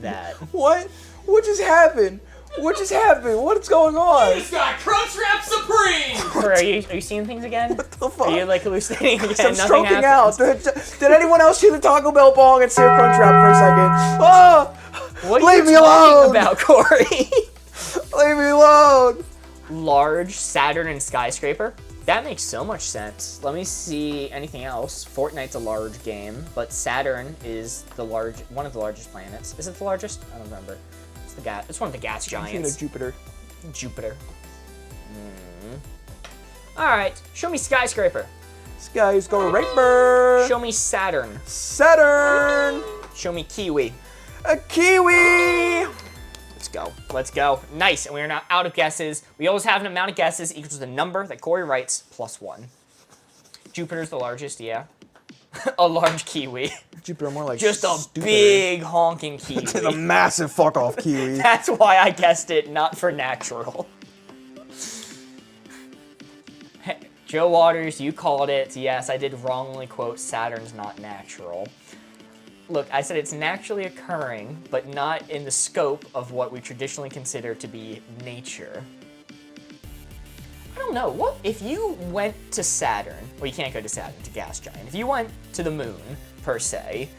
that. What? What just happened? What just happened? What's going on? This guy Crunchwrap Supreme! Are you seeing things again? What the fuck? Are you like hallucinating again? I'm Nothing stroking happens? out. Did anyone else hear the Taco Bell bong and say Crunchwrap for a second? Oh! What are Leave you me talking alone! about, Corey? Leave me alone! Large Saturn and skyscraper? That makes so much sense. Let me see anything else. Fortnite's a large game, but Saturn is one of the largest planets. Is it the largest? I don't remember. It's one of the gas giants. Jupiter. Jupiter. All right, show me skyscraper. Skies go rainbow. Show me Saturn. Saturn. Show me kiwi. A kiwi. Let's go. Nice, and we are now out of guesses. We always have an amount of guesses equal to the number that Corey writes plus 1. Jupiter's the largest, yeah. A large kiwi. Jupiter more like Just a stupider. big honking kiwi. It's a massive fuck off kiwi. That's why I guessed it, not for natural. Joe Waters, you called it. Yes, I did wrongly quote Saturn's not natural. Look, I said it's naturally occurring, but not in the scope of what we traditionally consider to be nature. I don't know. What if you went to Saturn? Well, you can't go to Saturn, it's a gas giant. If you went to the moon, per se,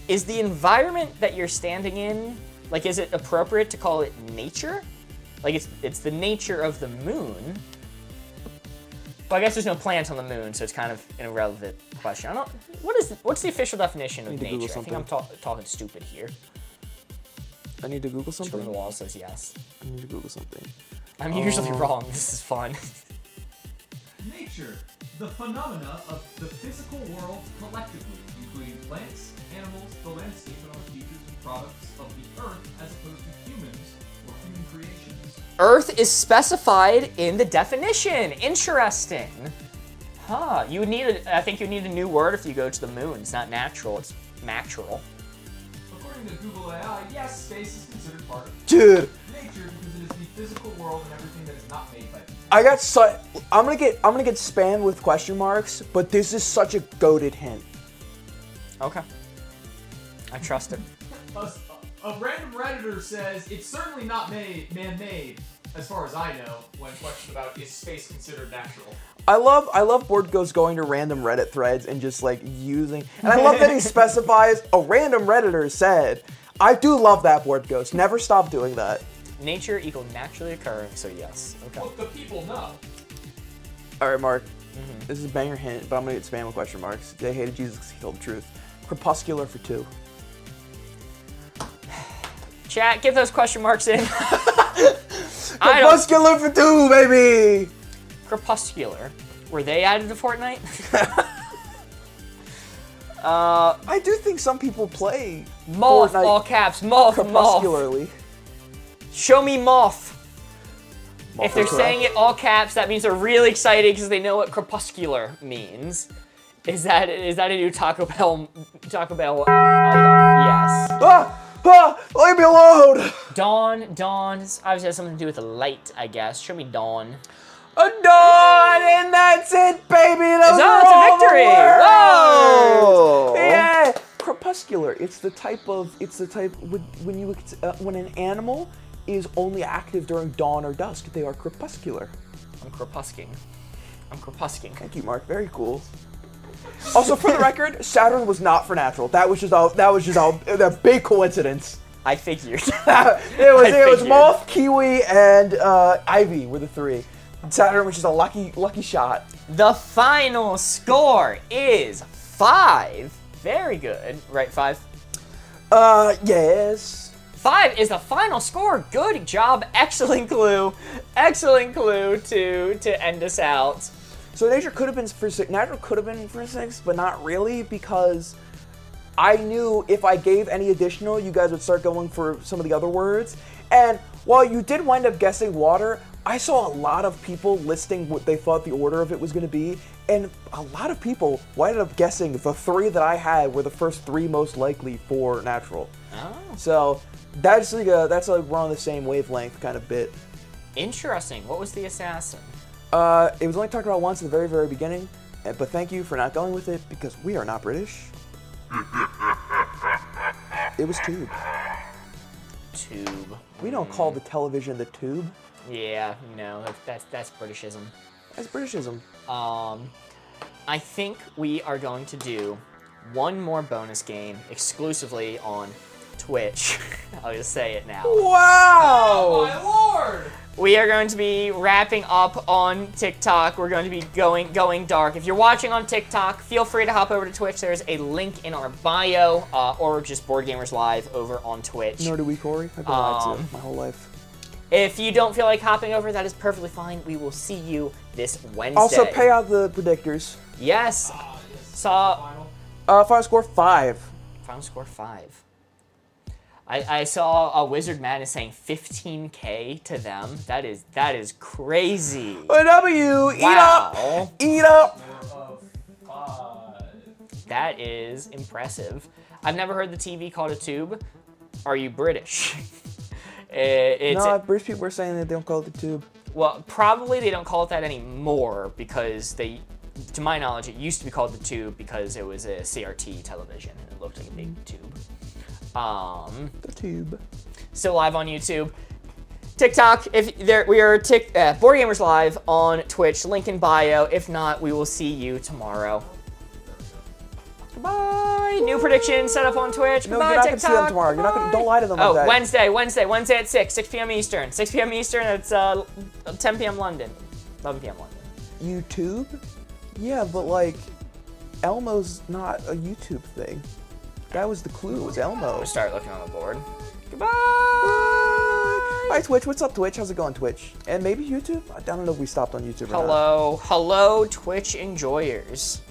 is the environment that you're standing in, like, is it appropriate to call it nature? Like, it's the nature of the moon. Well, I guess there's no plants on the moon, so it's kind of an irrelevant question. I don't. What's the official definition of nature? I think I'm talking stupid here. I need to Google Screw something. the wall says yes. I need to Google something. I'm usually wrong. This is fun. Nature, the phenomena of the physical world collectively, including plants, animals, the landscape, and other features and products of the earth as opposed to humans or human creations. Earth is specified in the definition. Interesting. Huh. You would need I think you need a new word if you go to the moon. It's not natural. It's natural. According to Google AI, yes, space is considered part of Dude, nature because it is the physical world and everything that is not made by people. I got I'm gonna get spammed with question marks, but this is such a goated hint. Okay. I trust it. A random Redditor says it's certainly not man-made, as far as I know, when questioned about is space considered natural. I love Board Ghost going to random Reddit threads and just like using, and I love that he specifies a random Redditor said. I do love that, Board Ghost. Never stop doing that. Nature equal naturally occurring, so yes. Okay. Well, the people know. All right, Mark. This is a banger hint, but I'm gonna get spammed with question marks. They hated Jesus because he told the truth. Crepuscular for 2. Chat, get those question marks in. Crepuscular for 2, baby. Crepuscular. Were they added to Fortnite? I do think some people play Moth, Fortnite all caps. Moth, moth. crepuscularly. Show me moth. Moth If they're is saying correct. it all caps, that means they're really excited because they know what crepuscular means. Is that a new Taco Bell item? Yes. Leave me alone. Dawn. Obviously has something to do with the light, I guess. Show me dawn. A dawn, and that's it, baby. Those It's are a all the victory. words. Whoa. Yeah. Crepuscular. It's the type when an animal is only active during dawn or dusk. They are crepuscular. I'm crepusking. Thank you, Mark. Very cool. Also, for the record, Saturn was not for natural. That was just a big coincidence. I figured. It was figured. moth, kiwi, and ivy were the 3. Saturn was just a lucky shot. The final score is 5. Very good. Right, 5? Yes. 5 is the final score. Good job. Excellent clue. Excellent clue to end us out. So nature could have been for 6. Natural could have been for 6, but not really because I knew if I gave any additional, you guys would start going for some of the other words. And while you did wind up guessing water, I saw a lot of people listing what they thought the order of it was going to be, and a lot of people wound up guessing the 3 that I had were the first 3 most likely for natural. Oh. So that's like we're on the same wavelength kind of bit. Interesting. What was the assassin? It was only talked about once at the very, very beginning, but thank you for not going with it because we are not British. It was tube. Tube. We don't call the television the tube. Yeah, no, that's Britishism. That's Britishism. I think we are going to do one more bonus game exclusively on Twitch. I'll just say it now. Wow! Oh my lord! We are going to be wrapping up on TikTok. We're going to be going dark. If you're watching on TikTok, feel free to hop over to Twitch. There's a link in our bio, or just Board Gamers Live over on Twitch. Nor do we, Corey. I've been lied to my whole life. If you don't feel like hopping over, that is perfectly fine. We will see you this Wednesday. Also, pay out the predictors. Yes. Saw Final score 5. final score 5. I saw a Wizard Madness saying 15K to them. That is crazy. A W. Eat Wow. up. Eat up. That is impressive. I've never heard the TV called a tube. Are you British? No, British people are saying that they don't call it the tube. Well, probably they don't call it that anymore because they, to my knowledge, it used to be called the tube because it was a CRT television and it looked like a big tube. The tube. Still live on YouTube. TikTok, we are Board Gamers Live on Twitch, link in bio. If not, we will see you tomorrow. Goodbye. New prediction set up on Twitch. No, Goodbye, you're not TikTok. gonna see them tomorrow. You're not gonna. Don't lie to them like that. Wednesday at 6 p.m. Eastern. 6 p.m. Eastern, it's 10 p.m. London. 11 p.m. London. YouTube? Yeah, but like, Elmo's not a YouTube thing. That was the clue. It was Elmo. We'll start looking on the board. Goodbye. Hi Twitch. What's up, Twitch? How's it going, Twitch? And maybe YouTube? I don't know if we stopped on YouTube or not. Hello, Twitch enjoyers.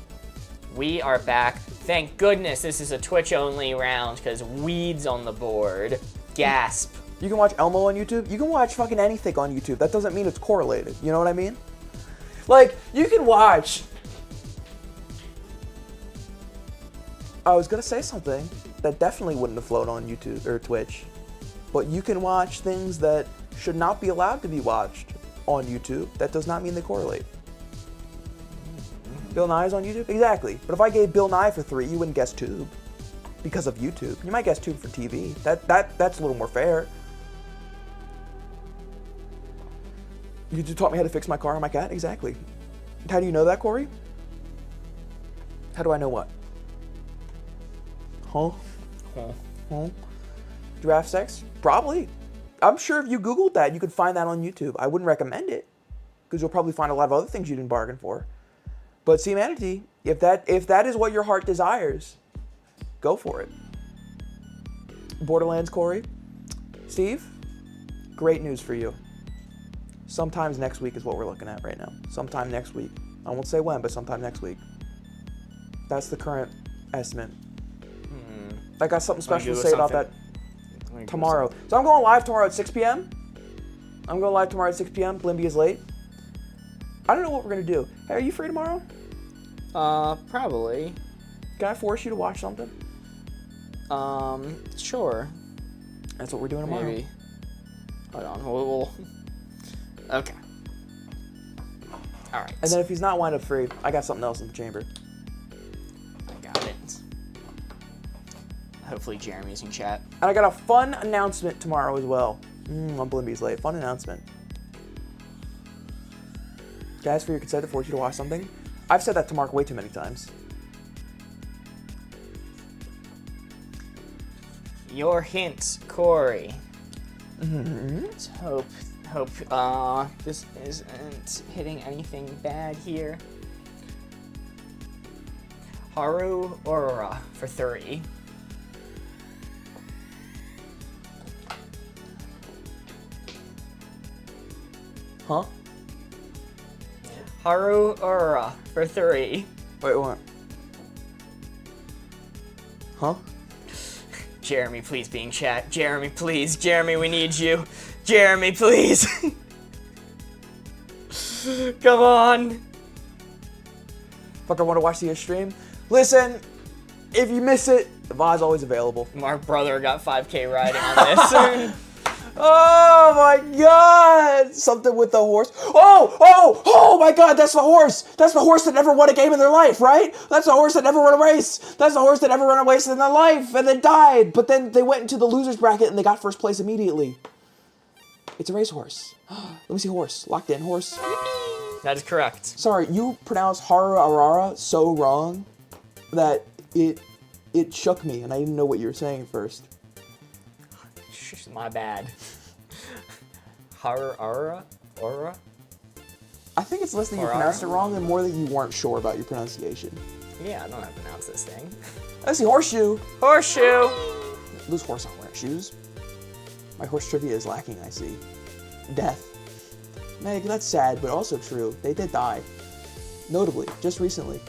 We are back. Thank goodness this is a Twitch-only round because weeds on the board. Gasp. You can watch Elmo on YouTube. You can watch fucking anything on YouTube. That doesn't mean it's correlated. You know what I mean? Like, you can watch... I was gonna say something that definitely wouldn't have flown on YouTube or Twitch, but you can watch things that should not be allowed to be watched on YouTube. That does not mean they correlate. Bill Nye's on YouTube? Exactly. But if I gave Bill Nye for 3, you wouldn't guess Tube because of YouTube. You might guess Tube for TV. That's a little more fair. You just taught me how to fix my car and my cat? Exactly. How do you know that, Corey? How do I know what? Huh? Giraffe sex? Probably. I'm sure if you Googled that, you could find that on YouTube. I wouldn't recommend it because you'll probably find a lot of other things you didn't bargain for. But see, Manatee, if that is what your heart desires, go for it. Borderlands, Corey. Steve, great news for you. Sometimes next week is what we're looking at right now. Sometime next week. I won't say when, but sometime next week. That's the current estimate. I got something special to say about that tomorrow. So I'm going live tomorrow at 6 p.m. Blimby is late. I don't know what we're going to do. Hey, are you free tomorrow? Probably. Can I force you to watch something? Sure. That's what we're doing tomorrow. Maybe. Hold on. We'll... Okay. All right. And then if he's not wind up free, I got something else in the chamber. I got it. Hopefully Jeremy's in chat. And I got a fun announcement tomorrow as well. On Blimby's late. Fun announcement. Guys, for your consent to force you to watch something. I've said that to Mark way too many times. Your hint, Corey. Let's hope this isn't hitting anything bad here. Haru Aurora for 3. Huh? Haru Aurora for 3. Wait, what? Huh? Jeremy, please be in chat. Jeremy, please. Jeremy, we need you. Jeremy, please. Come on. Fucker, want to watch the stream? Listen, if you miss it, the VOD's always available. Mark Brother got 5K riding on this. Oh my god! Something with the horse. Oh my god, that's the horse! That's the horse that never won a game in their life, right? That's the horse that never won a race. That's the horse that never ran a race in their life and then died. But then they went into the loser's bracket and they got first place immediately. It's a racehorse. Let me see horse. Locked in horse. That is correct. Sorry, you pronounced Haru Aurora so wrong that it shook me and I didn't know what you were saying at first. My bad. Aura? I think it's less that you pronounced it wrong and more that you weren't sure about your pronunciation. Yeah, I don't know how to pronounce this thing. I see horseshoe. Horseshoe! Those horse aren't wearing shoes. My horse trivia is lacking, I see. Death. Meg, that's sad, but also true. They did die. Notably, just recently.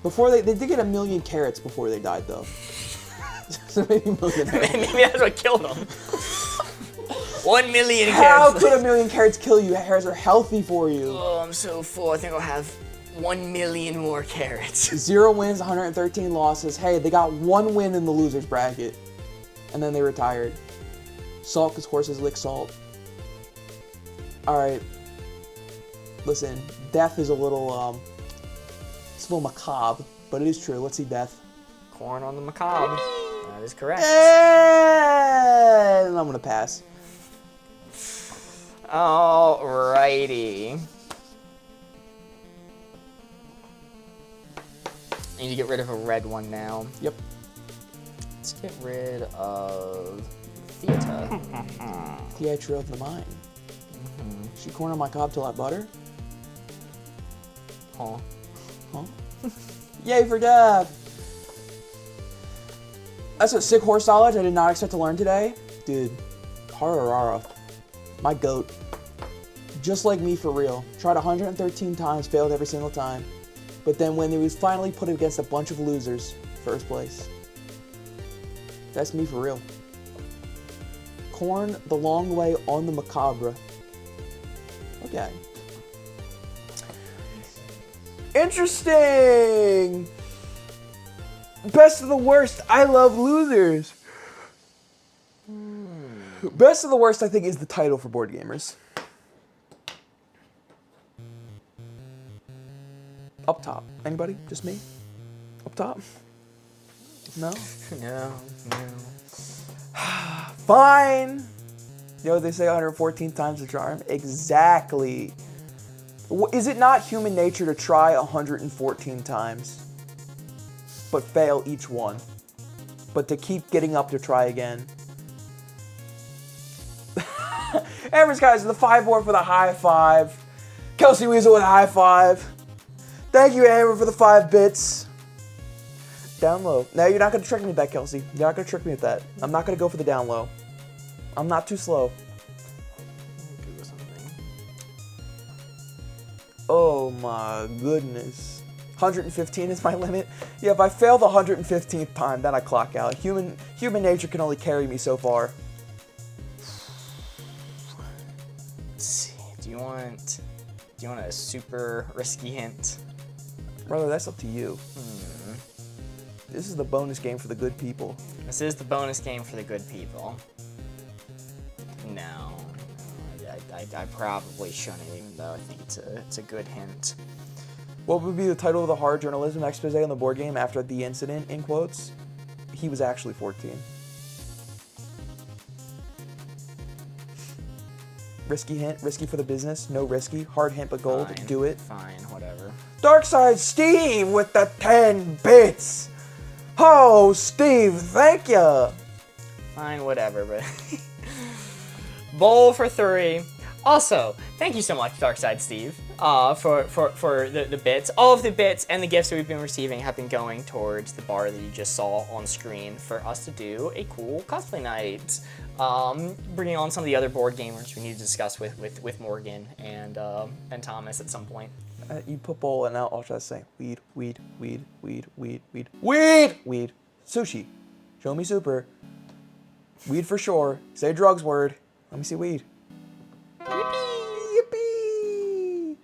Before they did get 1,000,000 carrots before they died, though. So maybe 1,000,000 carrots. Maybe that's what killed them. 1,000,000 carrots. How could 1,000,000 carrots kill you? Carrots are healthy for you. Oh, I'm so full. I think I'll have 1,000,000 more carrots. 0 wins, 113 losses. Hey, they got 1 win in the loser's bracket. And then they retired. Salt, because horses lick salt. Alright. Listen, death is a little, it's a little macabre, but it is true. Let's see death. Corn on the macabre. That is correct. And I'm gonna pass. Alrighty. I need to get rid of a red one now. Yep. Let's get rid of Theater. Theatre of the mind. She corn on my cob till I butter? Huh. Yay for death! That's a sick horse knowledge I did not expect to learn today. Dude, Hararara. My goat. Just like me for real. Tried 113 times, failed every single time. But then when he was finally put against a bunch of losers, first place. That's me for real. Corn the long way on the macabre. Okay. Interesting! Best of the worst. I love losers. Best of the worst, I think, is the title for board gamers. Up top. Anybody? Just me? Up top? No? No. Fine. You know what they say 114 times the charm? Exactly. Is it not human nature to try 114 times, but fail each one, but to keep getting up to try again? Amber's guys, the 5-4 for the high five. Kelsey Weasel with a high five. Thank you, Amber, for the 5 bits. Down low. No, you're not going to trick me with that, Kelsey. You're not going to trick me with that. I'm not going to go for the down low. I'm not too slow. Google something. Oh my goodness. 115 is my limit. Yeah, if I fail the 115th time, then I clock out. Human nature can only carry me so far. Let's see. Do you want a super risky hint? Brother, that's up to you. This is the bonus game for the good people. This is the bonus game for the good people. No, I probably shouldn't, even though I think it's a good hint. What would be the title of the hard journalism expose on the board game after the incident, in quotes? He was actually 14. Risky hint, risky for the business, no risky, hard hint but gold, Fine, do it. Fine, whatever. Darkside Steve with the 10 bits! Oh, Steve, thank ya! Fine, whatever, but... Bowl for 3. Also, thank you so much, Darkside Steve, for the bits. All of the bits and the gifts that we've been receiving have been going towards the bar that you just saw on screen for us to do a cool cosplay night. Bringing on some of the other board gamers we need to discuss with Morgan and Thomas at some point. You put bowl and now I'll try to say weed, weed, weed, weed, weed, weed, weed, weed, sushi, show me super, weed for sure, say a drugs word, let me see weed. Yippee, yippee.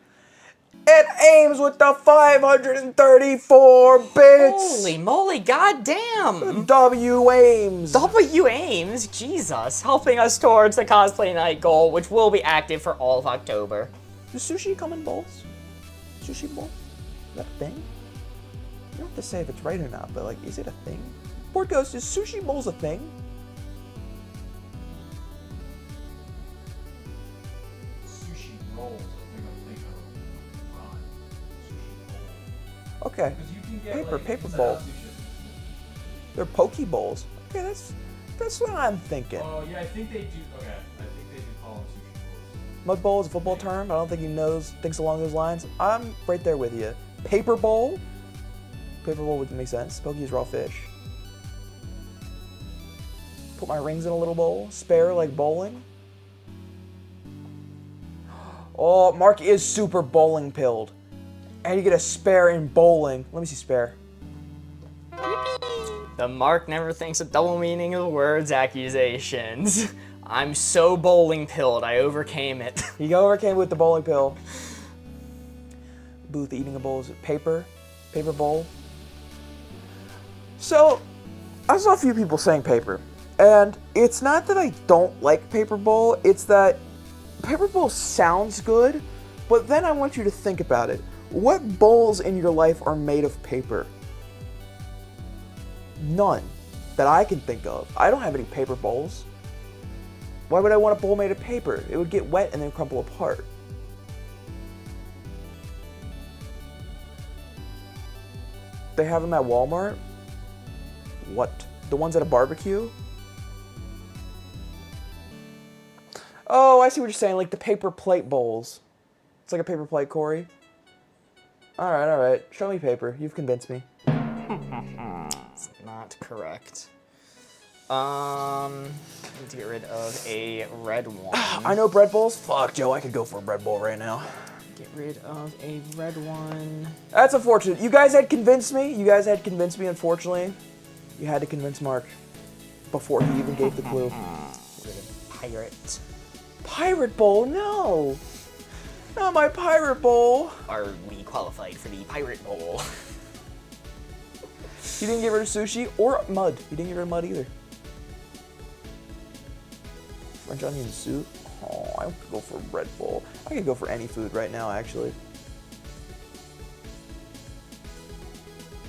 It aims with the 534 bits. Holy moly, goddamn! W aims. W Ames, Jesus, helping us towards the cosplay night goal, which will be active for all of October. Does sushi come in bowls? Sushi bowl? Is that a thing? You don't have to say if it's right or not, but like, is it a thing? Board Ghost, is sushi bowls a thing? Sushi rolls, I think of. Sushi bowl. Okay. Because you can get Paper inside bowl. out sushi. They're poke bowls. Okay, that's what I'm thinking. Oh yeah, I think they do. Okay, I think they do call them sushi bowls. Mud bowl is a football term. I don't think he thinks along those lines. I'm right there with you. Paper bowl? Paper bowl would make sense. Pokey is raw fish. Put my rings in a little bowl. Spare like bowling. Oh, Mark is super bowling pilled. And you get a spare in bowling. Let me see spare. The Mark never thinks of double meaning of words accusations. I'm so bowling pilled, I overcame it. He overcame with the bowling pill. Booth eating a bowl is paper bowl. So, I saw a few people saying paper, and it's not that I don't like paper bowl, it's that paper bowl sounds good, but then I want you to think about it. What bowls in your life are made of paper? None that I can think of. I don't have any paper bowls. Why would I want a bowl made of paper? It would get wet and then crumple apart. They have them at Walmart? What? The ones at a barbecue? Oh, I see what you're saying, like the paper plate bowls. It's like a paper plate, Corey. Alright. Show me paper. You've convinced me. It's not correct. I need to get rid of a red one. I know bread bowls. Fuck, Joe, I could go for a bread bowl right now. Get rid of a red one. That's unfortunate. You guys had convinced me. Unfortunately. You had to convince Mark before he even gave the clue. Get rid of pirate. Pirate bowl? No. Not my pirate bowl. Are we qualified for the pirate bowl? He didn't get rid of sushi or mud. He didn't get rid of mud either. French onion soup. Oh, I could go for Red Bull. I could go for any food right now, actually.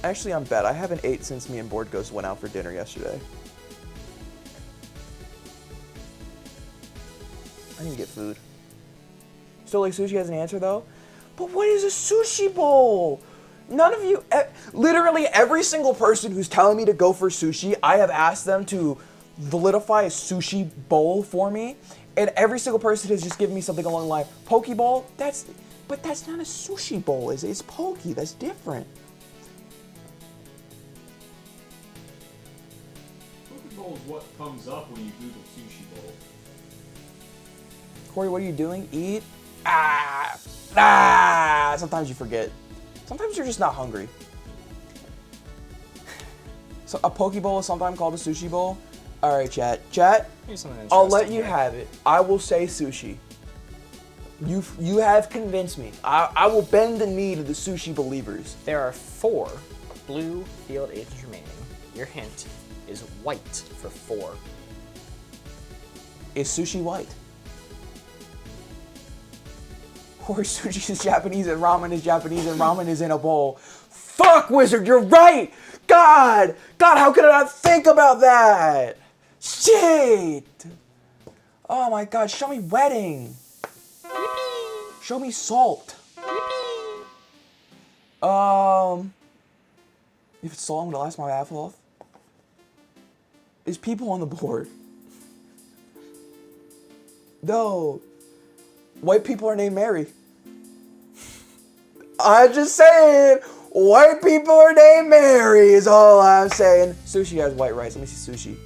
Actually, I'm bet. I haven't ate since me and Board Ghost went out for dinner yesterday. I need to get food. Still like sushi has an answer though? But what is a sushi bowl? None of you, literally every single person who's telling me to go for sushi, I have asked them to validify a sushi bowl for me. And every single person has just given me something along the line. Poke bowl? But that's not a sushi bowl, is it? It's poke, that's different. Poke bowl is what comes up when you Google sushi bowl. Corey, what are you doing? Eat? Sometimes you forget. Sometimes you're just not hungry. So a poke bowl is sometimes called a sushi bowl. All right, chat. I'll let you have it. I will say sushi. You have convinced me. I will bend the knee to the sushi believers. There are 4 blue field agents remaining. Your hint is white for 4. Is sushi white? Or sushi is Japanese and ramen is Japanese and ramen is in a bowl. Fuck, Wizard, you're right! God, how could I not think about that? Shit! Oh my God, show me wedding. Show me salt. If it's salt, I'm gonna last my half off. Is people on the board? No. White people are named Mary. I'm just saying, white people are named Mary is all I'm saying. Sushi has white rice. Let me see sushi.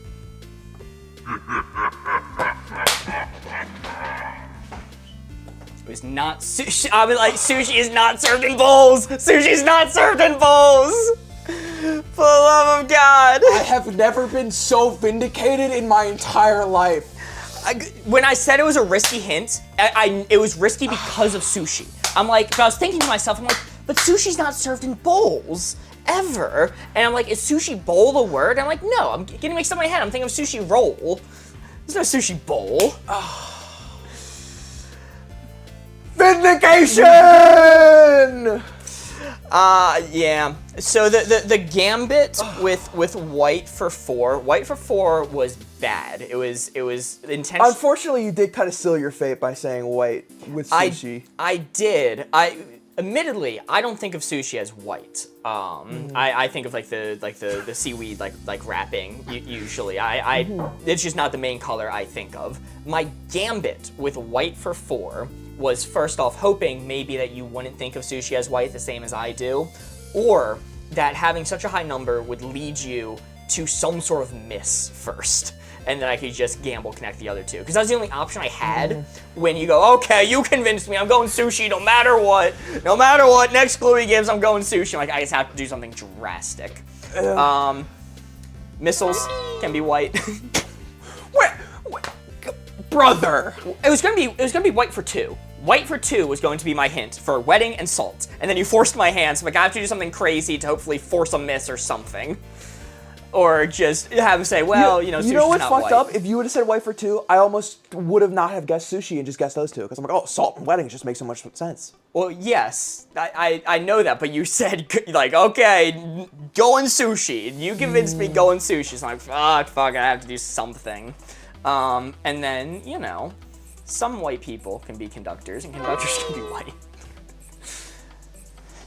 It was not sushi. I was like, sushi is not served in bowls. Sushi's not served in bowls. For the love of God. I have never been so vindicated in my entire life. When I said it was a risky hint, it was risky because of sushi. I'm like, but I was thinking to myself, I'm like, but sushi's not served in bowls, ever. And I'm like, is sushi bowl the word? And I'm like, no, I'm getting mixed up in my head. I'm thinking of sushi roll. There's no sushi bowl. Vindication! Yeah. So the gambit with white for 4 was bad. It was intentional. Unfortunately, you did kind of seal your fate by saying white with sushi. I did. Admittedly, I don't think of sushi as white. I think of like the seaweed like wrapping usually. It's just not the main color I think of. My gambit with white for 4 was first off hoping maybe that you wouldn't think of sushi as white the same as I do, or that having such a high number would lead you to some sort of miss first, and then I could just gamble connect the other two. Because that was the only option I had when you go, okay, you convinced me, I'm going sushi no matter what. No matter what, next clue he gives, I'm going sushi. I'm like, I just have to do something drastic. Missiles can be white. Wait, brother! It was gonna be white for 2. White for 2 was going to be my hint for wedding and salt. And then you forced my hand, so like I have to do something crazy to hopefully force a miss or something. Or just have him say, well, you know, sushi's You know what's not fucked white. up? If you would have said white for 2, I almost would have not have guessed sushi and just guessed those two. Because I'm like, oh, salt and weddings just make so much sense. Well, yes, I know that, but you said, like, okay, going sushi. You convinced me going sushi. So I'm like, fuck, I have to do something. And then, you know, some white people can be conductors, and conductors can be white.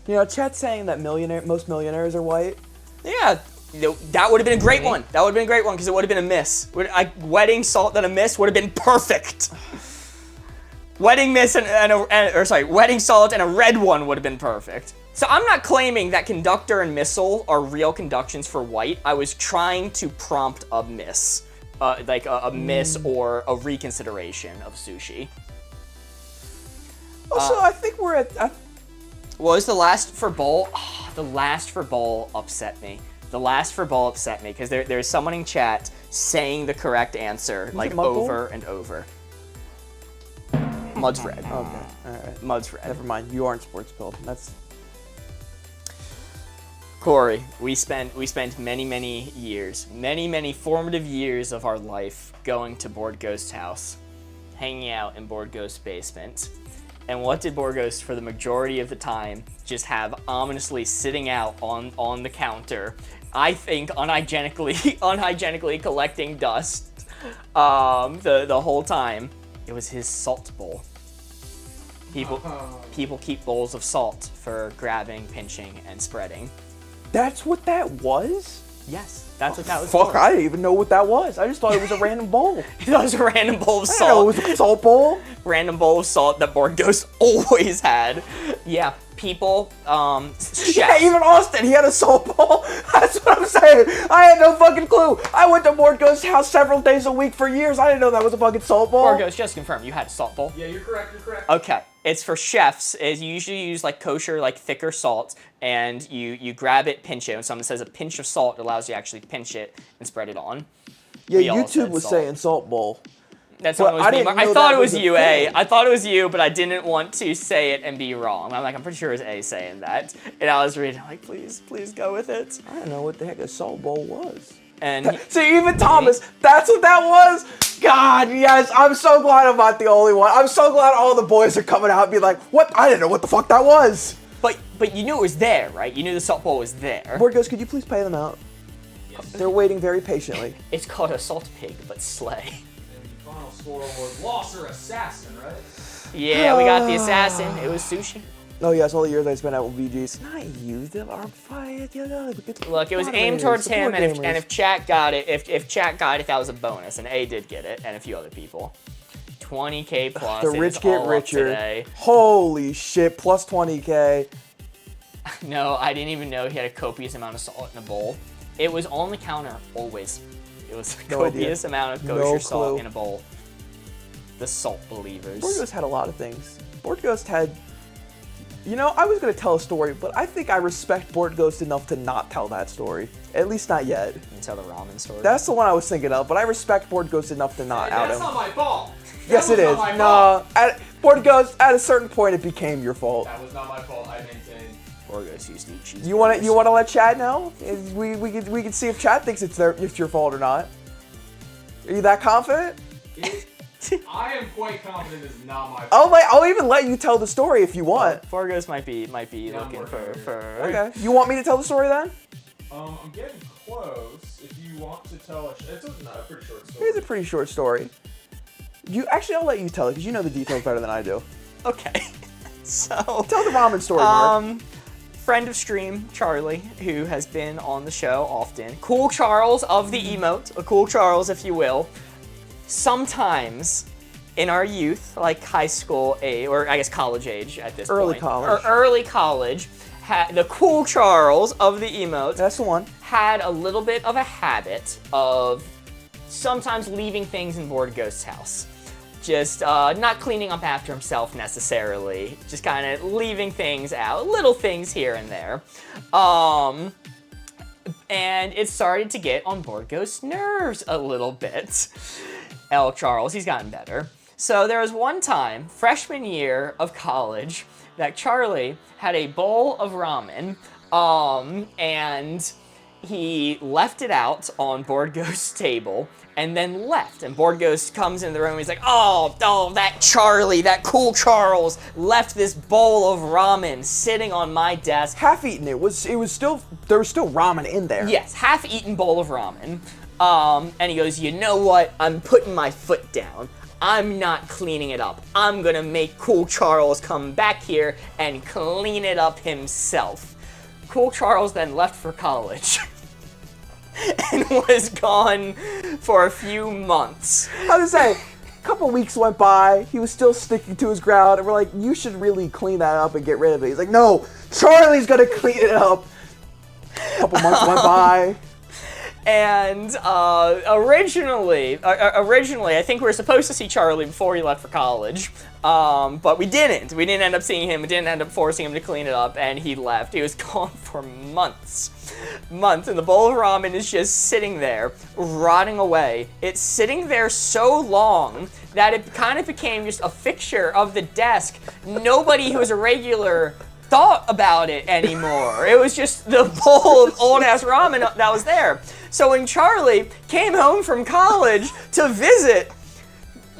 You know, chat's saying that most millionaires are white. Yeah, that would have been a great one. That would have been a great one, because it would have been a miss. Wedding, salt, and a miss would have been perfect. Wedding miss wedding salt and a red one would have been perfect. So I'm not claiming that conductor and missile are real conductions for white. I was trying to prompt a miss. Like a miss or a reconsideration of sushi. Also, I think we're at... What was the last for bowl? Oh, the last for bowl upset me. The last for bowl upset me because there's someone in chat saying the correct answer like over and over. Mud's red. Okay, alright. Mud's red. Never mind, you aren't sports build. That's... Corey, we spent many years, many formative years of our life going to Board Ghost's house, hanging out in Board Ghost's basement. And what did Board Ghost for the majority of the time just have ominously sitting out on the counter? I think unhygienically collecting dust the whole time. It was his salt bowl. People keep bowls of salt for grabbing, pinching, and spreading. That's what that was? Yes, that's what that was Fuck, for. I didn't even know what that was. I just thought it was a random bowl. It was a random bowl of I didn't know it salt. was a salt bowl. Random bowl of salt that Board Ghost always had. Yeah, people, Yeah, chefs. even Austin, he had a salt bowl. That's what I'm saying. I had no fucking clue. I went to Board Ghost's house several days a week for years. I didn't know that was a fucking salt bowl. Board Ghost, just confirm, you had a salt bowl? Yeah, you're correct. Okay, it's for chefs. Is you usually use like kosher, like thicker salt, and you grab it, pinch it. When someone says a pinch of salt, it allows you to actually pinch it and spread it on. Yeah, We all YouTube said was salt. saying salt bowl. That's Well, what it was. I didn't I know thought that it was was a you, thing. I thought it was you, but I didn't want to say it and be wrong. I'm like, I'm pretty sure it was A saying that. And I was reading, like, please go with it. I don't know what the heck a salt bowl was. And See, even Thomas, that's what that was? God, yes, I'm so glad I'm not the only one. I'm so glad all the boys are coming out and be like, what? I didn't know what the fuck that was. but you knew it was there, right? You knew the salt bowl was there. Board Ghost, could you please pay them out? Yes. They're waiting very patiently. It's called a salt pig, but slay. And the final score was loss or assassin, right? Yeah, we got the assassin. It was sushi. Oh yes, all the years I spent out with VGs. Not you, they are fine. Look, it was aimed towards him, and if chat got it, if chat got it, that was a bonus, and A did get it, and a few other people. 20K plus. the it rich is get all up richer. today. Holy shit, plus 20K. No, I didn't even know he had a copious amount of salt in a bowl. It was on the counter, always. It was a No idea. copious amount of No kosher salt clue. in a bowl. The salt believers. Board Ghost had a lot of things. Board Ghost had, you know, I was gonna tell a story, but I think I respect Board Ghost enough to not tell that story. At least not yet. You tell the ramen story. That's the one I was thinking of, but I respect Board Ghost enough to not Hey, out that's him. not my fault. Yes, That it was is. not my fault. No, Board Ghost, at a certain point, it became your fault. That was not my fault. I maintain. Or goes used to eat cheese. You want to let Chad know? We can see if Chad thinks it's your fault or not. Are you that confident? I am quite confident it's not my fault. I'll even let you tell the story if you want. Forgos might be Yeah, I'm looking working for. Okay. You want me to tell the story then? I'm getting close. If you want to tell it's not a pretty short story. It's a pretty short story. I'll let you tell it because you know the details better than I do. Okay. So. Tell the ramen story, Mark. Friend of stream, Charlie, who has been on the show often. Cool Charles of the emote, a Cool Charles, if you will. Sometimes in our youth, like high school age, or I guess college age at this Early point. college. Or early college, the Cool Charles of the emote That's the one. had a little bit of a habit of sometimes leaving things in Board Ghost's house. Just not cleaning up after himself necessarily, just kind of leaving things out, little things here and there. And it started to get on Board Ghost's nerves a little bit. L. Charles, he's gotten better. So there was one time, freshman year of college, that Charlie had a bowl of ramen, and he left it out on Board Ghost's table and then left. And Board Ghost comes in the room and he's like, oh, that Charlie, that Cool Charles left this bowl of ramen sitting on my desk. Half eaten. There was still ramen in there. Yes, half-eaten bowl of ramen. And he goes, you know what? I'm putting my foot down. I'm not cleaning it up. I'm gonna make Cool Charles come back here and clean it up himself. Cool Charles then left for college and was gone for a few months. I was gonna say, a couple weeks went by. He was still sticking to his ground, and we're like, you should really clean that up and get rid of it. He's like, no, Charlie's gonna clean it up. A couple months went by. And originally, I think we were supposed to see Charlie before he left for college, but we didn't. We didn't end up seeing him. We didn't end up forcing him to clean it up, and he left. He was gone for months. And the bowl of ramen is just sitting there, rotting away. It's sitting there so long that it kind of became just a fixture of the desk. Nobody who was a regular thought about it anymore. It was just the bowl of old-ass ramen that was there. So when Charlie came home from college to visit,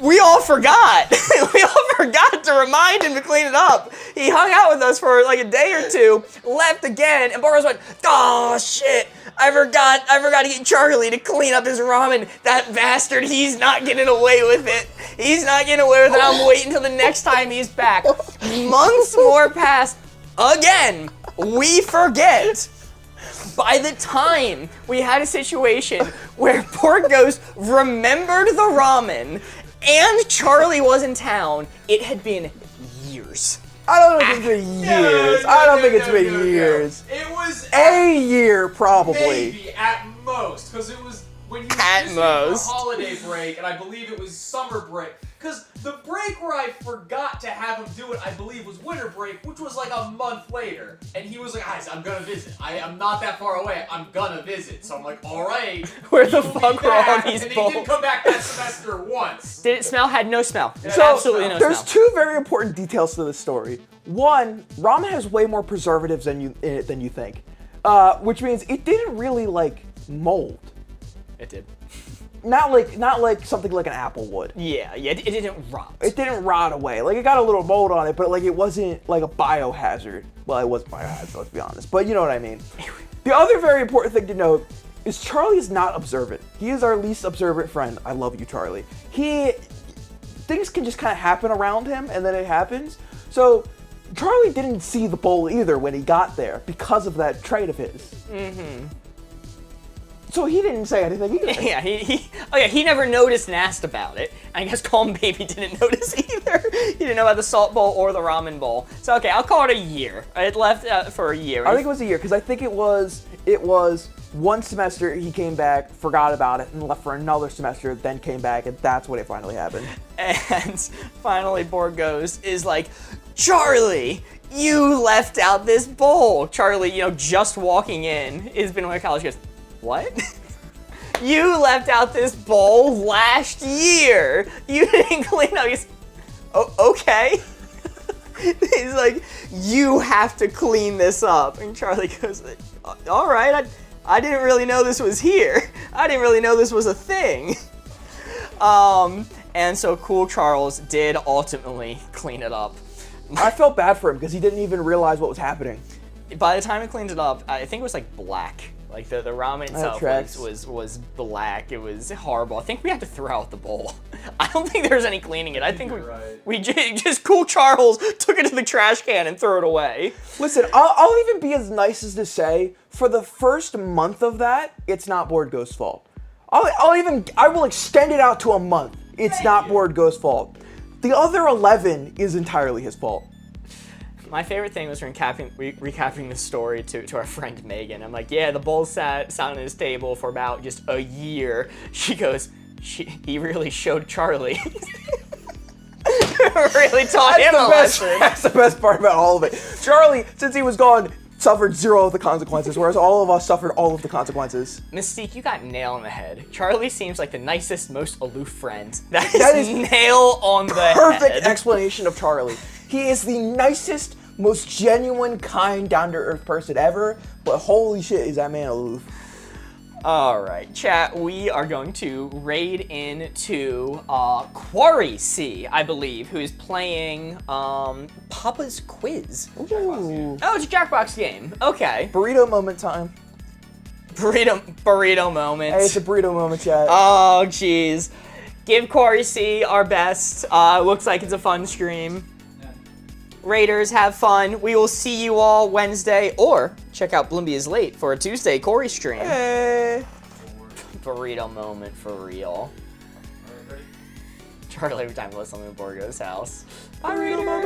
we all forgot. We all forgot to remind him to clean it up. He hung out with us for like a day or two, left again, and Boris went, "Oh shit, I forgot to get Charlie to clean up his ramen. That bastard, he's not getting away with it. He's not getting away with it. I'm waiting until the next time he's back." Months more pass. Again, we forget. By the time we had a situation where Portghost remembered the ramen and Charlie was in town, it had been years. I don't think it's been years. I don't think it's been years. It was a year, probably. Maybe at most, because it was when you were visiting for holiday break, and I believe it was summer break. Because the break where I forgot to have him do it, I believe, was winter break, which was like a month later. And he was like, "Guys, I'm gonna visit. I'm not that far away. I'm gonna visit." So I'm like, "All right." Where the fuck were all these and bowls? And he did come back that semester once. Did it smell? Had no smell. So Absolutely no smell. There's two very important details to this story. One, ramen has way more preservatives in you think, which means it didn't really like mold. It did. Not like something like an apple would. Yeah, it didn't rot. It didn't rot away. Like, it got a little mold on it, but like it wasn't like a biohazard. Well, it was biohazard, let's be honest. But you know what I mean. The other very important thing to note is Charlie is not observant. He is our least observant friend. I love you, Charlie. Things can just kind of happen around him, and then it happens. So Charlie didn't see the bowl either when he got there because of that trait of his. Mm-hmm. So he didn't say anything either. Yeah, he never noticed and asked about it. I guess Calm Baby didn't notice either. He didn't know about the salt bowl or the ramen bowl. So okay, I'll call it a year. It left for a year. I think it was a year because I think it was one semester he came back, forgot about it, and left for another semester, then came back, and that's when it finally happened. And finally, Borgos is like, "Charlie, you left out this bowl." Charlie, just walking in, has been away to college. He goes, "What? You left out this bowl last year. You didn't clean up." He's, "Oh, okay." He's like, "You have to clean this up." And Charlie goes, "All right, I didn't really know this was here. I didn't really know this was a thing." And so Cool Charles did ultimately clean it up. I felt bad for him because he didn't even realize what was happening. By the time he cleaned it up, I think it was like black. Like the ramen itself was black. It was horrible. I think we had to throw out the bowl. I don't think there was any cleaning it. I think we just Cool Charles took it to the trash can and threw it away. Listen, I'll even be as nice as to say, for the first month of that, it's not Board Ghost's fault. I will extend it out to a month. It's not Board Ghost's fault. The other 11 is entirely his fault. My favorite thing was recapping this story to our friend Megan. I'm like, "Yeah, the bowl sat on his table for about just a year." She goes, "He really showed Charlie." Really taught him a lesson. That's the best part about all of it. Charlie, since he was gone, suffered 0 of the consequences, whereas all of us suffered all of the consequences. Mystique, you got nail on the head. Charlie seems like the nicest, most aloof friend. That is nail on the head. Perfect explanation of Charlie. He is the nicest, most genuine, kind, down-to-earth person ever, but holy shit, is that man aloof. All right, chat, we are going to raid into Quarry C, I believe, who is playing Papa's Quiz. Ooh. Oh, it's a Jackbox game. Okay. Burrito moment time. Burrito moment. Hey, it's a burrito moment, chat. Oh, jeez. Give Quarry C our best. Looks like it's a fun stream. Raiders, have fun. We will see you all Wednesday, or check out Bloomby is Late for a Tuesday Corey stream. Hey. Burrito moment for real. Charlie, every time we listen to Borgo's house. Bye, Raiders. Bye.